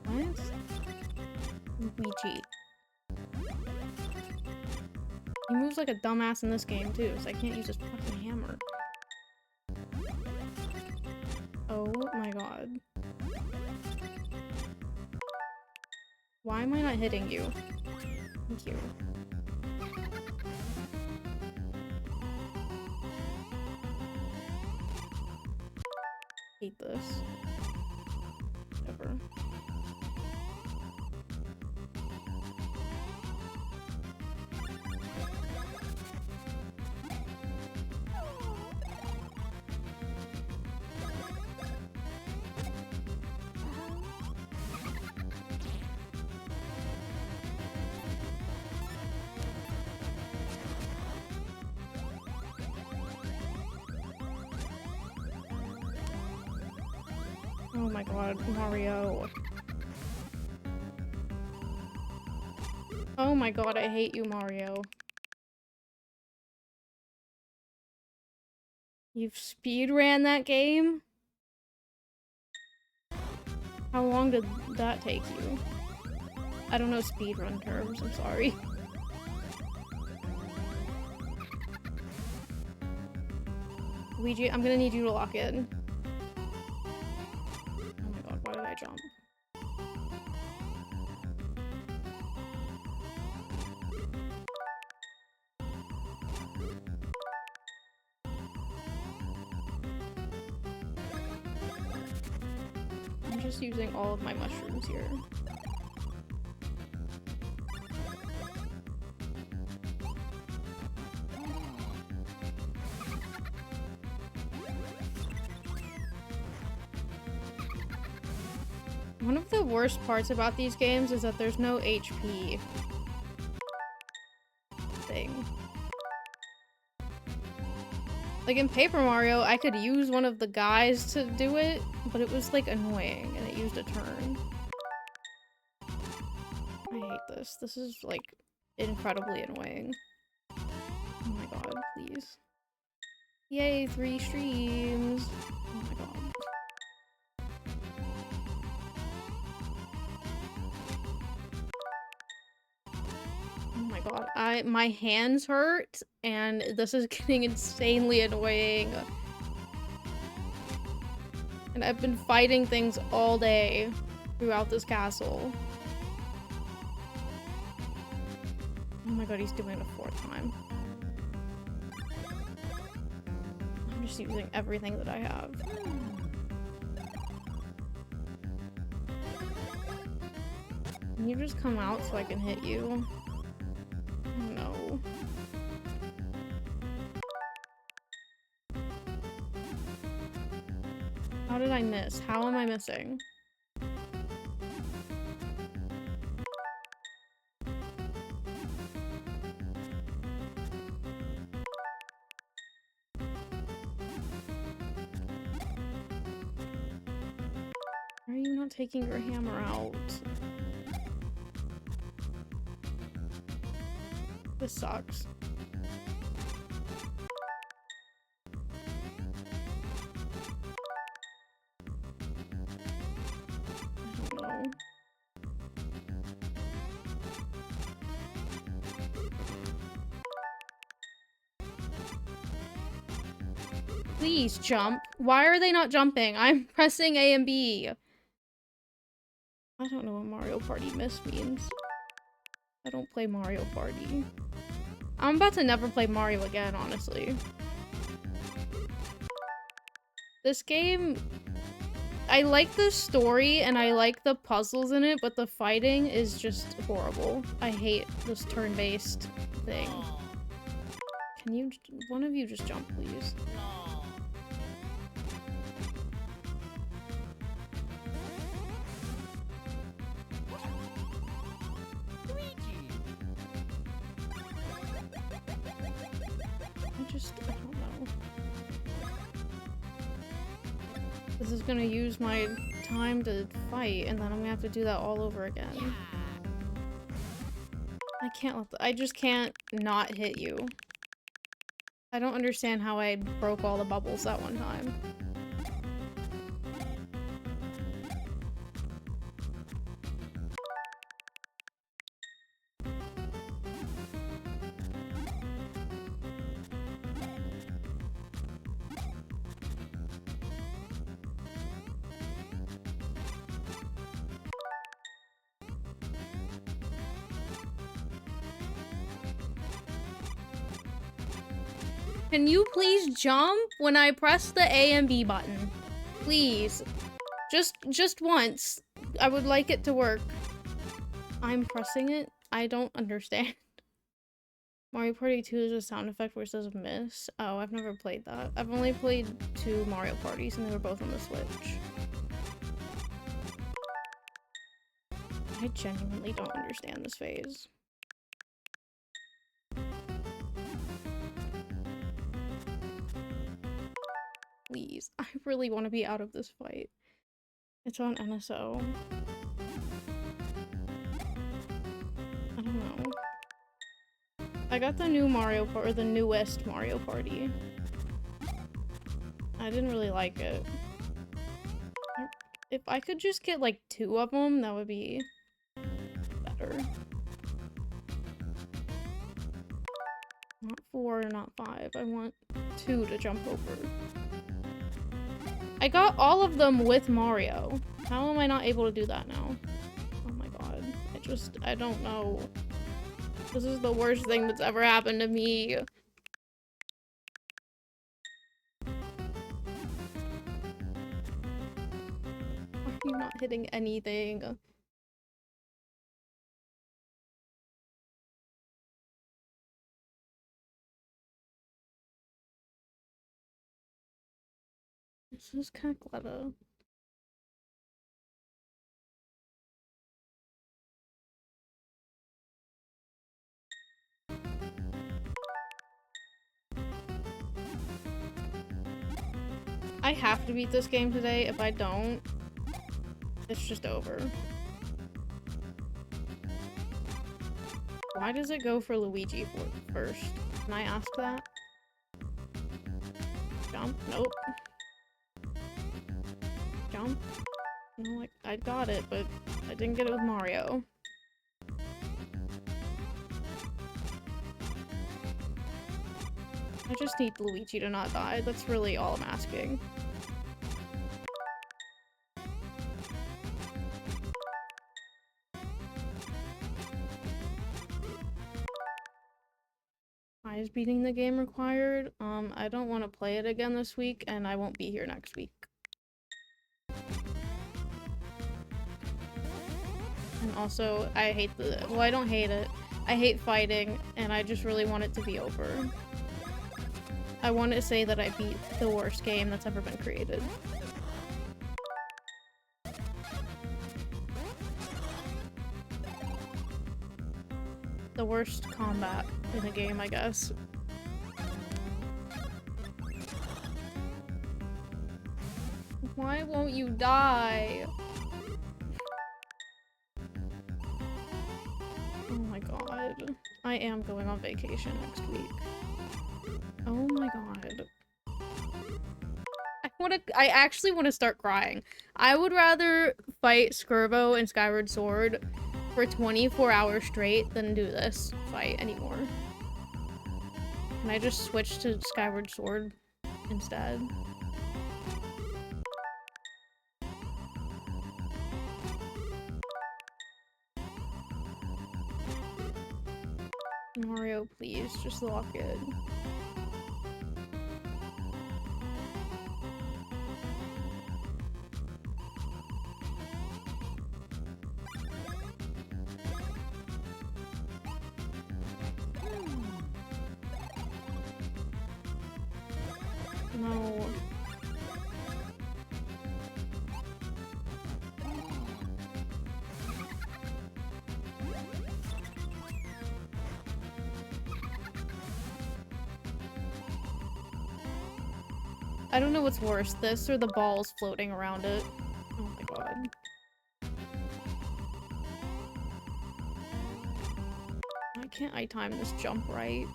What? Luigi. He moves like a dumbass in this game too, so I can't use his fucking hammer. Oh my god. Why am I not hitting you? Thank you. Hate this. Whatever. Oh my god, Mario. Oh my god, I hate you, Mario. You've speedran that game? How long did that take you? I don't know speedrun terms, I'm sorry. Luigi, I'm gonna need you to lock in. Oh my god, why did I jump? I'm just using all of my mushrooms here. One of the worst parts about these games is that there's no HP thing. Like in Paper Mario, I could use one of the guys to do it, but it was like annoying and it used a turn. I hate this. This is like incredibly annoying. Oh my god, please. Yay, 3 streams. Oh my god. Oh my god, my hands hurt and this is getting insanely annoying. And I've been fighting things all day throughout this castle. Oh my god, he's doing it a 4th time. I'm just using everything that I have. Can you just come out so I can hit you? No. How did I miss? How am I missing? Why are you not taking your hammer out? This sucks. I don't know. Please jump. Why are they not jumping? I'm pressing A and B. I don't know what Mario Party miss means. I don't play Mario Party. I'm about to never play Mario again, honestly. This game, I like the story and I like the puzzles in it, but the fighting is just horrible. I hate this turn-based thing. Can you, one of you just jump, please? I don't know. This is gonna use my time to fight, and then I'm gonna have to do that all over again. I can't let I just can't not hit you. I don't understand how I broke all the bubbles that one time. Can you please jump when I press the A and B button? Please. Just once. I would like it to work. I'm pressing it? I don't understand. Mario Party 2 is a sound effect where it says miss. Oh, I've never played that. I've only played 2 Mario Parties and they were both on the Switch. I genuinely don't understand this phase. Please. I really want to be out of this fight. It's on NSO. I don't know. I got the new Mario Party, or the newest Mario Party. I didn't really like it. If I could just get like 2 of them, that would be better. Not 4, not 5. I want 2 to jump over. I got all of them with Mario. How am I not able to do that now? Oh my god. I don't know. This is the worst thing that's ever happened to me. Why are you not hitting anything? This is kind of clever. I have to beat this game today. If I don't, it's just over. Why does it go for Luigi first? Can I ask that? Jump? Nope. Jump? No, like, I got it, but I didn't get it with Mario. I just need Luigi to not die. That's really all I'm asking. Why is beating the game required? I don't want to play it again this week, and I won't be here next week. And also, I hate well, I don't hate it. I hate fighting, and I just really want it to be over. I want to say that I beat the worst game that's ever been created. The worst combat in a game, I guess. Why won't you die? Oh my god. I am going on vacation next week. Oh my god. I actually want to start crying. I would rather fight Skirbo and Skyward Sword for 24 hours straight than do this fight anymore. Can I just switch to Skyward Sword instead? Mario, please, just lock it. No. I don't know what's worse, this or the balls floating around it. Oh my god. Why can't I time this jump right?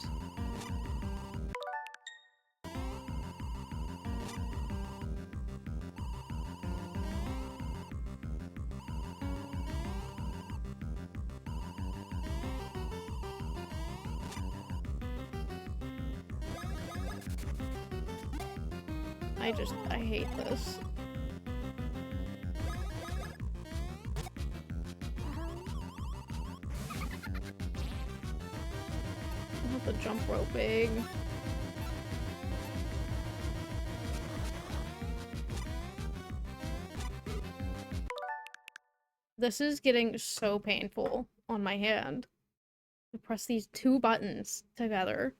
I hate this. Not the jump roping. This is getting so painful on my hand. To press these 2 buttons together.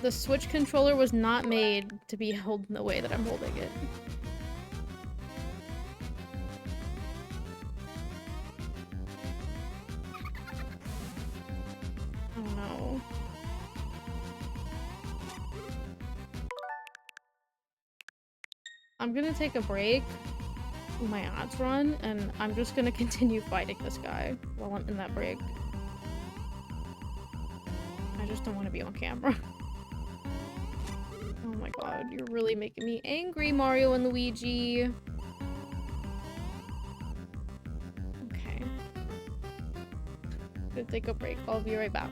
The Switch controller was not made to be held in the way that I'm holding it. Oh no. I'm gonna take a break when my ads run, and I'm just gonna continue fighting this guy while I'm in that break. I just don't want to be on camera. Oh my god, you're really making me angry, Mario and Luigi. Okay. Gonna take a break. I'll be right back.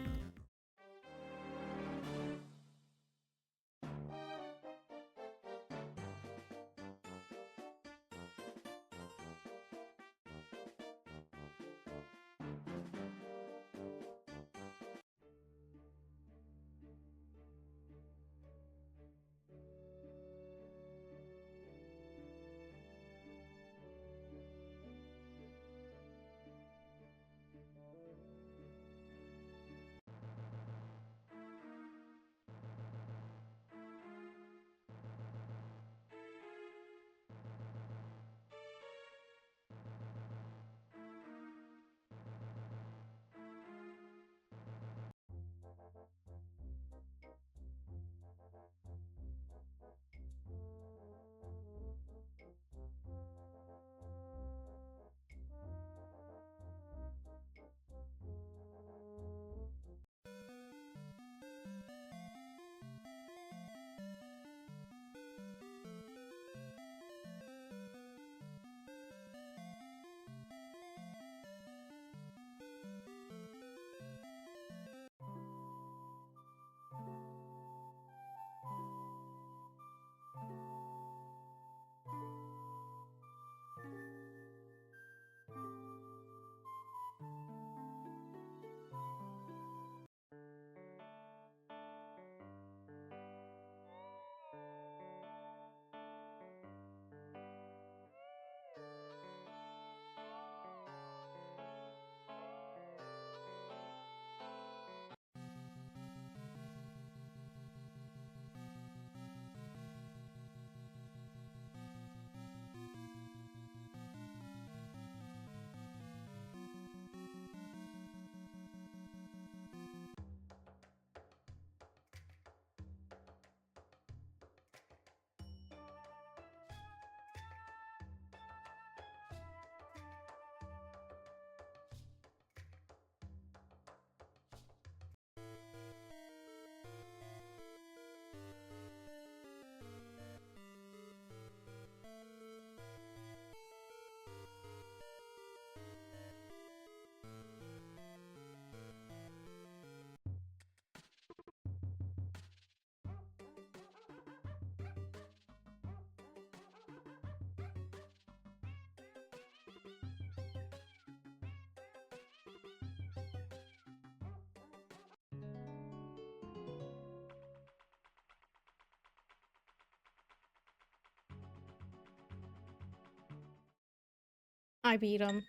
I beat him.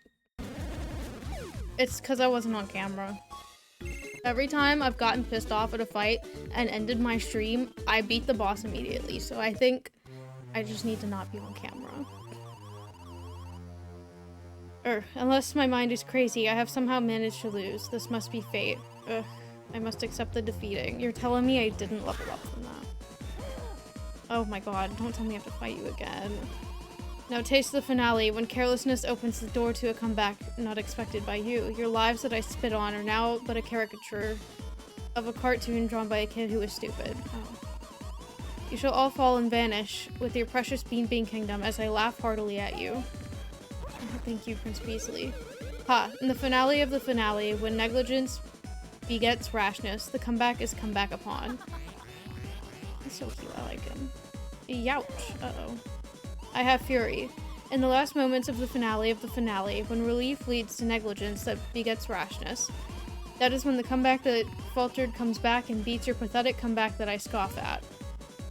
It's because I wasn't on camera. Every time I've gotten pissed off at a fight and ended my stream, I beat the boss immediately. So I think I just need to not be on camera. Unless my mind is crazy, I have somehow managed to lose. This must be fate. Ugh, I must accept the defeating. You're telling me I didn't level up from that. Oh my god, don't tell me I have to fight you again. Now taste the finale, when carelessness opens the door to a comeback not expected by you. Your lives that I spit on are now but a caricature of a cartoon drawn by a kid who is stupid. Oh. You shall all fall and vanish with your precious Bean Kingdom as I laugh heartily at you. Oh, thank you, Prince Beasley. Ha! In the finale of the finale, when negligence begets rashness, the comeback is come back upon. He's so cute, I like him. Youch! Uh-oh. I have fury. In the last moments of the finale, when relief leads to negligence that begets rashness. That is when the comeback that faltered comes back and beats your pathetic comeback that I scoff at.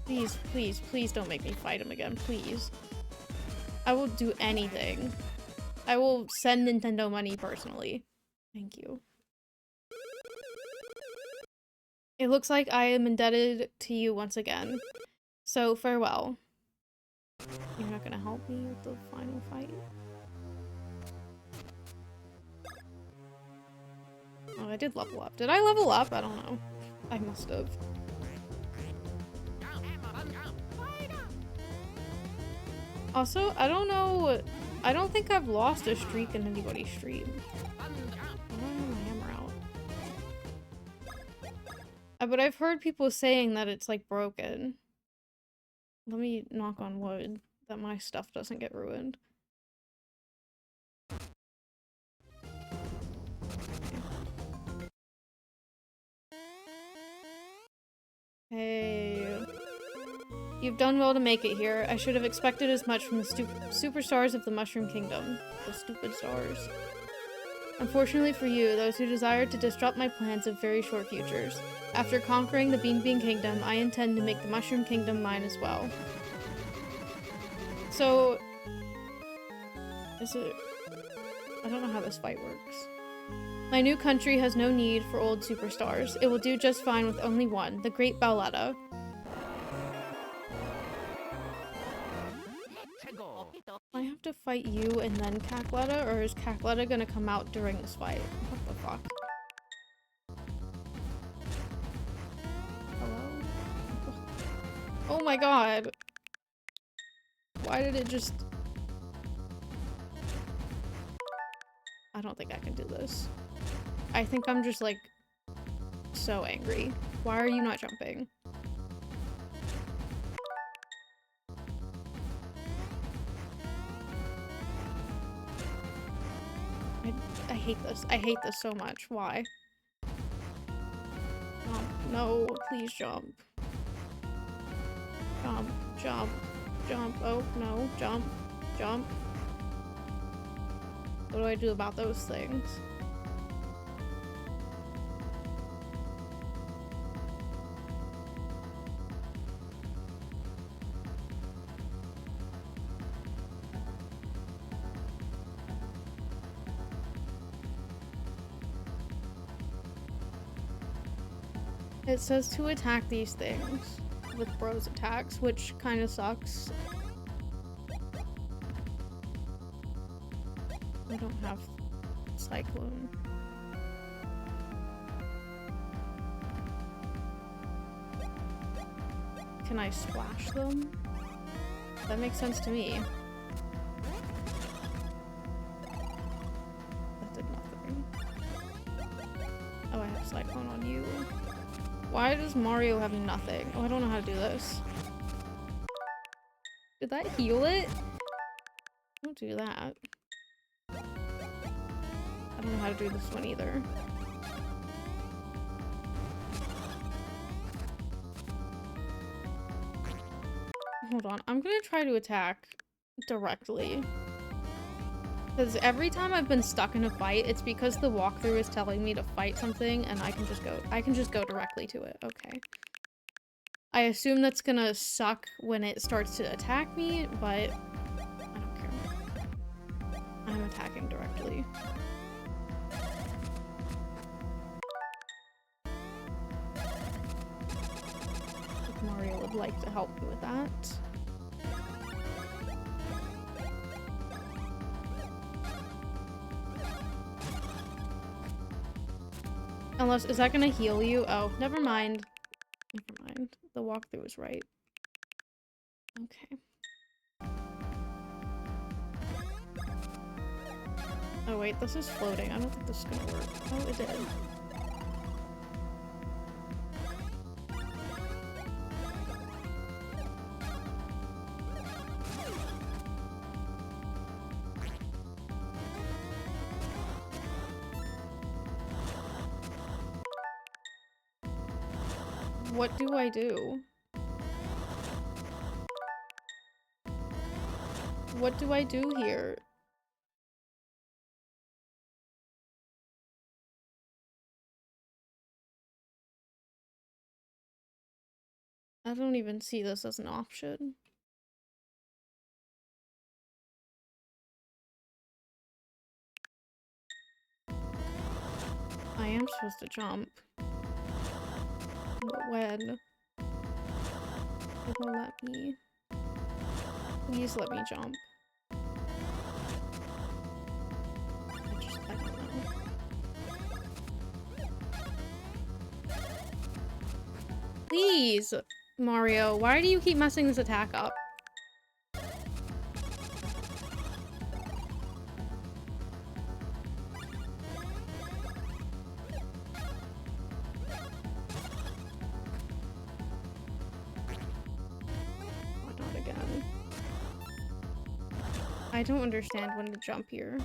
Please, please, please don't make me fight him again, please. I will do anything. I will send Nintendo money personally. Thank you. It looks like I am indebted to you once again. So, farewell. You're not gonna help me with the final fight? Oh, I did level up. Did I level up? I don't know. I must have. Also, I don't know. I don't think I've lost a streak in anybody's stream. I don't have my hammer out. But I've heard people saying that it's like broken. Let me knock on wood that my stuff doesn't get ruined. Hey. You've done well to make it here. I should have expected as much from the superstars of the Mushroom Kingdom. The stupid stars. Unfortunately for you, those who desire to disrupt my plans have very short futures. After conquering the Bean Kingdom, I intend to make the Mushroom Kingdom mine as well. So... is it... I don't know how this fight works. My new country has no need for old superstars. It will do just fine with only one, the Great Bowletta. I have to fight you and then Cackletta, or is Cackletta gonna come out during this fight? What the fuck? Hello? Oh my god! Why did it just... I don't think I can do this. I think I'm just like so angry. Why are you not jumping? I hate this. I hate this so much. Why? Jump. No, please jump. Jump. Jump. Jump. Oh, no. Jump. Jump. What do I do about those things? It says to attack these things with bros attacks, which kind of sucks. I don't have Cyclone. Can I splash them? That makes sense to me. That did nothing. Oh, I have Cyclone on you. Why does Mario have nothing? Oh, I don't know how to do this. Did that heal it? Don't do that. I don't know how to do this one either. Hold on, I'm gonna try to attack directly. Because every time I've been stuck in a fight, it's because the walkthrough is telling me to fight something and I can just go directly to it. Okay. I assume that's gonna suck when it starts to attack me, but I don't care. I'm attacking directly. If Mario would like to help me with that. Unless, is that gonna heal you? Oh, never mind. Never mind. The walkthrough was right. Okay. Oh wait, this is floating. I don't think this is gonna work. Oh, it did. What do I do? What do I do here? I don't even see this as an option. I am supposed to jump. But when? It won't let me. Please let me jump. I don't know. Please, Mario, why do you keep messing this attack up? I don't understand when to jump here.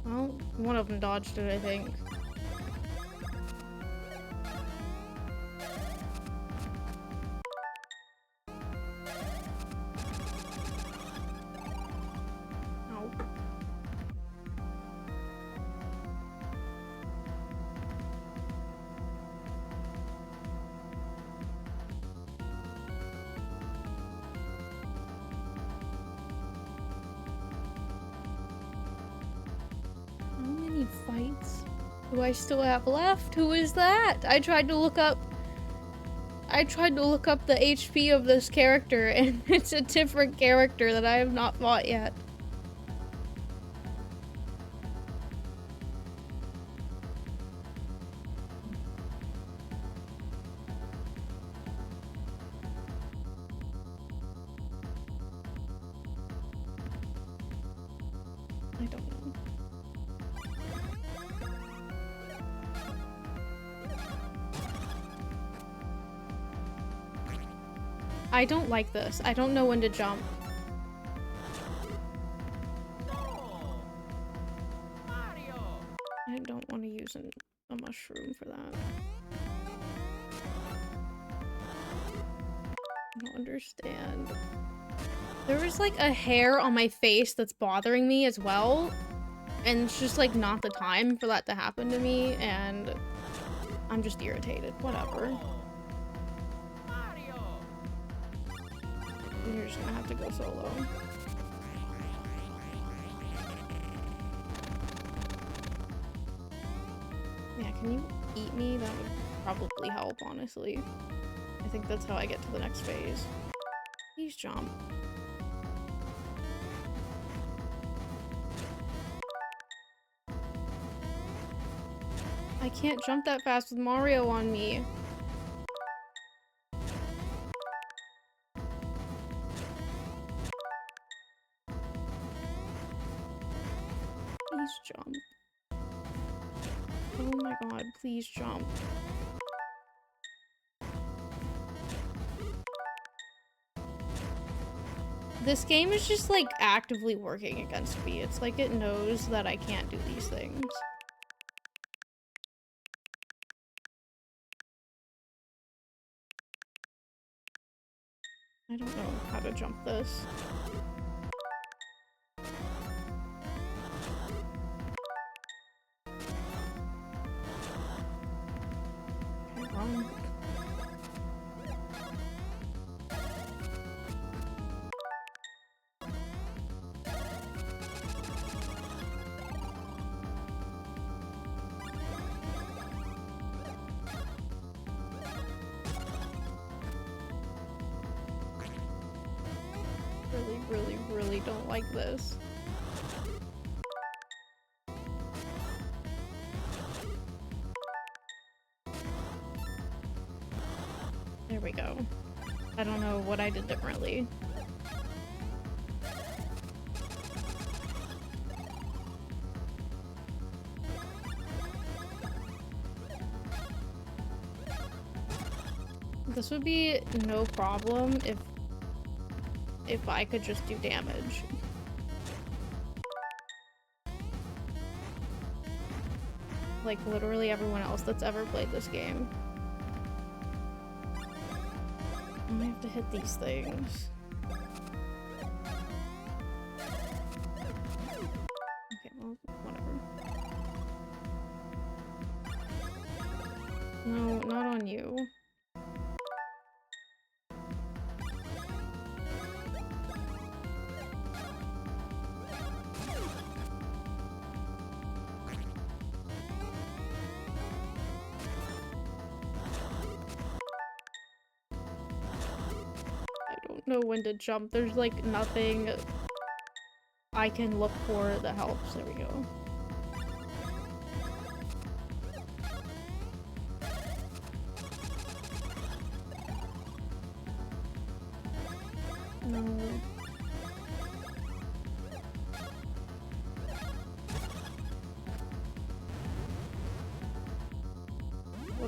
Well, one of them dodged it, I think. Ow. How many fights do I still have left? Who is that? I tried to look up the HP of this character and it's a different character that I have not fought yet. I don't know. I don't like this. I don't know when to jump. Mario. I don't want to use a mushroom for that. I don't understand. There is like a hair on my face that's bothering me as well. And it's just like not the time for that to happen to me. And I'm just irritated. Whatever. Mario. You're just gonna have to go solo. Yeah, can you eat me? That would probably help, honestly. I think that's how I get to the next phase. Please jump. I can't jump that fast with Mario on me. Please jump. Oh my god, please jump. This game is just like actively working against me. It's like it knows that I can't do these things. I don't know how to jump this. Okay, wrong. Really don't like this. There we go. I don't know what I did differently. This would be no problem if I could just do damage. Like literally everyone else that's ever played this game. I have to hit these things. Okay, well, whatever. No, not on you. Know when to jump. There's like nothing I can look for that helps. There we go. No.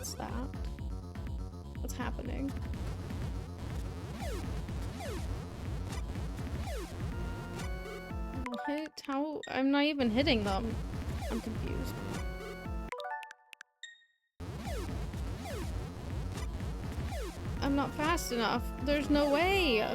What's that? What's happening? What? How? I'm not even hitting them. I'm confused. I'm not fast enough. There's no way.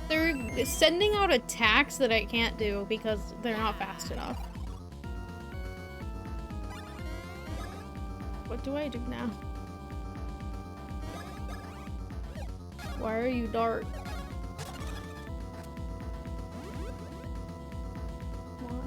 They're sending out attacks that I can't do because they're not fast enough. What do I do now? Why are you dark? Why?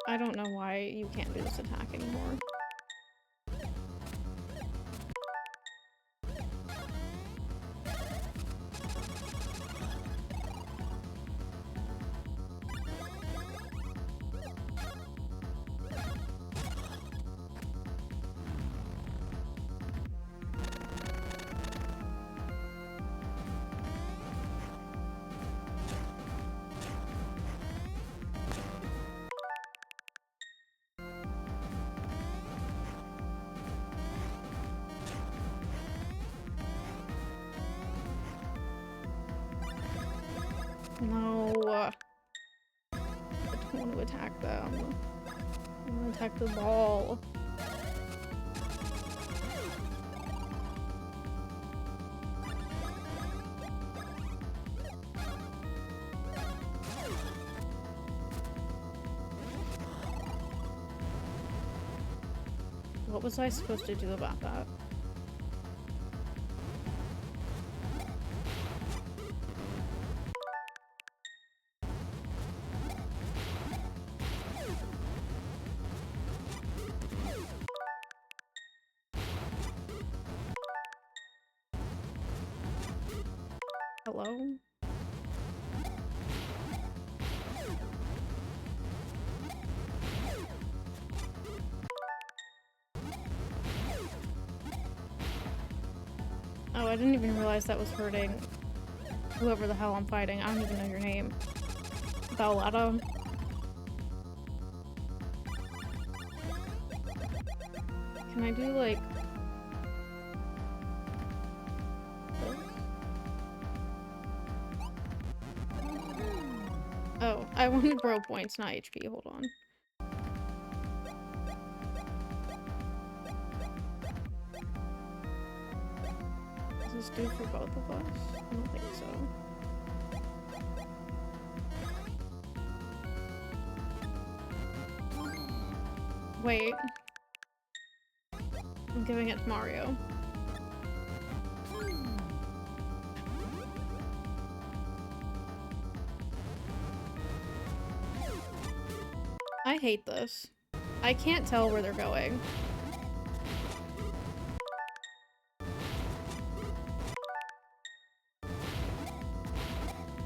I don't know why you can't do this attack anymore. No. I don't want to attack them. I want to attack the ball. What was I supposed to do about that? Hello? Oh, I didn't even realize that was hurting whoever the hell I'm fighting. I don't even know your name. Belletta. Can I do like... this? Oh, I wanted bro points, not HP. Hold on. Does this do for both of us? I don't think so. Wait. I'm giving it to Mario. I hate this. I can't tell where they're going.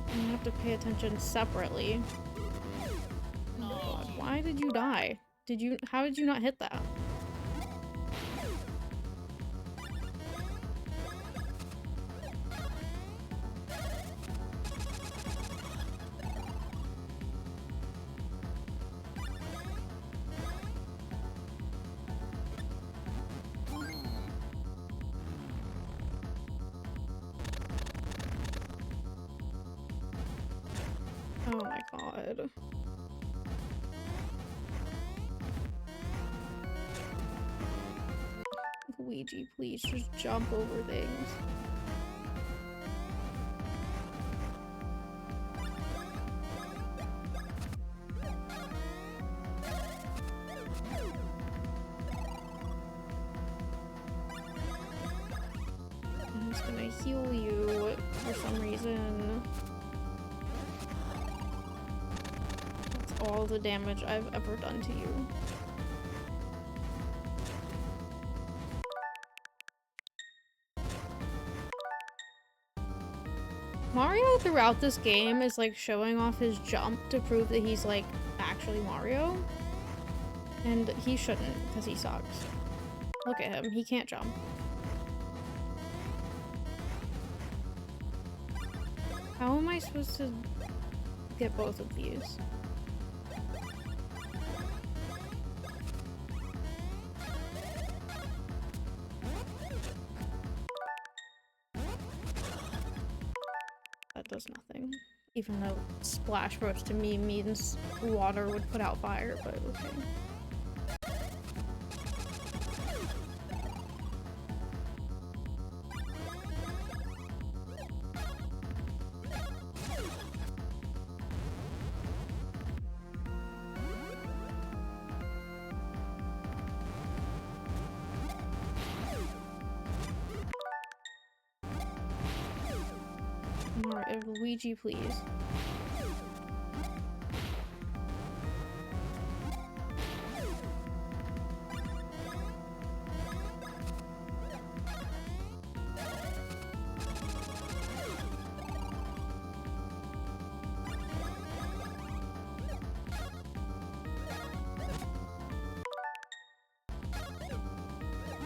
I have to pay attention separately. Oh my god, why did you die? How did you not hit that? Oh my god. Luigi, please just jump over things. I'm just gonna heal you for some reason. That's all the damage I've ever done to you. Mario throughout this game is like showing off his jump to prove that he's like actually Mario. And he shouldn't, because he sucks. Look at him, he can't jump. How am I supposed to get both of these? That does nothing. Even though Splash Bros to me means water would put out fire, but okay. Luigi, please.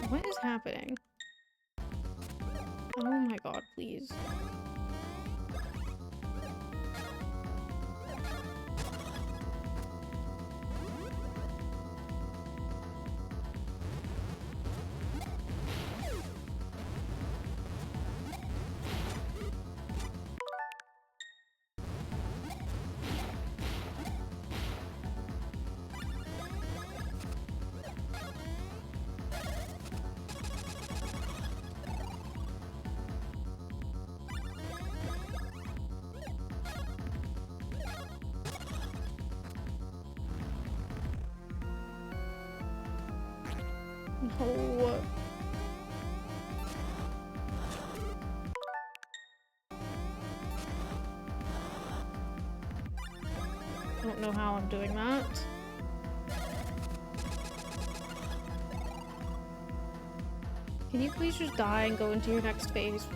What is happening? Oh my god, please. No. I don't know how I'm doing that. Can you please just die and go into your next phase?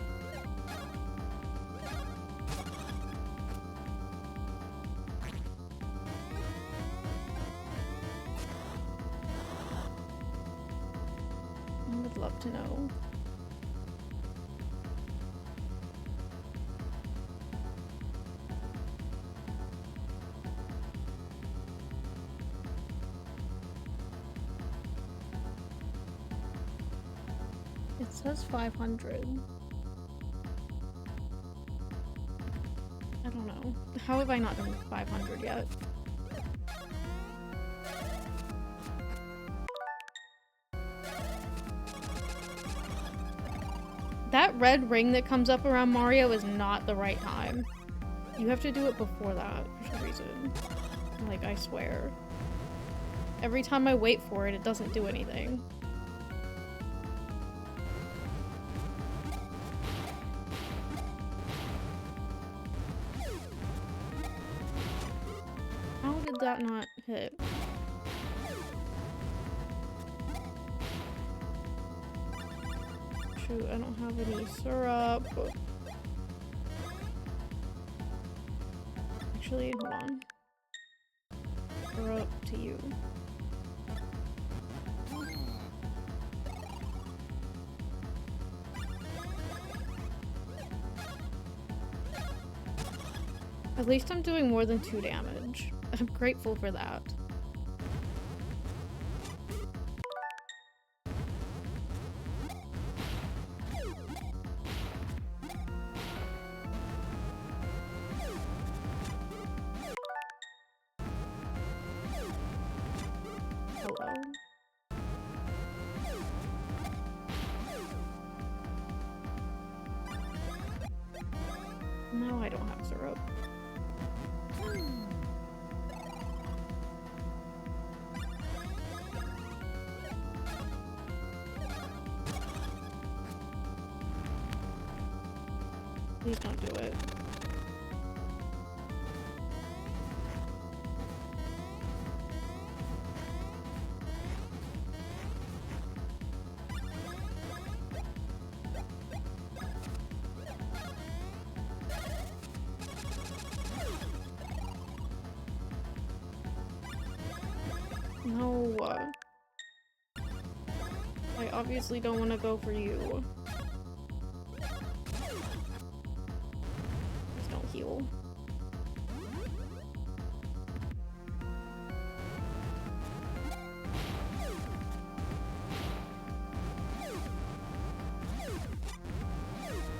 I would love to know. It says 500. I don't know. How have I not done 500 yet? That red ring that comes up around Mario is not the right time. You have to do it before that for some reason. Like, I swear. Every time I wait for it, it doesn't do anything. How did that not hit? Shoot, I don't have any syrup. Actually, hold on. Syrup to you. At least I'm doing more than 2 damage. I'm grateful for that. Hello. No, I don't have syrup. Please don't do it. No. I obviously don't want to go for you. Please don't heal.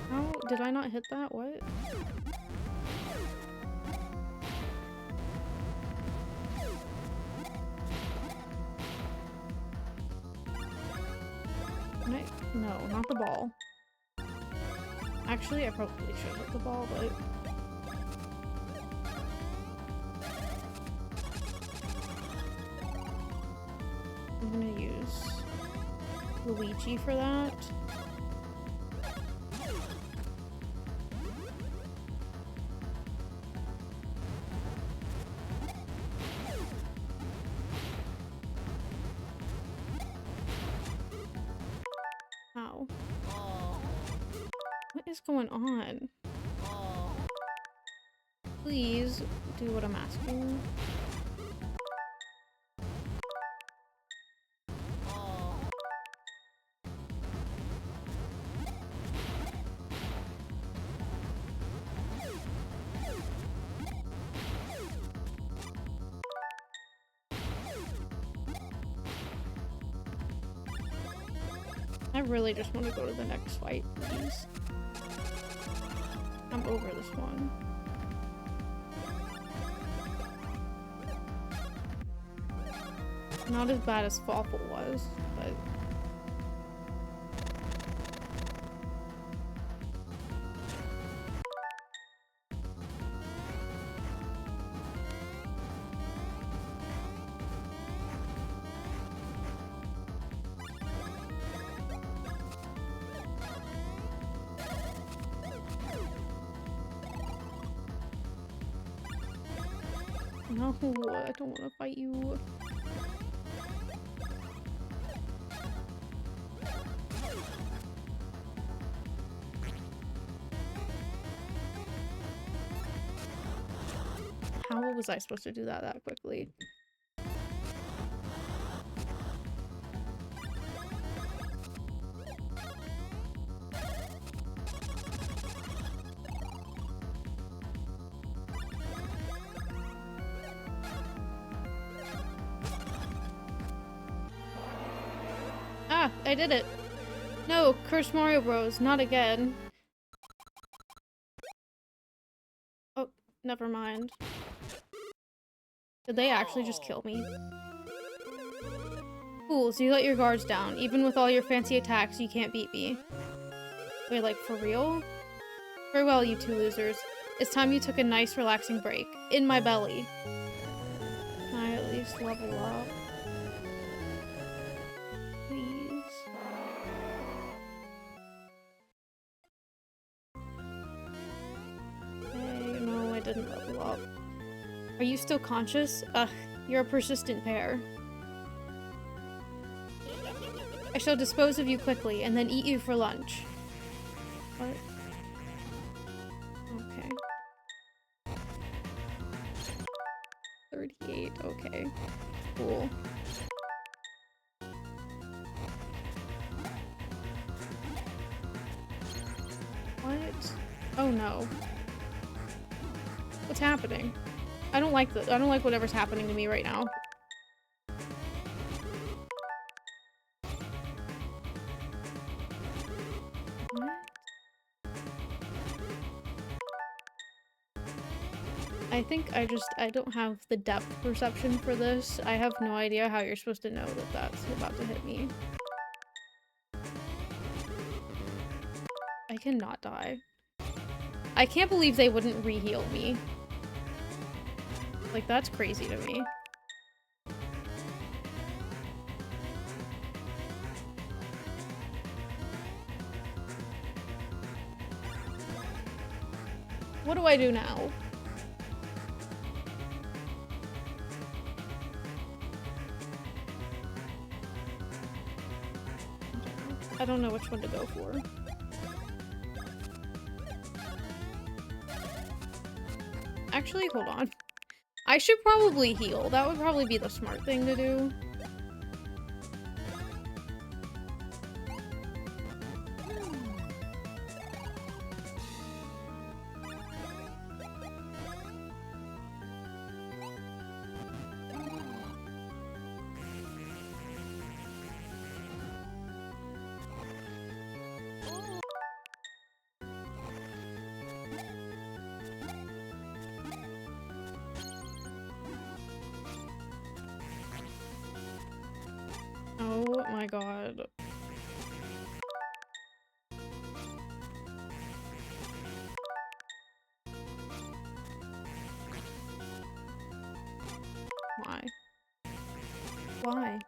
How did I not hit that? What? No, not the ball. Actually, I probably should hit the ball, but... I'm gonna use Luigi for that. How? What is going on? Please do what I'm asking. I really just want to go to the next fight, please. I'm over this one. Not as bad as Fawful was, but... No, I don't want to fight you. How was I supposed to do that quickly? Ah, I did it. No, Curse Mario Bros. Not again. Oh, never mind. Did they actually just kill me? Cool, so you let your guards down. Even with all your fancy attacks, you can't beat me. Wait, like, for real? Farewell, you two losers. It's time you took a nice, relaxing break. In my belly. Can I at least level up? Please. Hey, no, I didn't level up. Are you still conscious? Ugh, you're a persistent pair. I shall dispose of you quickly, and then eat you for lunch. What? Okay. 38, okay. Cool. What? Oh no. What's happening? I don't like whatever's happening to me right now. What? I think I don't have the depth perception for this. I have no idea how you're supposed to know that that's about to hit me. I cannot die. I can't believe they wouldn't re-heal me. Like, that's crazy to me. What do I do now? I don't know which one to go for. Actually, hold on. I should probably heal. That would probably be the smart thing to do. Oh my god. Why? Why?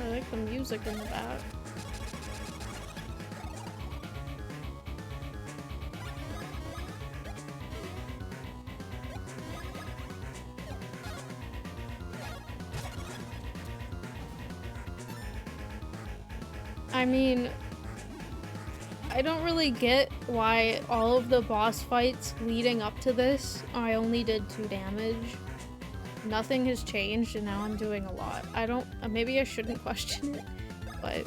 I like the music in the back. I mean, I don't really get why all of the boss fights leading up to this, I only did 2 damage. Nothing has changed and now I'm doing a lot. I don't- maybe I shouldn't question it, but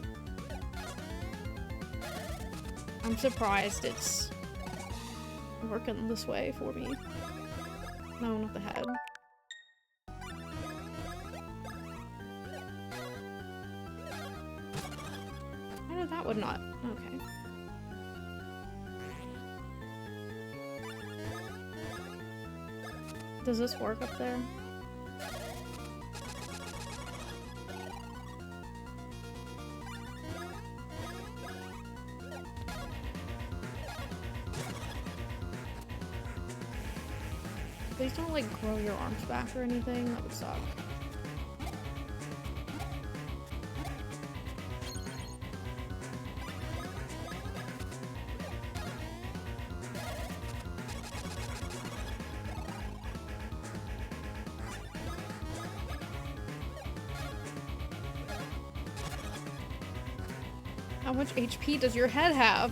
I'm surprised it's working this way for me. No, not the head. How did that one not? Okay. Does this work up there? Please don't like grow your arms back or anything, that would suck. How much HP does your head have?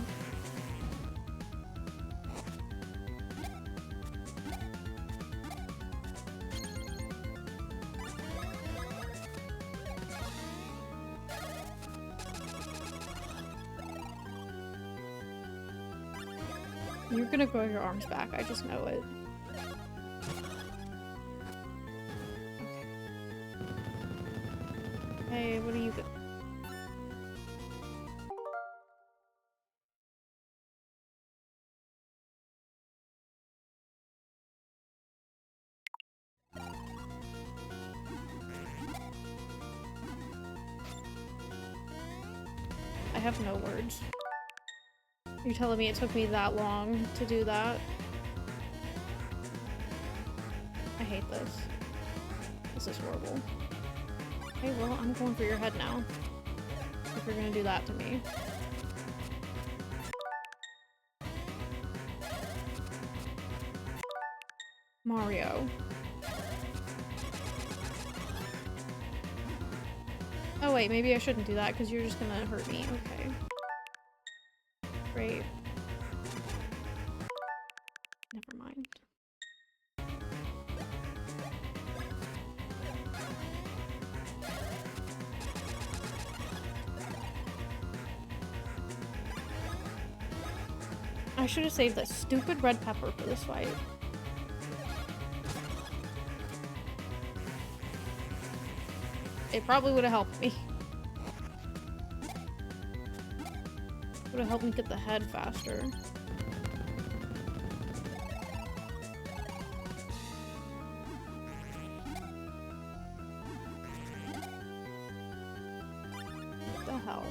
You're gonna grow your arms back, I just know it. Okay. Hey, what are you doing? I have no words. You're telling me it took me that long to do that? I hate this. This is horrible. Okay, well, I'm going for your head now. If you're gonna do that to me. Mario. Oh wait, maybe I shouldn't do that because you're just gonna hurt me. Okay. Great. Never mind. I should have saved that stupid red pepper for this fight. It probably would have helped me. Would have helped me get the head faster. What the hell?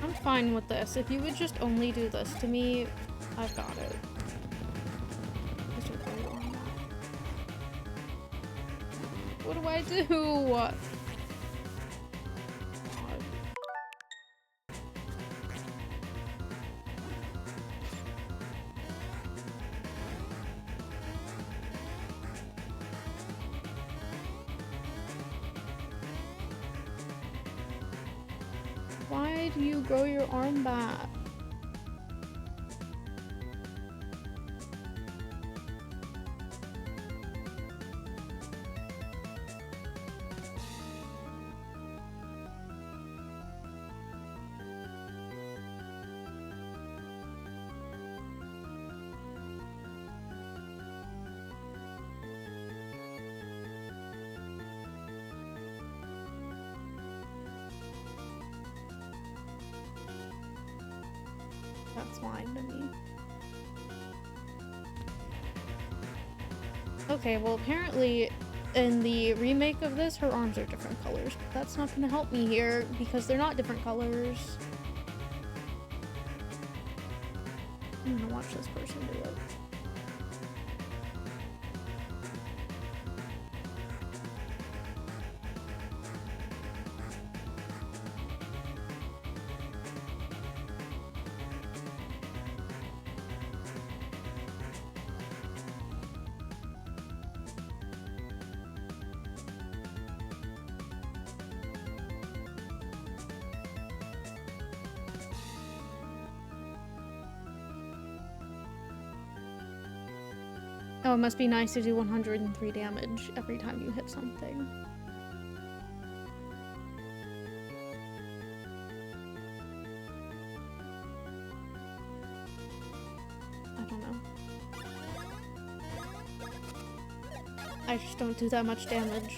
I'm fine with this. If you would just only do this to me, I've got it. What do I do? God. Why do you grow your arm back? That's fine to me. Okay, well apparently in the remake of this, her arms are different colors. But that's not gonna help me here because they're not different colors. I'm gonna watch this person do it. Oh, it must be nice to do 103 damage every time you hit something. I don't know. I just don't do that much damage.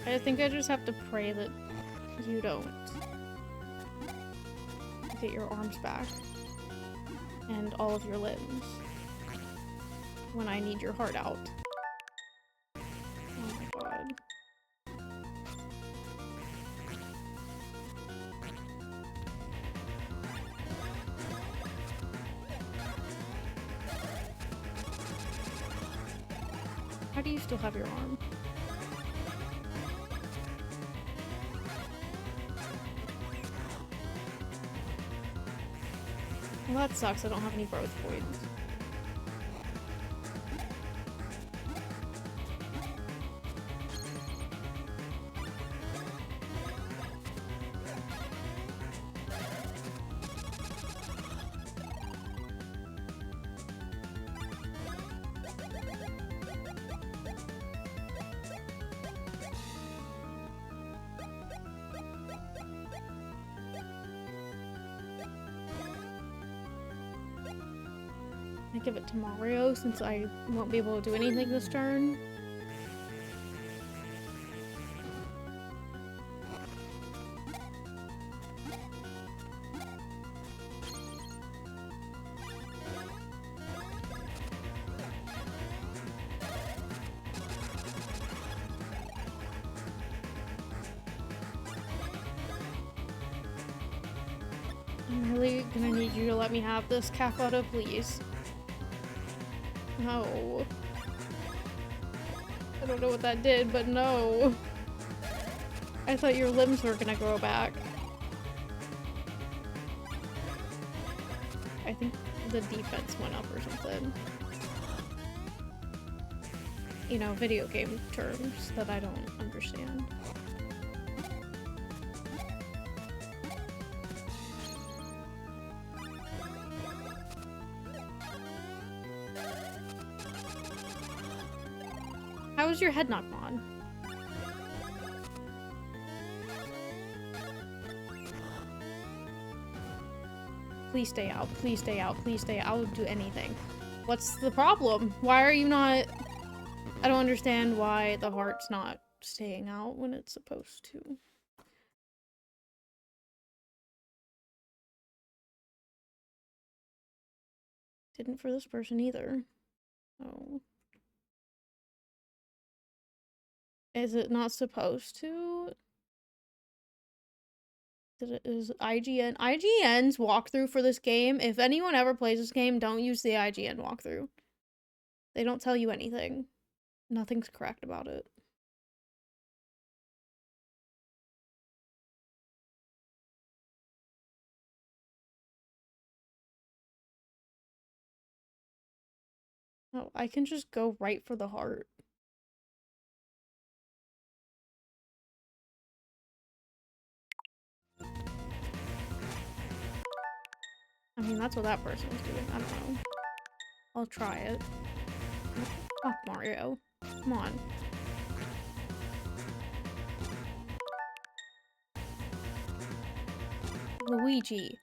I think I just have to pray that you don't get your arms back and all of your limbs when I need your heart out. Oh my god. How do you still have your arm? Well, that sucks. I don't have any growth points. I give it to Mario since I won't be able to do anything this turn. I'm really gonna need you to let me have this Capotto, please. No. I don't know what that did, but no. I thought your limbs were gonna grow back. I think the defense went up or something. You know, video game terms that I don't understand. How is your head not gone? Please stay out. Please stay out. Please stay out. I will do anything. What's the problem? Why are you not... I don't understand why the heart's not staying out when it's supposed to. Didn't for this person either. Oh. Is it not supposed to? Is IGN? IGN's walkthrough for this game, if anyone ever plays this game, don't use the IGN walkthrough. They don't tell you anything. Nothing's correct about it. Oh, I can just go right for the heart. I mean, that's what that person was doing. I don't know. I'll try it. Fuck, Mario. Come on. Luigi.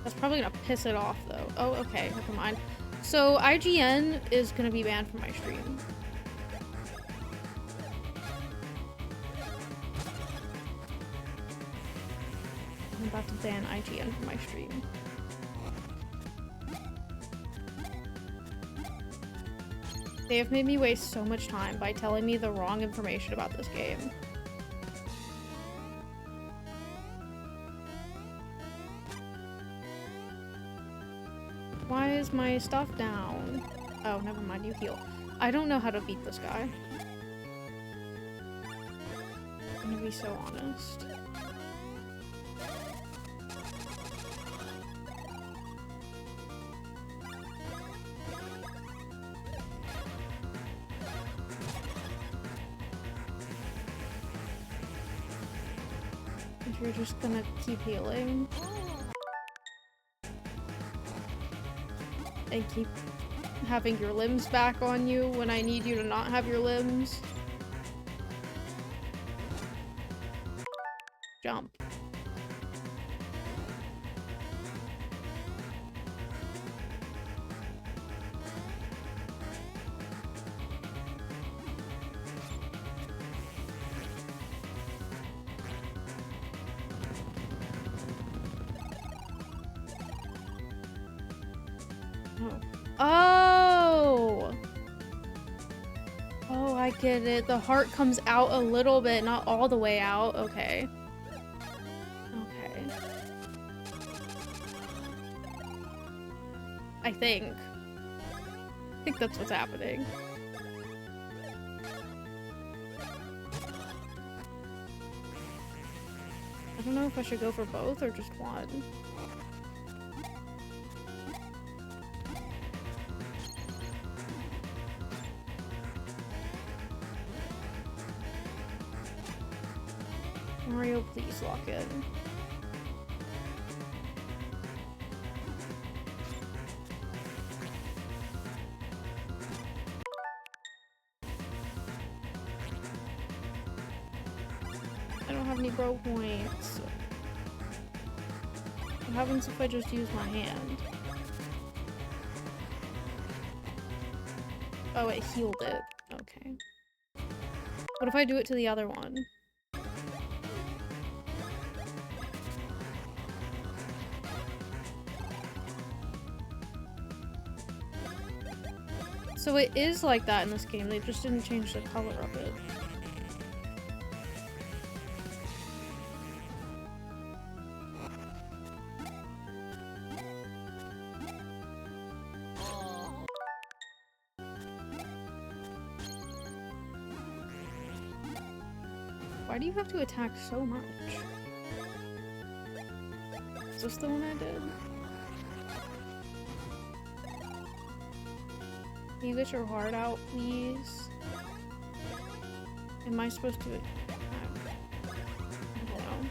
That's probably gonna piss it off, though. Oh, okay. Never mind. So, IGN is gonna be banned from my stream. I'm about to ban IGN from my stream. They have made me waste so much time by telling me the wrong information about this game. Why is my stuff down? Oh, never mind, you heal. I don't know how to beat this guy. I'm gonna be so honest. If you're just gonna keep healing. And keep having your limbs back on you when I need you to not have your limbs. Jump. Oh! Oh, I get it. The heart comes out a little bit, not all the way out. Okay. Okay. I think that's what's happening. I don't know if I should go for both or just one. Mario, please lock in. I don't have any bro points. What happens if I just use my hand? Oh, it healed it. Okay. What if I do it to the other one? So it is like that in this game, they just didn't change the color of it. Why do you have to attack so much? Is this the one I did? Can you get your heart out, please? Am I supposed to... I don't know.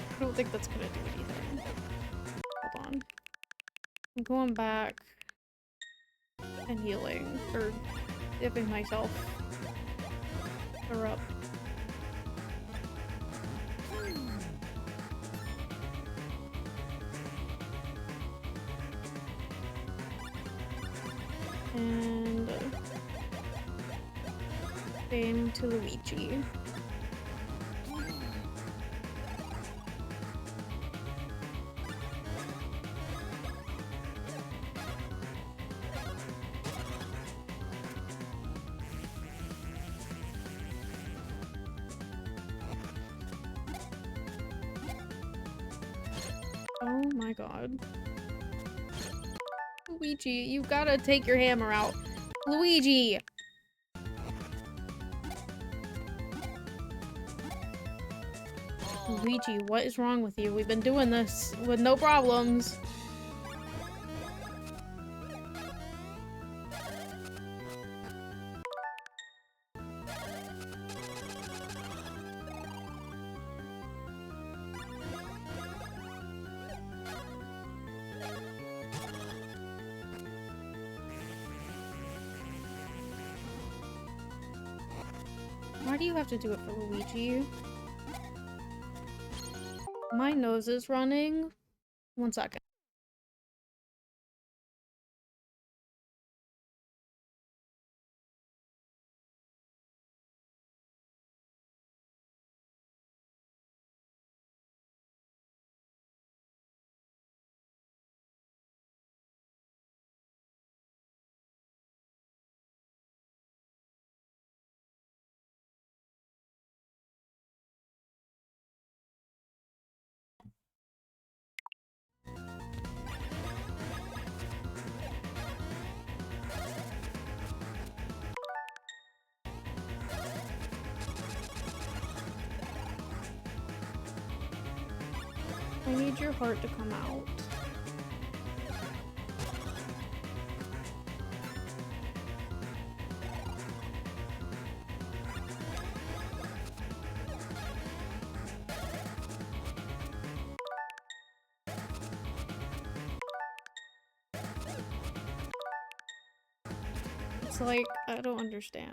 I don't think that's gonna do anything. Hold on. I'm going back and healing, or dipping myself. Her up. And same to Luigi. Oh my god. Luigi, you gotta take your hammer out. Luigi! Luigi, what is wrong with you? We've been doing this with no problems. Why do you have to do it for Luigi? My nose is running. 1 second. I need your heart to come out. It's like, I don't understand.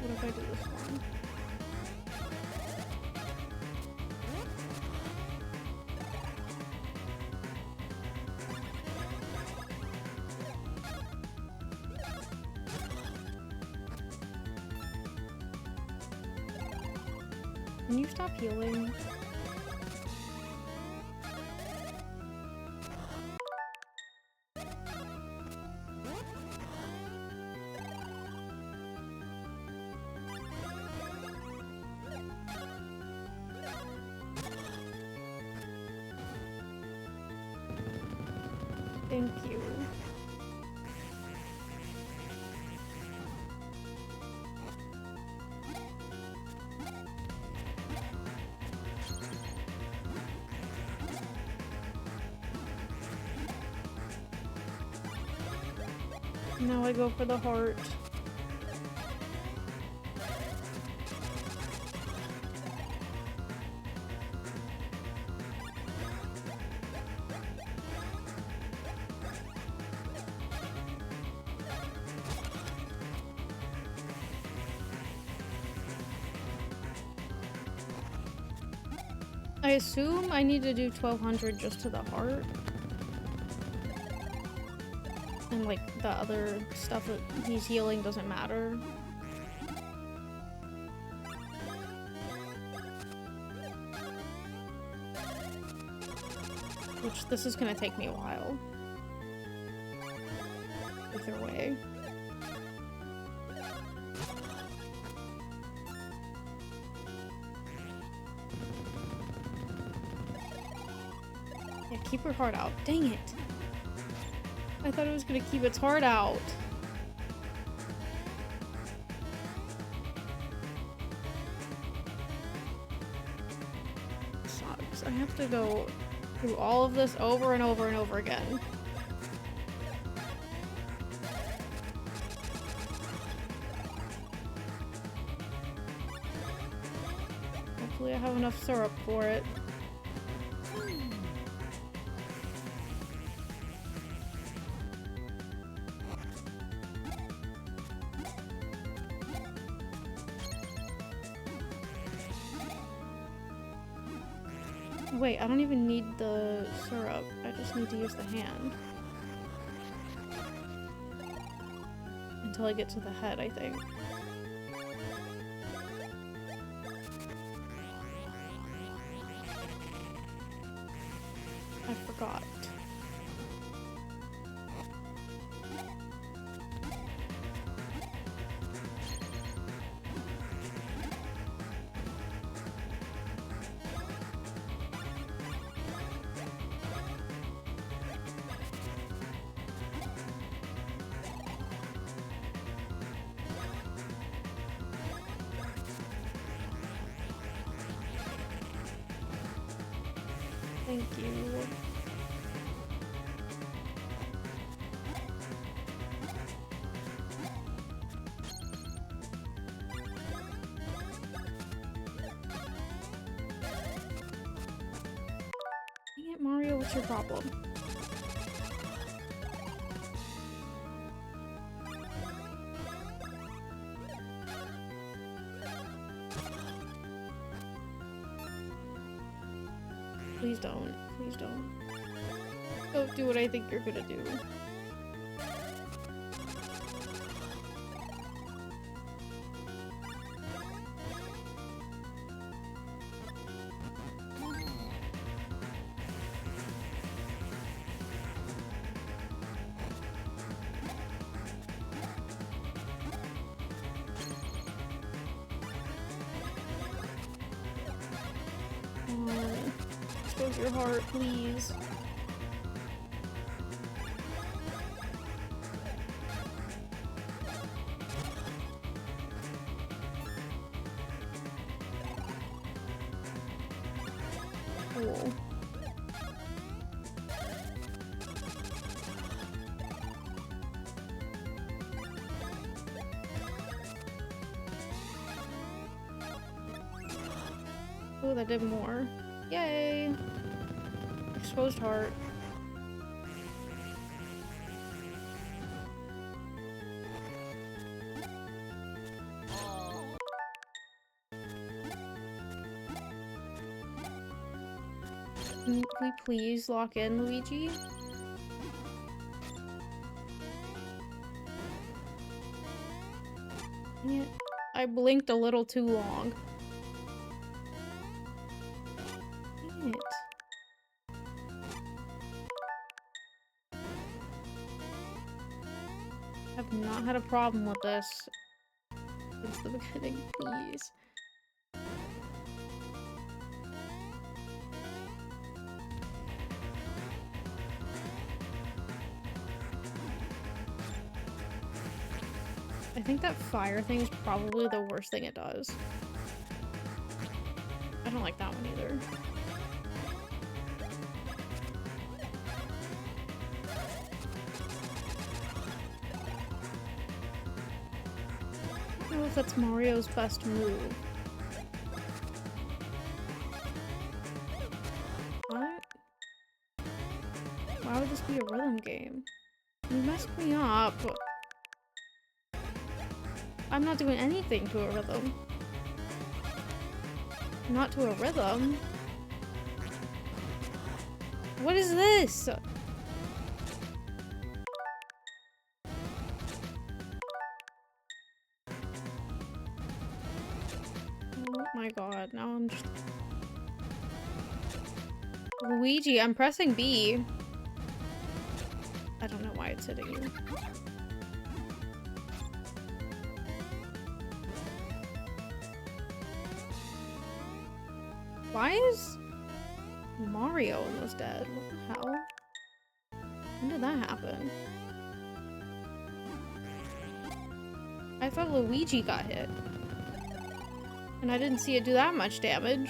What if I do this one? Can you stop healing? Thank you. Now I go for the heart. I assume I need to do 1200 just to the heart. And like the other stuff that he's healing doesn't matter. Which this is gonna take me a while. Either way. Yeah, keep her heart out. Dang it! I thought it was gonna keep its heart out. Sucks. I have to go through all of this over and over and over again. Hopefully I have enough syrup for it. Wait, I don't even need the syrup. I just need to use the hand. Until I get to the head, I think. I forgot. Thank you. Dang it, Mario, what's your problem? Please don't. Please don't. Don't do what I think you're gonna do. Expose your heart, please. Cool. Oh, that did more. Yay! Exposed heart. Can we please lock in, Luigi? Dang it. I blinked a little too long. Dang it. I've not had a problem with this since the beginning, please. I think that fire thing is probably the worst thing it does. I don't like that one either. I don't know if that's Mario's best move. What? Why would this be a rhythm game? You messed me up. I'm not doing anything to a rhythm. Not to a rhythm. What is this? Oh my god, now I'm just... Luigi, I'm pressing B. I don't know why it's hitting you. Why is Mario almost dead? What the hell? When did that happen? I thought Luigi got hit. And I didn't see it do that much damage.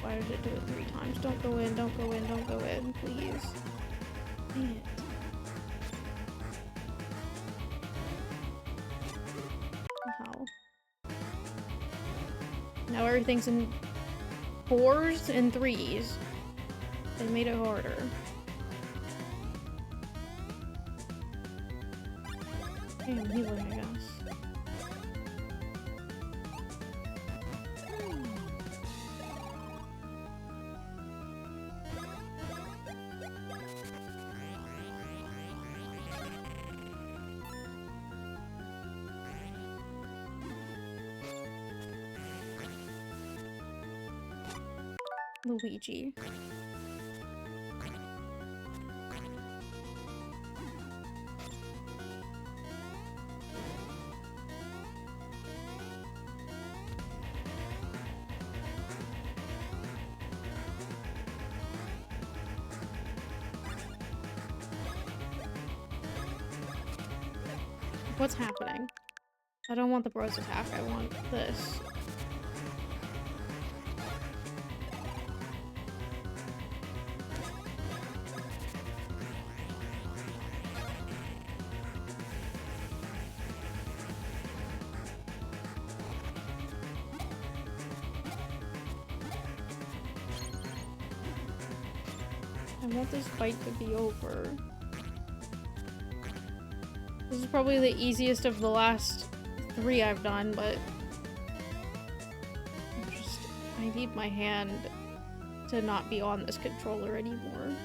Why did it do it 3 times? Don't go in, don't go in, don't go in, please. Dang it. What the hell? Now everything's in 4s and 3s. They made it harder. Okay, I'm healing, I guess. Luigi. What's happening? I don't want the bros attack, I want this. I want this fight to be over. This is probably the easiest of the last 3 I've done, but I need my hand to not be on this controller anymore.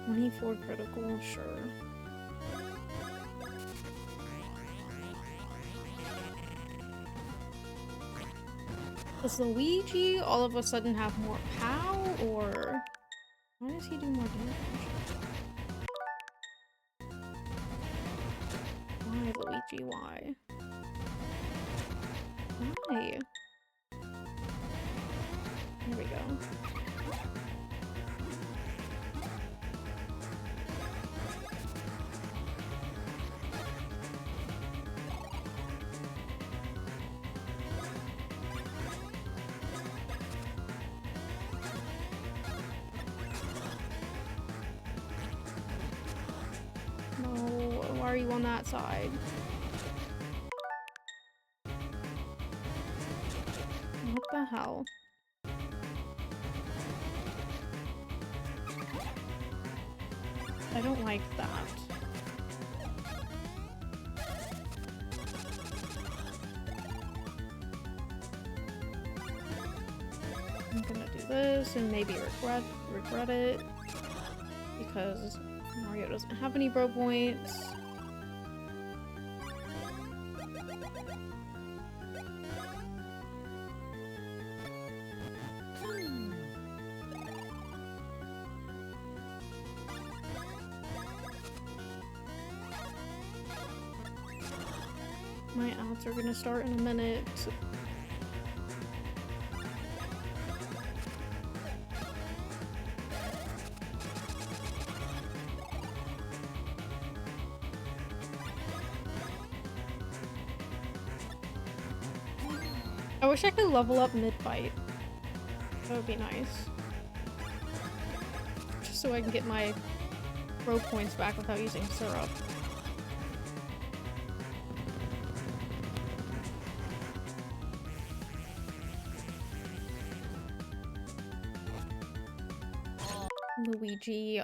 $24 critical, sure. Does Luigi all of a sudden have more POW, or why does he do more damage? Why, Luigi, why? Why? Here we go. No, why are you on that side? What the hell? I don't like that. I'm gonna do this and maybe regret it because Mario doesn't have any bro points. My ads are gonna start in a minute. I wish I could level up mid-fight. That would be nice. Just so I can get my bro points back without using syrup. Luigi.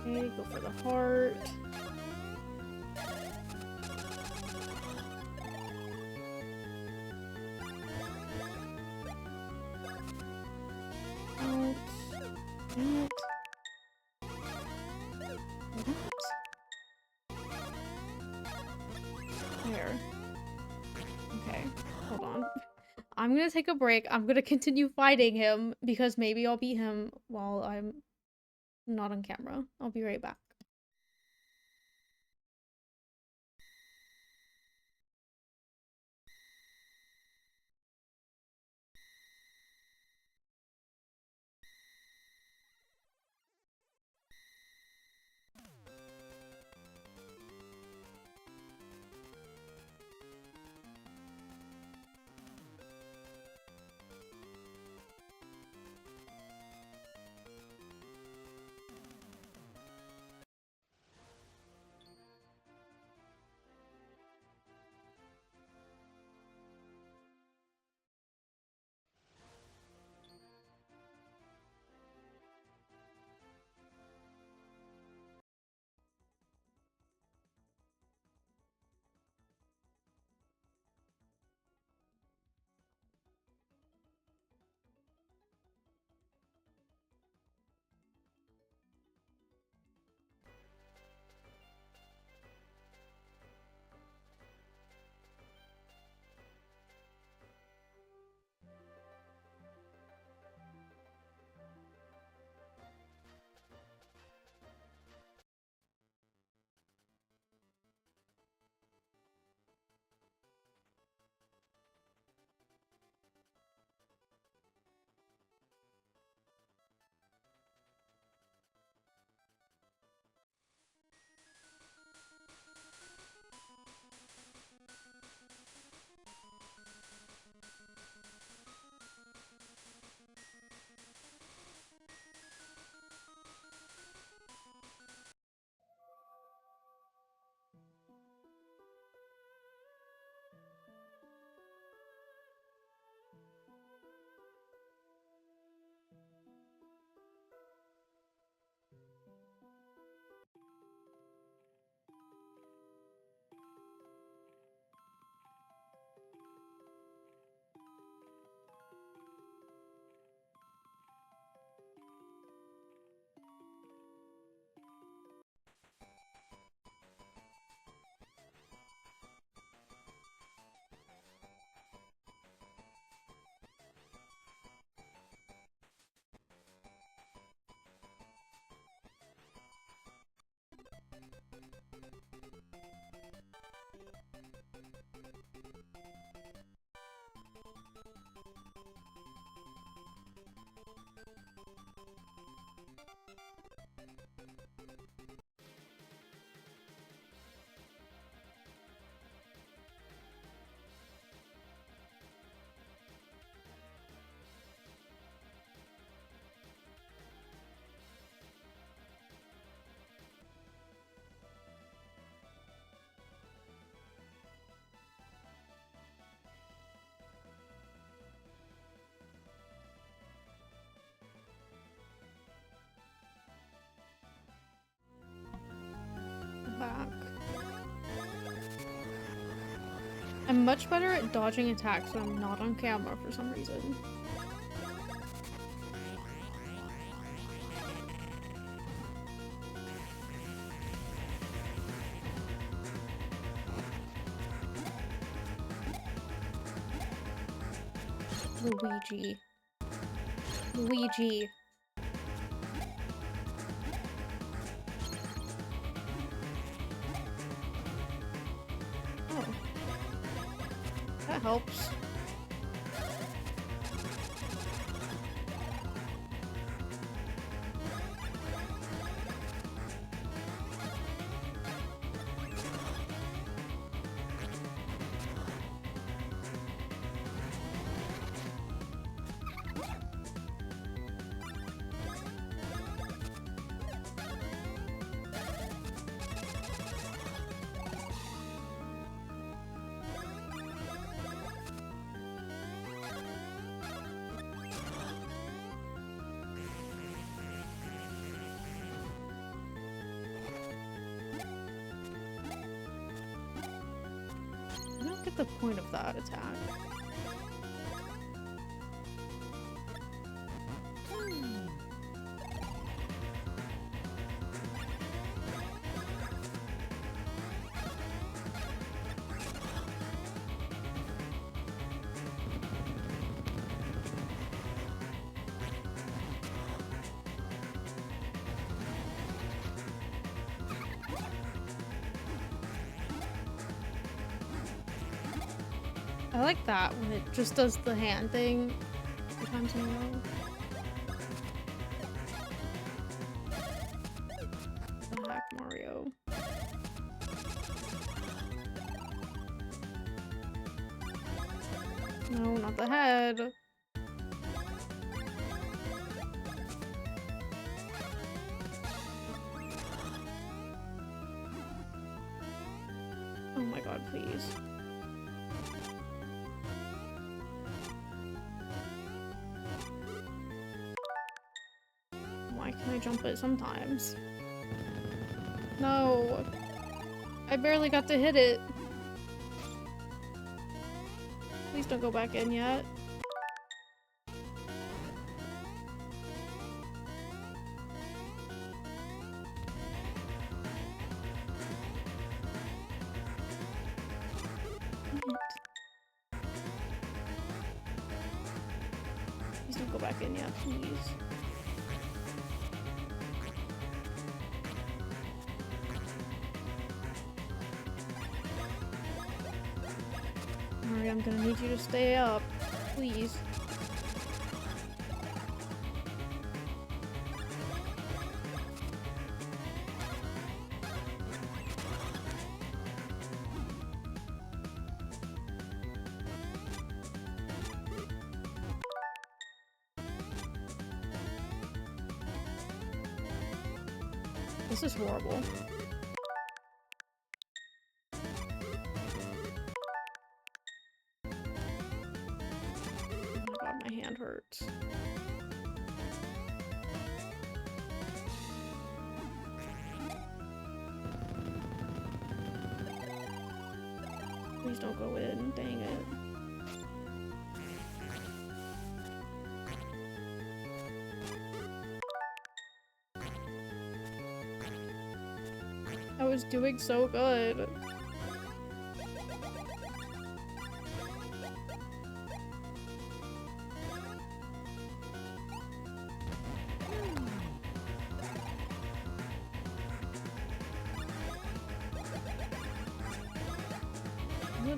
Okay, go for the heart. Out. Dang it. What? There. Okay, hold on. I'm gonna take a break. I'm gonna continue fighting him because maybe I'll beat him while I'm not on camera. I'll be right back. Back. I'm much better at dodging attacks when I'm not on camera for some reason. Luigi. Luigi. Oh. That helps. I don't get the point of that attack. I like that when it just does the hand thing 2 times in a row. The heck, Mario. No, not the head. Oh my god, please. Why can I jump it sometimes? No! I barely got to hit it. Please don't go back in yet. Dang it. Please don't go back in yet, please. Alright, I'm gonna need you to stay up, please. This is horrible. Oh my god, my hand hurts. Please don't go in, dang it. I was doing so good.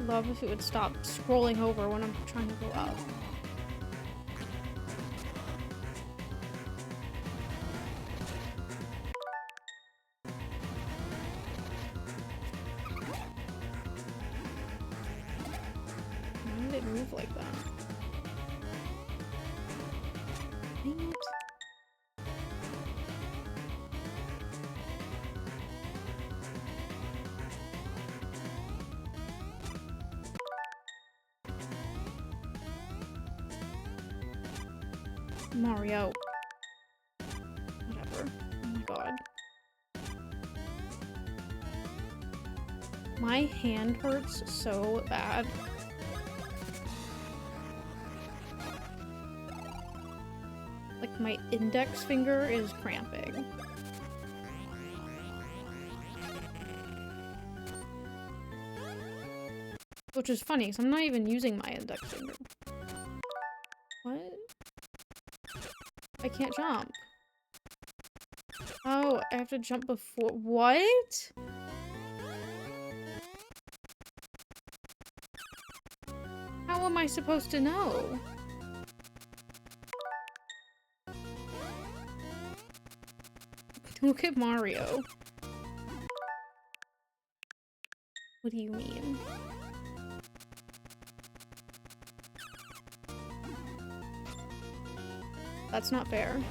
love if it would stop scrolling over when I'm trying to go up. Why did it move like that? Dang it. Mario. Whatever. Oh my god. My hand hurts so bad. Like my index finger is cramping. Which is funny, because I'm not even using my index finger. What? I can't jump. Oh, I have to jump before- what? How am I supposed to know? Look at Mario. What do you mean? That's not fair.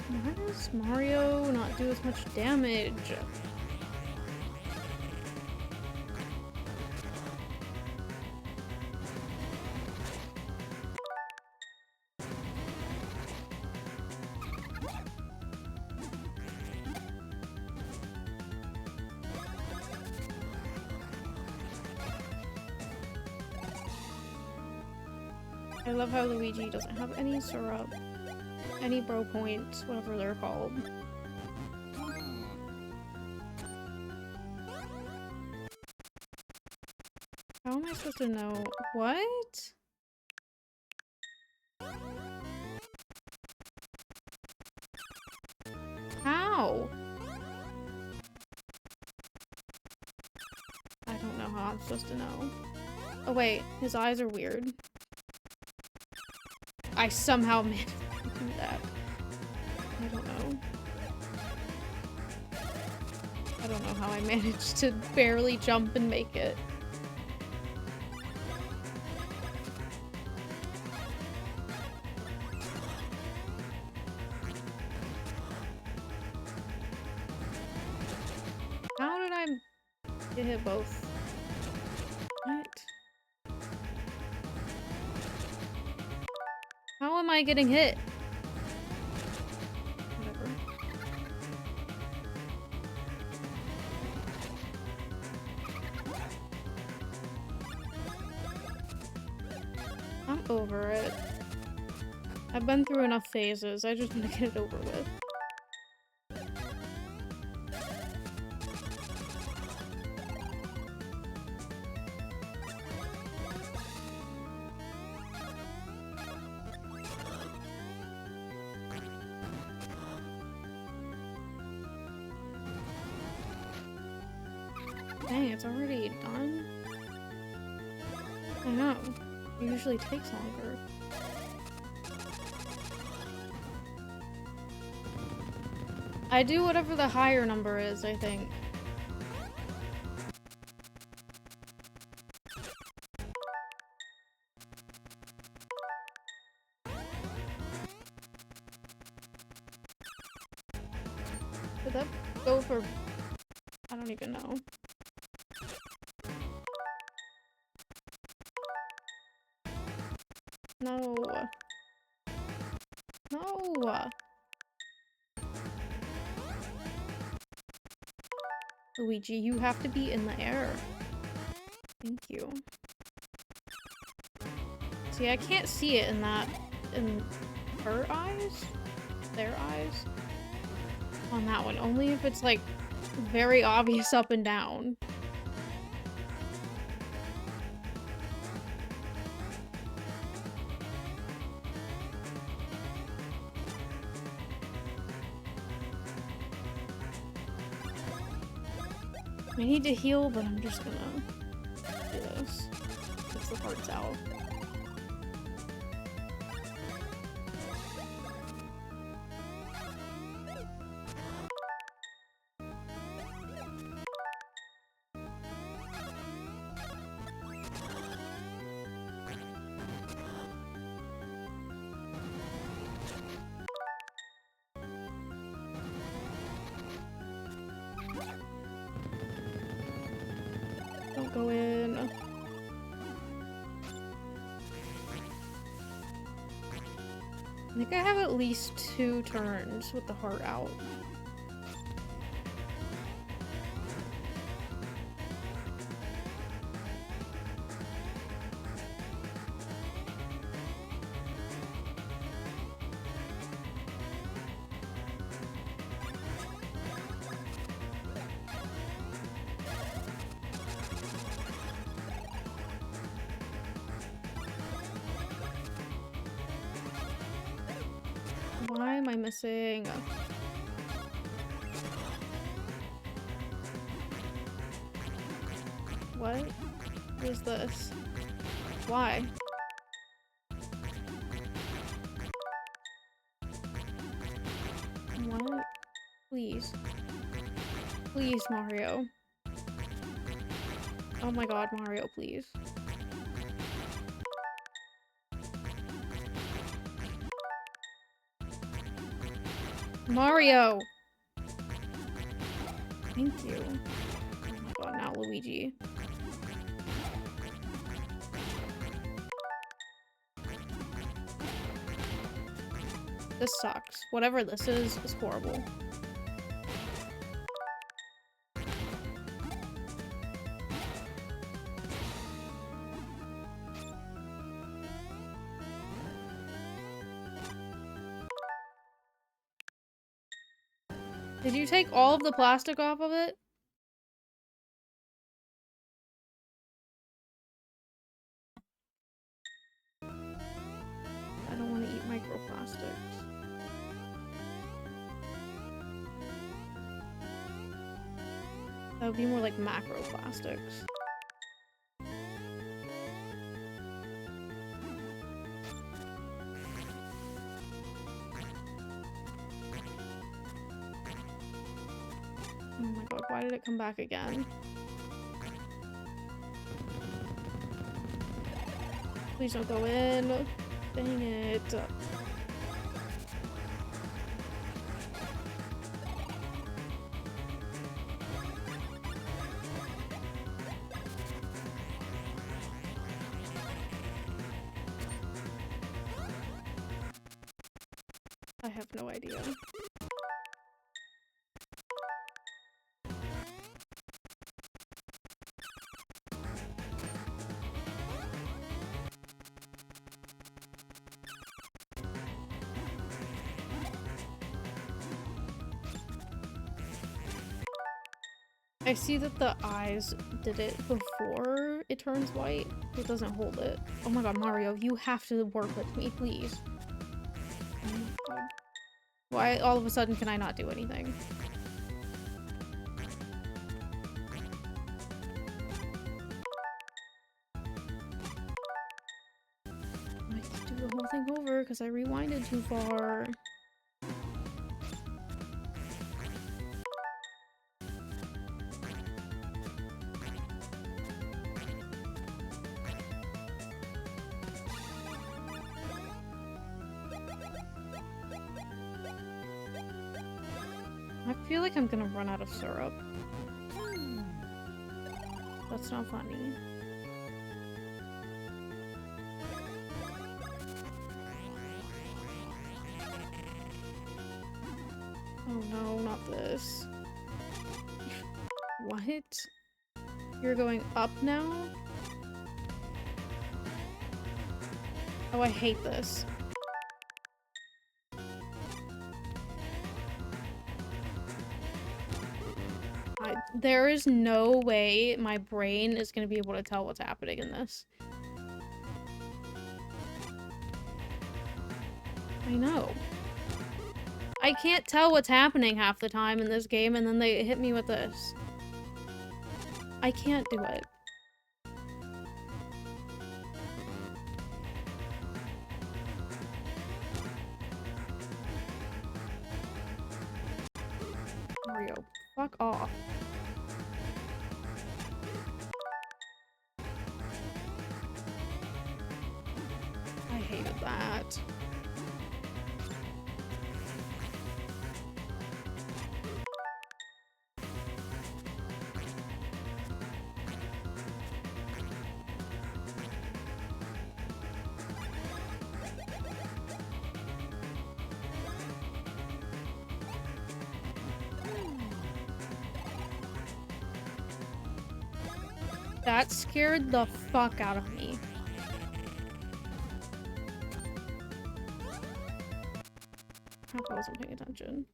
Why does Mario not do as much damage? I love how Luigi doesn't have any syrup, any bro points, whatever they're called. How am I supposed to know? What? How? I don't know how I'm supposed to know. Oh wait, his eyes are weird. I somehow managed to do that. I don't know. I don't know how I managed to barely jump and make it. How did I get hit both? What? How am I getting hit? Whatever. I'm over it. I've been through enough phases. I just want to get it over with. Dang, it's already done? I know. It usually takes longer. I do whatever the higher number is, I think. Did that go for... I don't even know. No. No. Luigi, you have to be in the air. Thank you. See, I can't see it in that... in her eyes? Their eyes? on that one. Only if it's like very obvious up and down. I need to heal, but I'm just gonna do this. Gets the hearts out. Don't go in. I think I have at least 2 turns with the heart out. Why am I missing? What is this? Why? What? Please. Please, Mario. Oh my god, Mario, please. Mario! Thank you. Oh my god, now Luigi. This sucks. Whatever this is horrible. Did you take all of the plastic off of it? I don't want to eat microplastics. That would be more like macroplastics. Oh my god, why did it come back again? Please don't go in. Dang it. I have no idea. I see that the eyes did it before it turns white. It doesn't hold it. Oh my god, Mario, you have to work with me, please. Oh my god. Why all of a sudden can I not do anything? I have to do the whole thing over because I rewinded too far. I feel like I'm gonna run out of syrup. That's not funny. Oh no, not this. What? You're going up now? Oh, I hate this. There is no way my brain is gonna be able to tell what's happening in this. I know. I can't tell what's happening half the time in this game, and then they hit me with this. I can't do it. Mario, fuck off. I hated that. That scared the fuck out of me. I hope I wasn't paying attention.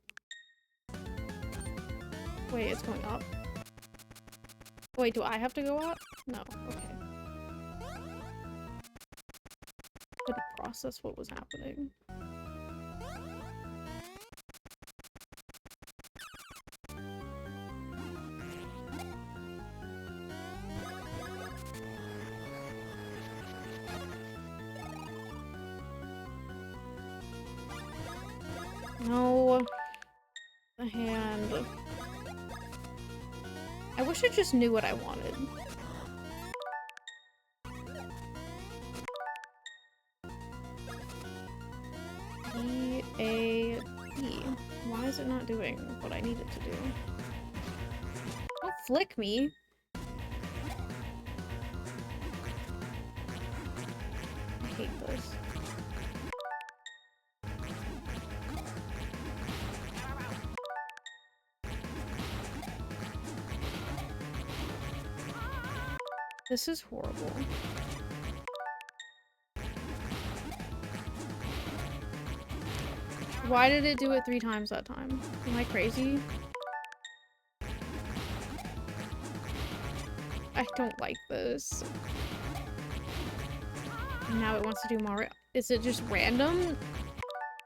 Wait, it's going up? Wait, do I have to go up? No, okay. Couldn't process what was happening. No. The hand. I wish I just knew what I wanted. E-A-E. Why is it not doing what I need it to do? Don't flick me. I hate this. This is horrible. Why did it do it 3 times that time? Am I crazy? I don't like this. Now it wants to do Mario. Is it just random?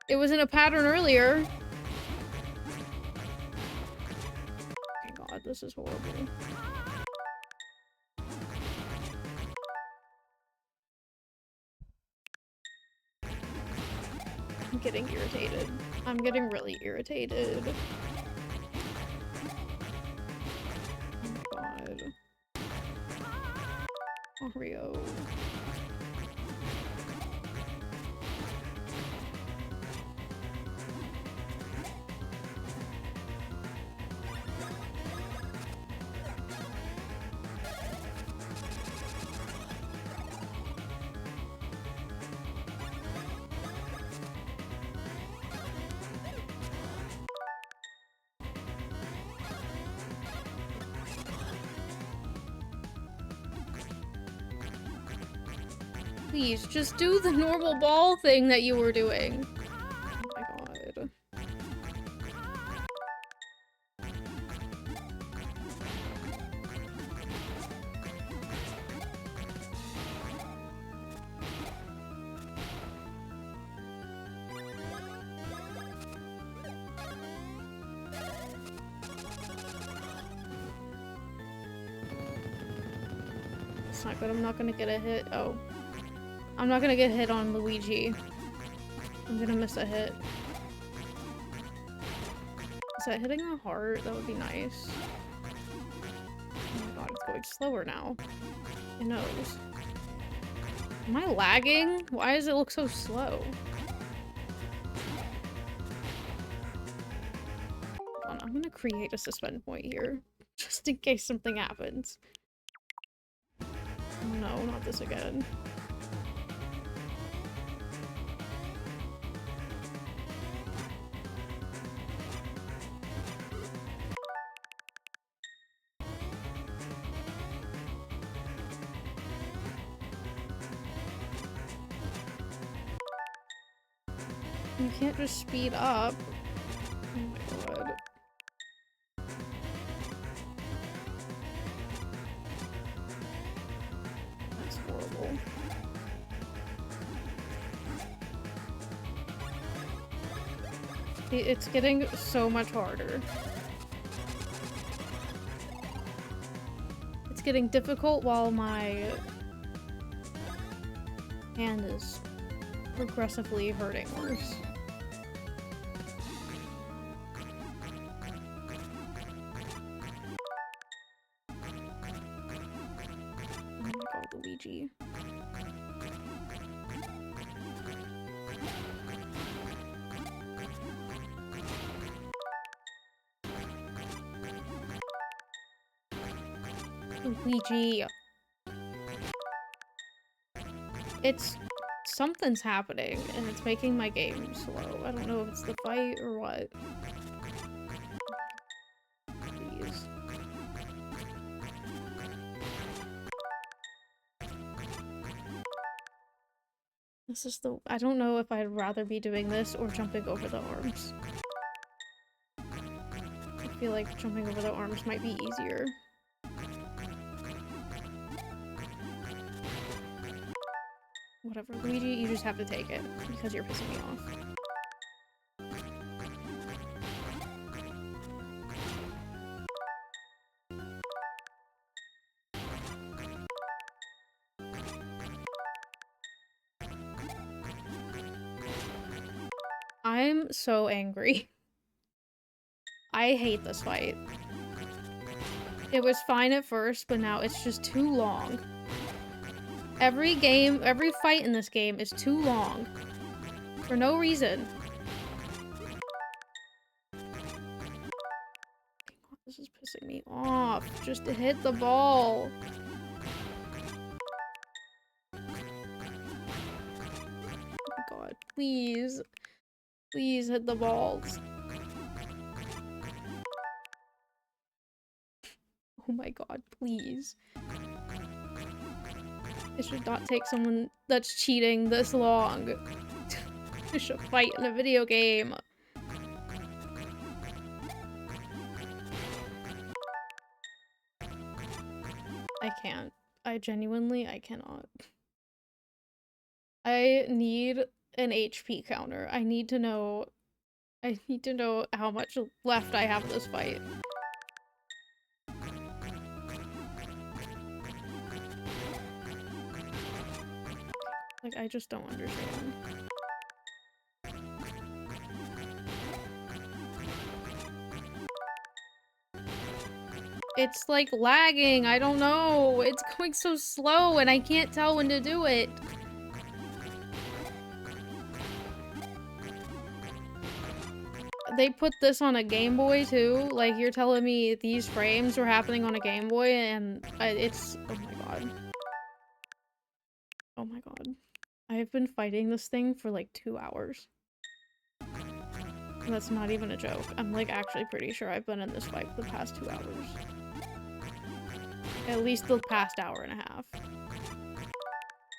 It was in a pattern earlier. Oh my god, this is horrible. I'm getting irritated. I'm getting really irritated. Oh my god. Mario. Please, just do the normal ball thing that you were doing. Oh my god. It's not good. I'm not gonna get a hit. Oh. I'm not gonna get hit on Luigi. I'm gonna miss a hit. Is that hitting a heart? That would be nice. Oh my god, it's going slower now. It knows. Am I lagging? Why does it look so slow? Hold on, I'm gonna create a suspend point here. Just in case something happens. No, not this again. You can't just speed up. Oh my god. It's getting so much harder. It's getting difficult while my hand is progressively hurting worse. Oh my god, Luigi. Luigi. Something's happening and it's making my game slow. I don't know if it's the fight or what. Please. I don't know if I'd rather be doing this or jumping over the arms. I feel like jumping over the arms might be easier. Whatever, Luigi, you just have to take it because you're pissing me off. I'm so angry. I hate this fight. It was fine at first, but now it's just too long. Every fight in this game is too long. For no reason. This is pissing me off. Just to hit the ball. Oh my god, please. Please hit the balls. Oh my god, please. It should not take someone that's cheating this long to should fight in a video game. I can't. I cannot. I need an HP counter. I need to know how much left I have in this fight. Like, I just don't understand. It's like lagging, I don't know. It's going so slow and I can't tell when to do it. They put this on a Game Boy too. Like, you're telling me these frames were happening on a Game Boy and it's, oh my god. Oh my god. I've been fighting this thing for like 2 hours. And that's not even a joke. I'm like actually pretty sure I've been in this fight for the past 2 hours. At least the past hour and a half.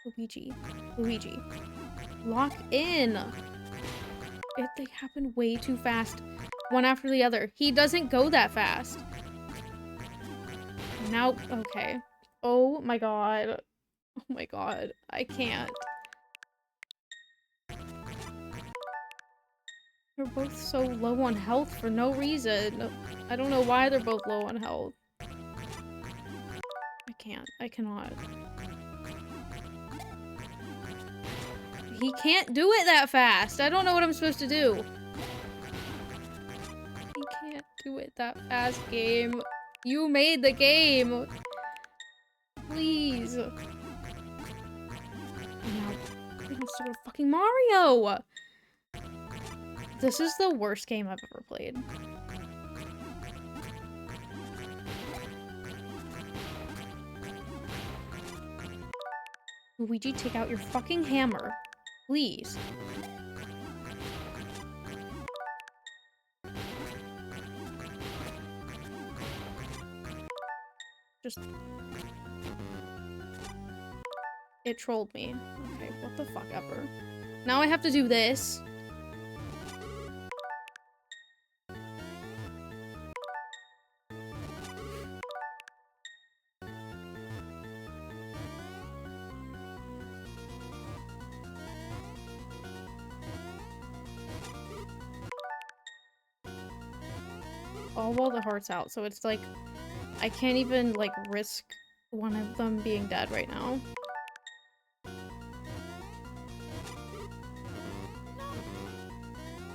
Luigi. Luigi. Lock in! They happen way too fast. One after the other. He doesn't go that fast. Now, okay. Oh my god. Oh my god. I can't. They're both so low on health for no reason. I don't know why they're both low on health. I can't. I cannot. He can't do it that fast. I don't know what I'm supposed to do. He can't do it that fast, game. You made the game. Please. Now, he wants to go to fucking Mario. This is the worst game I've ever played. Luigi, take out your fucking hammer. Please. Just... It trolled me. Okay, what the fuck ever. Now I have to do this. all the hearts out, so it's like I can't even like risk one of them being dead right now.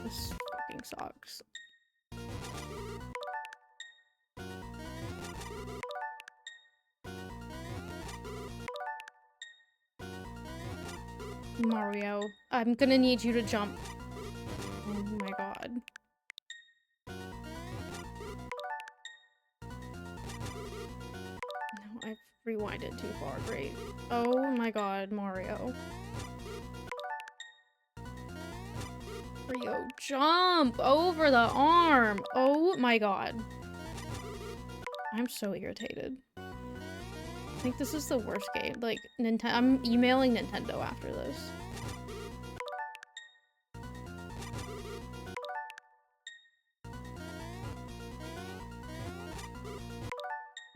This fucking sucks. Mario, I'm gonna need you to jump. Oh my god. No, I've rewinded too far, great. Oh my god, Mario. Mario, jump over the arm! Oh my god. I'm so irritated. I think this is the worst game. Like, I'm emailing Nintendo after this.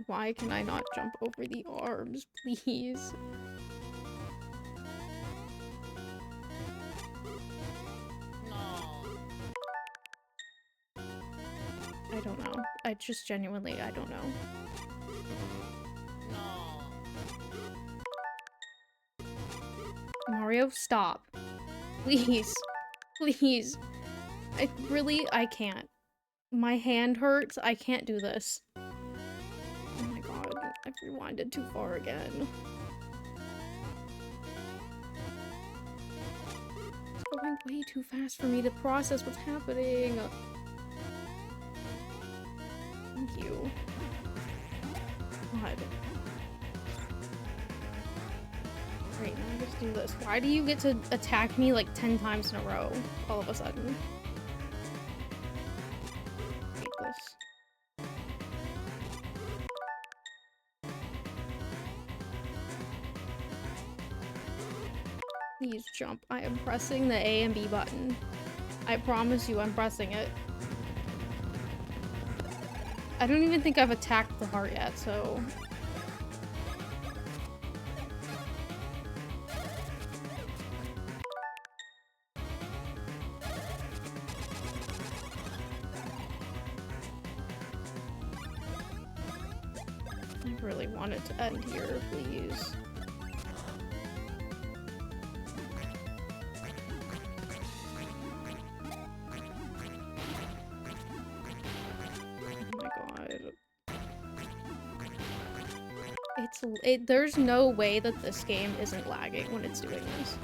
Why can I not jump over the arms, please? I don't know. I just genuinely, I don't know. Mario, stop. Please. Please. I can't. My hand hurts. I can't do this. Oh my god. I've rewinded too far again. It's going way too fast for me to process what's happening. Thank you. God. Great, now I just do this. Why do you get to attack me like 10 times in a row all of a sudden? I hate this. Please jump. I am pressing the A and B button. I promise you I'm pressing it. I don't even think I've attacked the heart yet, so... I really want it to end here, please. Oh my god. There's no way that this game isn't lagging when it's doing this.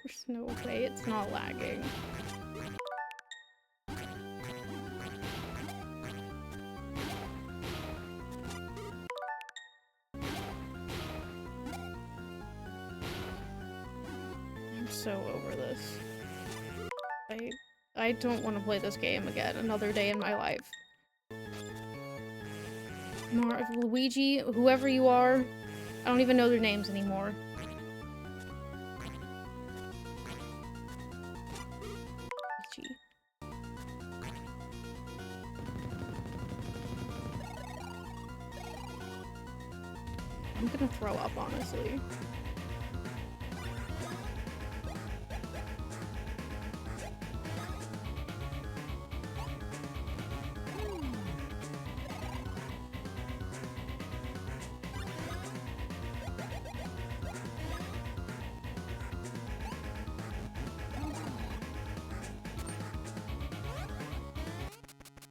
There's no way it's not lagging. I'm so over this. I don't want to play this game again another day in my life. Luigi, whoever you are, I don't even know their names anymore. Luigi. I'm gonna throw up, honestly.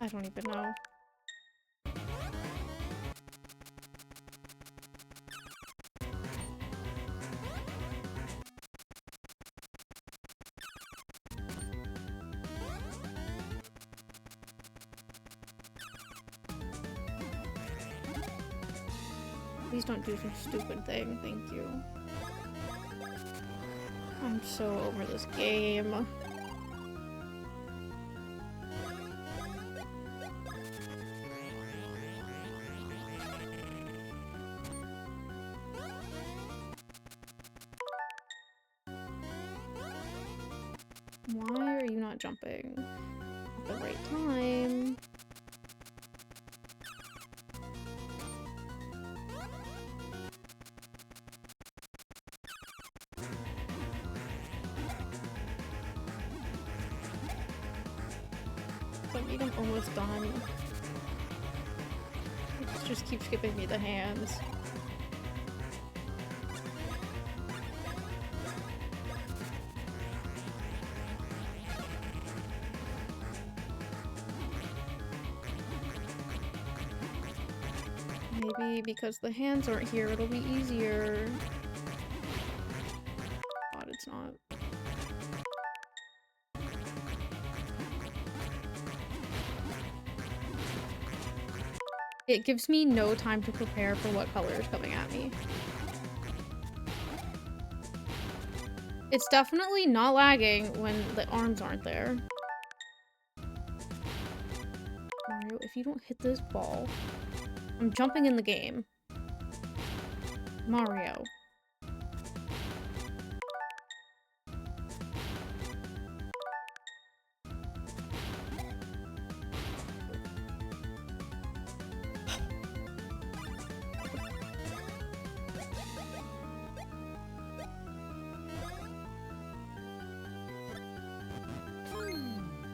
I don't even know. Please don't do some stupid thing, thank you. I'm so over this game. Why are you not jumping at the right time? So I think I'm almost done. It just keeps giving me the hands. Maybe because the hands aren't here, it'll be easier. God, it's not. It gives me no time to prepare for what color is coming at me. It's definitely not lagging when the arms aren't there. Mario, if you don't hit this ball, I'm jumping in the game. Mario.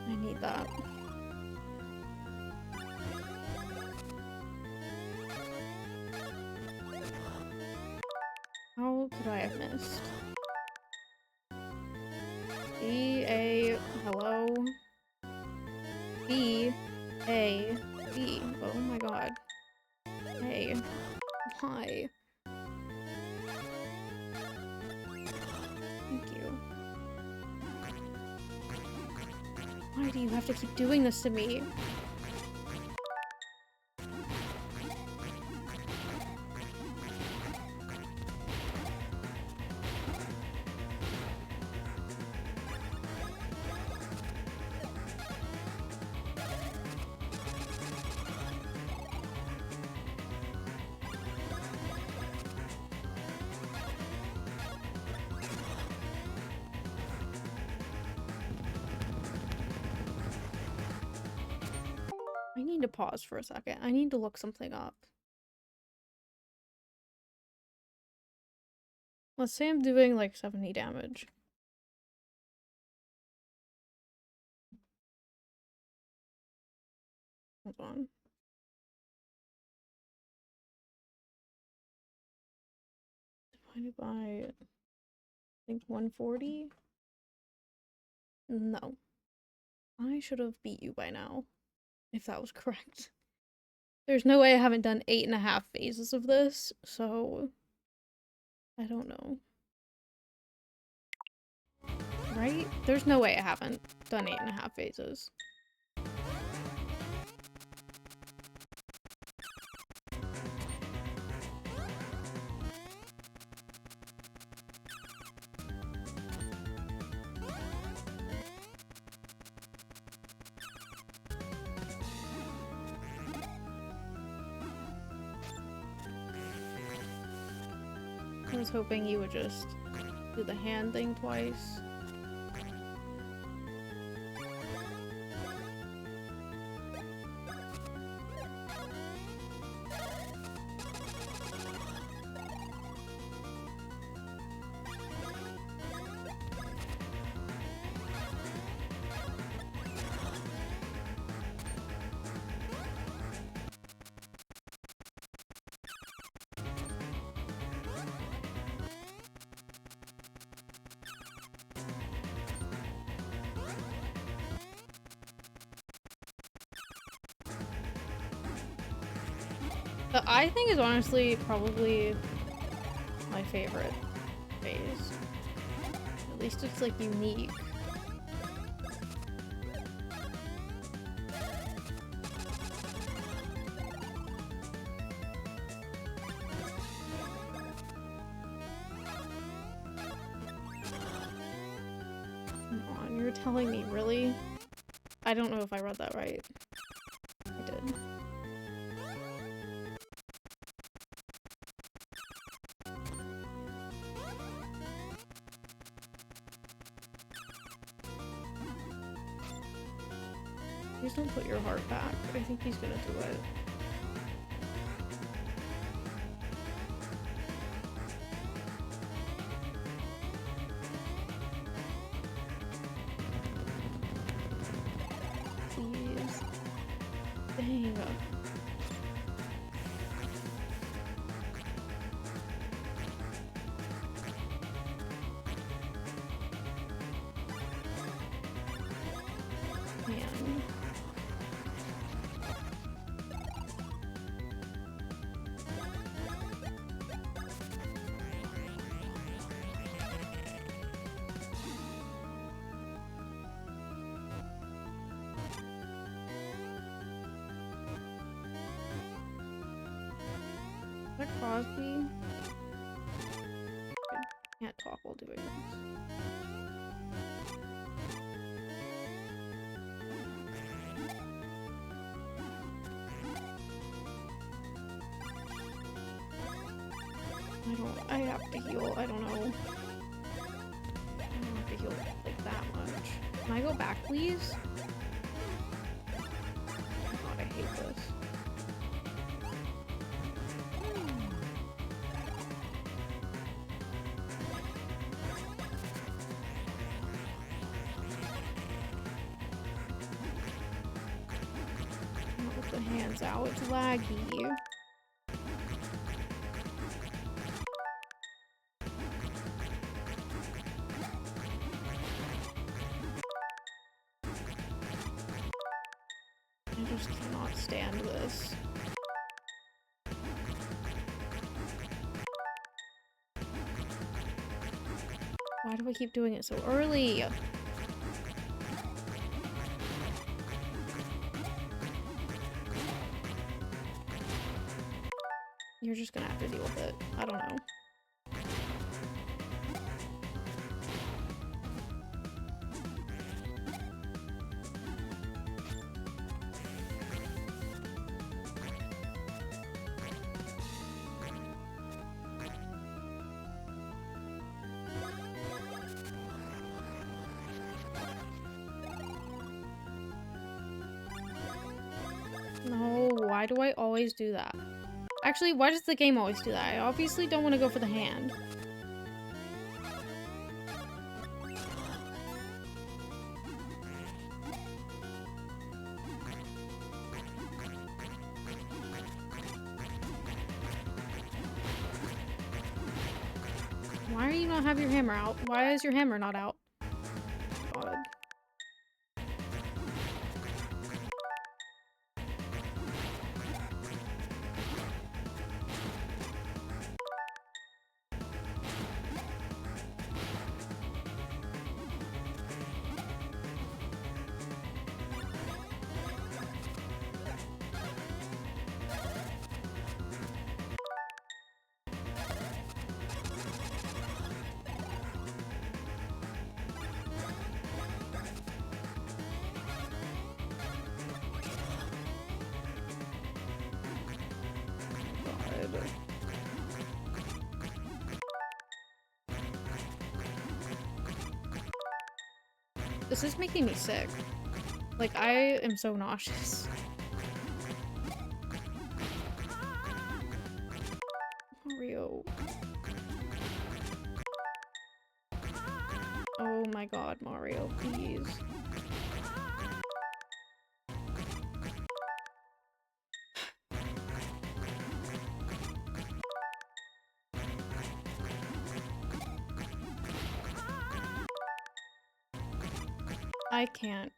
I need that. How could I have missed? B, A, hello? B, A, B. Oh my god. Hey. Why? Thank you. Why do you have to keep doing this to me? I need to pause for a second. I need to look something up. Let's say I'm doing like 70 damage. Hold on. Divided by, I think 140? No. I should have beat you by now, if that was correct. There's no way I haven't done 8.5 phases of this, so I don't know. Right? There's no way I haven't done 8.5 phases. I was hoping you would just do the hand thing twice. The eye thing is honestly probably my favorite phase. At least it's like unique. Come on, you're telling me, really? I don't know if I read that right. I did. Please don't put your heart back. I think he's gonna do it. Please. Dang. Man. Is that Crosby? I can't talk while doing this. I have to heal. I don't know. I don't have to heal like that much. Can I go back, please? Oh god, I hate this. Not with the hands out, it's laggy. I just cannot stand this. Why do I keep doing it so early? You're just gonna have to deal with it. I don't know. No, why do I always do that? Actually, why does the game always do that? I obviously don't want to go for the hand. Why do you not have your hammer out? Why is your hammer not out? God. This is making me sick. Like, I am so nauseous. Mario. Oh my god, Mario, please. I can't.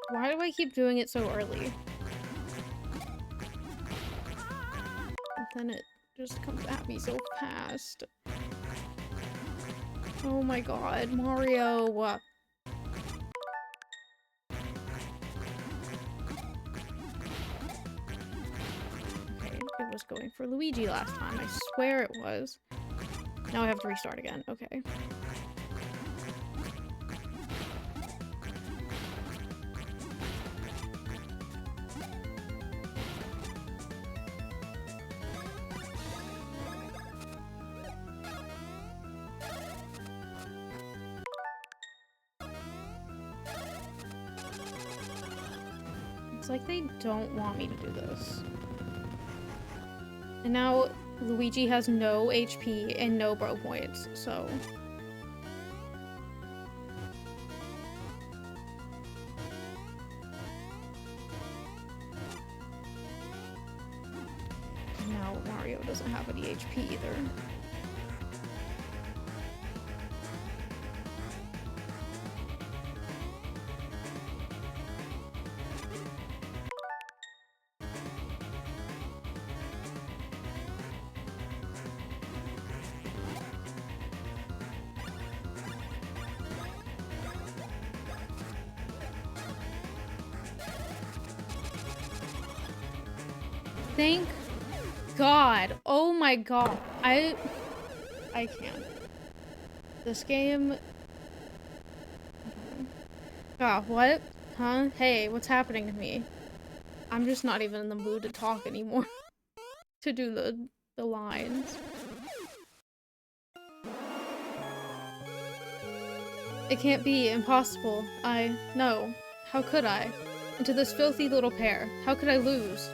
Why do I keep doing it so early? And then it just comes at me so fast. Oh my god, Mario! It was going for Luigi last time. I swear it was. Now I have to restart again. Okay. It's like they don't want me to do this. And now Luigi has no HP and no bro points, so... Now Mario doesn't have any HP either. Thank God. Oh my God. I can't. This game. Ah, what? Huh? Hey, what's happening to me? I'm just not even in the mood to talk anymore. To do the lines. It can't be. Impossible. No. How could I? And to this filthy little pair. How could I lose?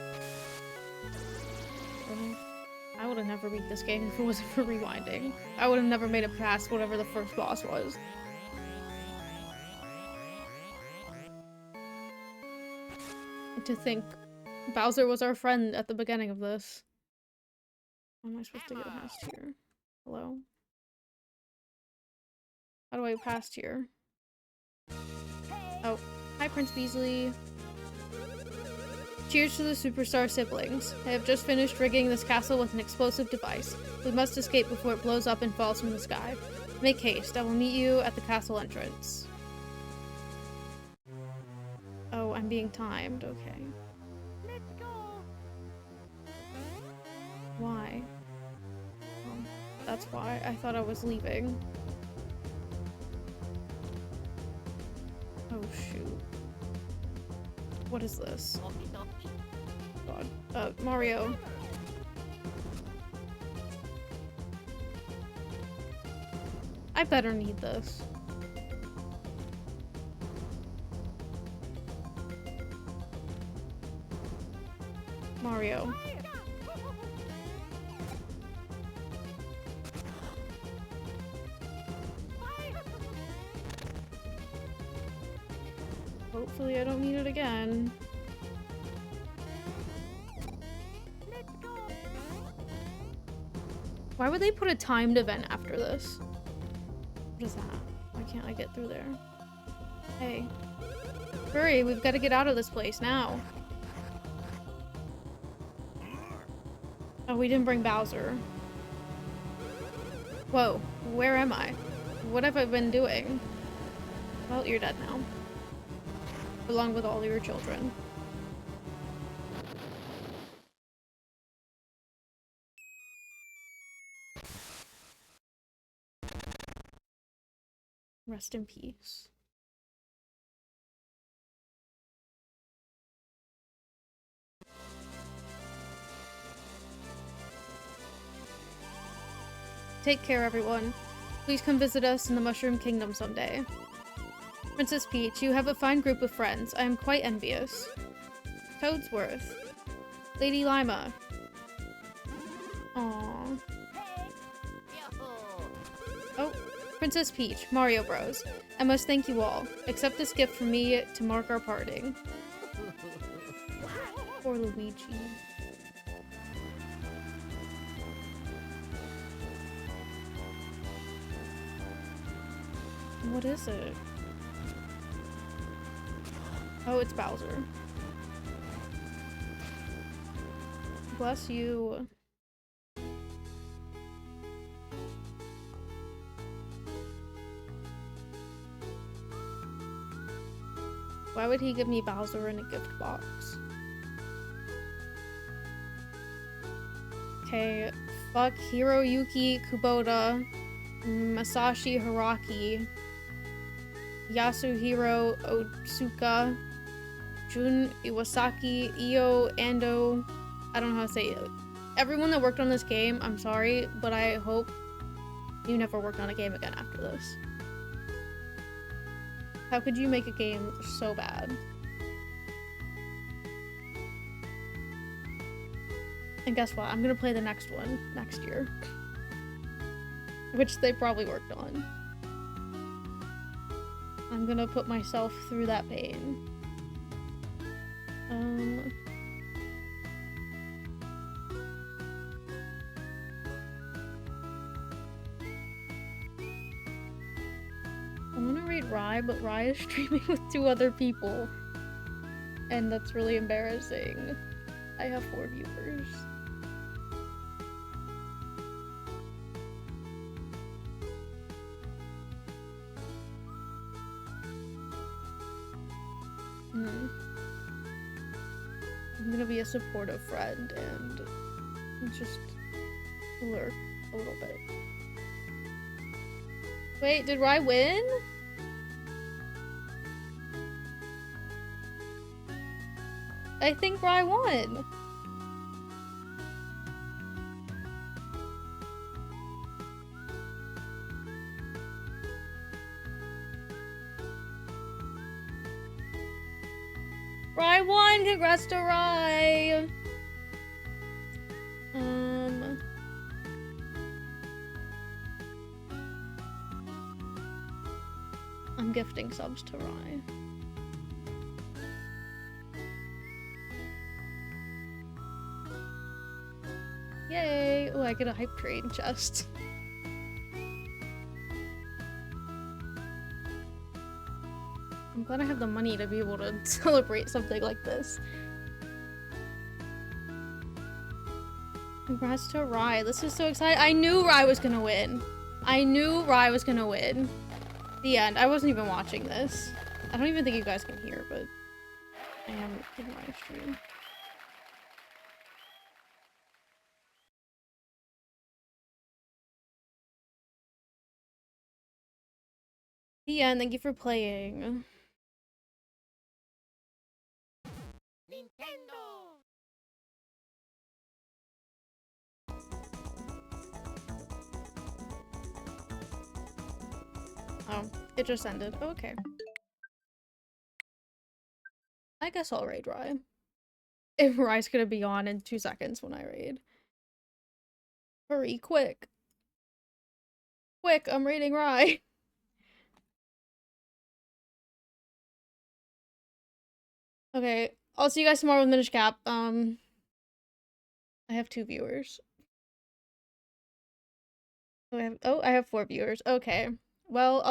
I would have never beat this game if it wasn't for rewinding. I would have never made it past whatever the first boss was. And to think Bowser was our friend at the beginning of this. How am I supposed to get past here? Hello? How do I get past here? Oh. Hi, Prince Beasley. Cheers to the superstar siblings. I have just finished rigging this castle with an explosive device. We must escape before it blows up and falls from the sky. Make haste. I will meet you at the castle entrance. Oh, I'm being timed. Okay. Let's go. Why? Oh, that's why. I thought I was leaving. Oh, shoot. What is this? God. Mario. I better need this. Mario. Hopefully I don't need it again. Why would they put a timed event after this? What is that? Why can't I get through there? Hey. Hurry, we've got to get out of this place now. Oh, we didn't bring Bowser. Whoa, where am I? What have I been doing? Well, you're dead now. Along with all your children. Rest in peace. Take care, everyone. Please come visit us in the Mushroom Kingdom someday. Princess Peach, you have a fine group of friends. I am quite envious. Toadsworth. Lady Lima. Aww. Oh, Princess Peach, Mario Bros. I must thank you all. Accept this gift from me to mark our parting. Poor Luigi. What is it? Oh, it's Bowser. Bless you. Why would he give me Bowser in a gift box? Okay, fuck Hiroyuki Kubota, Masashi Haraki, Yasuhiro Otsuka, Jun Iwasaki, Io Ando. I don't know how to say it. Everyone that worked on this game, I'm sorry, but I hope you never worked on a game again after this. How could you make a game so bad? And guess what? I'm gonna play the next one next year. Which they probably worked on. I'm gonna put myself through that pain. I wanna read Rye, but Rye is streaming with 2 other people. And that's really embarrassing. I have 4 viewers. I'm gonna be a supportive friend and just lurk a little bit. Wait, did Rye win? I think Rye won. Rye won! Congrats to Rye! I'm gifting subs to Rye. Yay! Oh, I get a hype train chest. I'm glad I have the money to be able to celebrate something like this. Congrats to Rye. This is so exciting. I knew Rye was gonna win. I knew Rye was gonna win. The end. I wasn't even watching this. I don't even think you guys can hear, but I am in my stream. The end. Thank you for playing. Nintendo. Oh, it just ended. Okay. I guess I'll raid Rye. If Rye's gonna be on in 2 seconds when I raid. Hurry, quick. Quick, I'm raiding Rye. Okay, I'll see you guys tomorrow with Minish Cap. I have 2 viewers. I have 4 viewers. Okay. Well,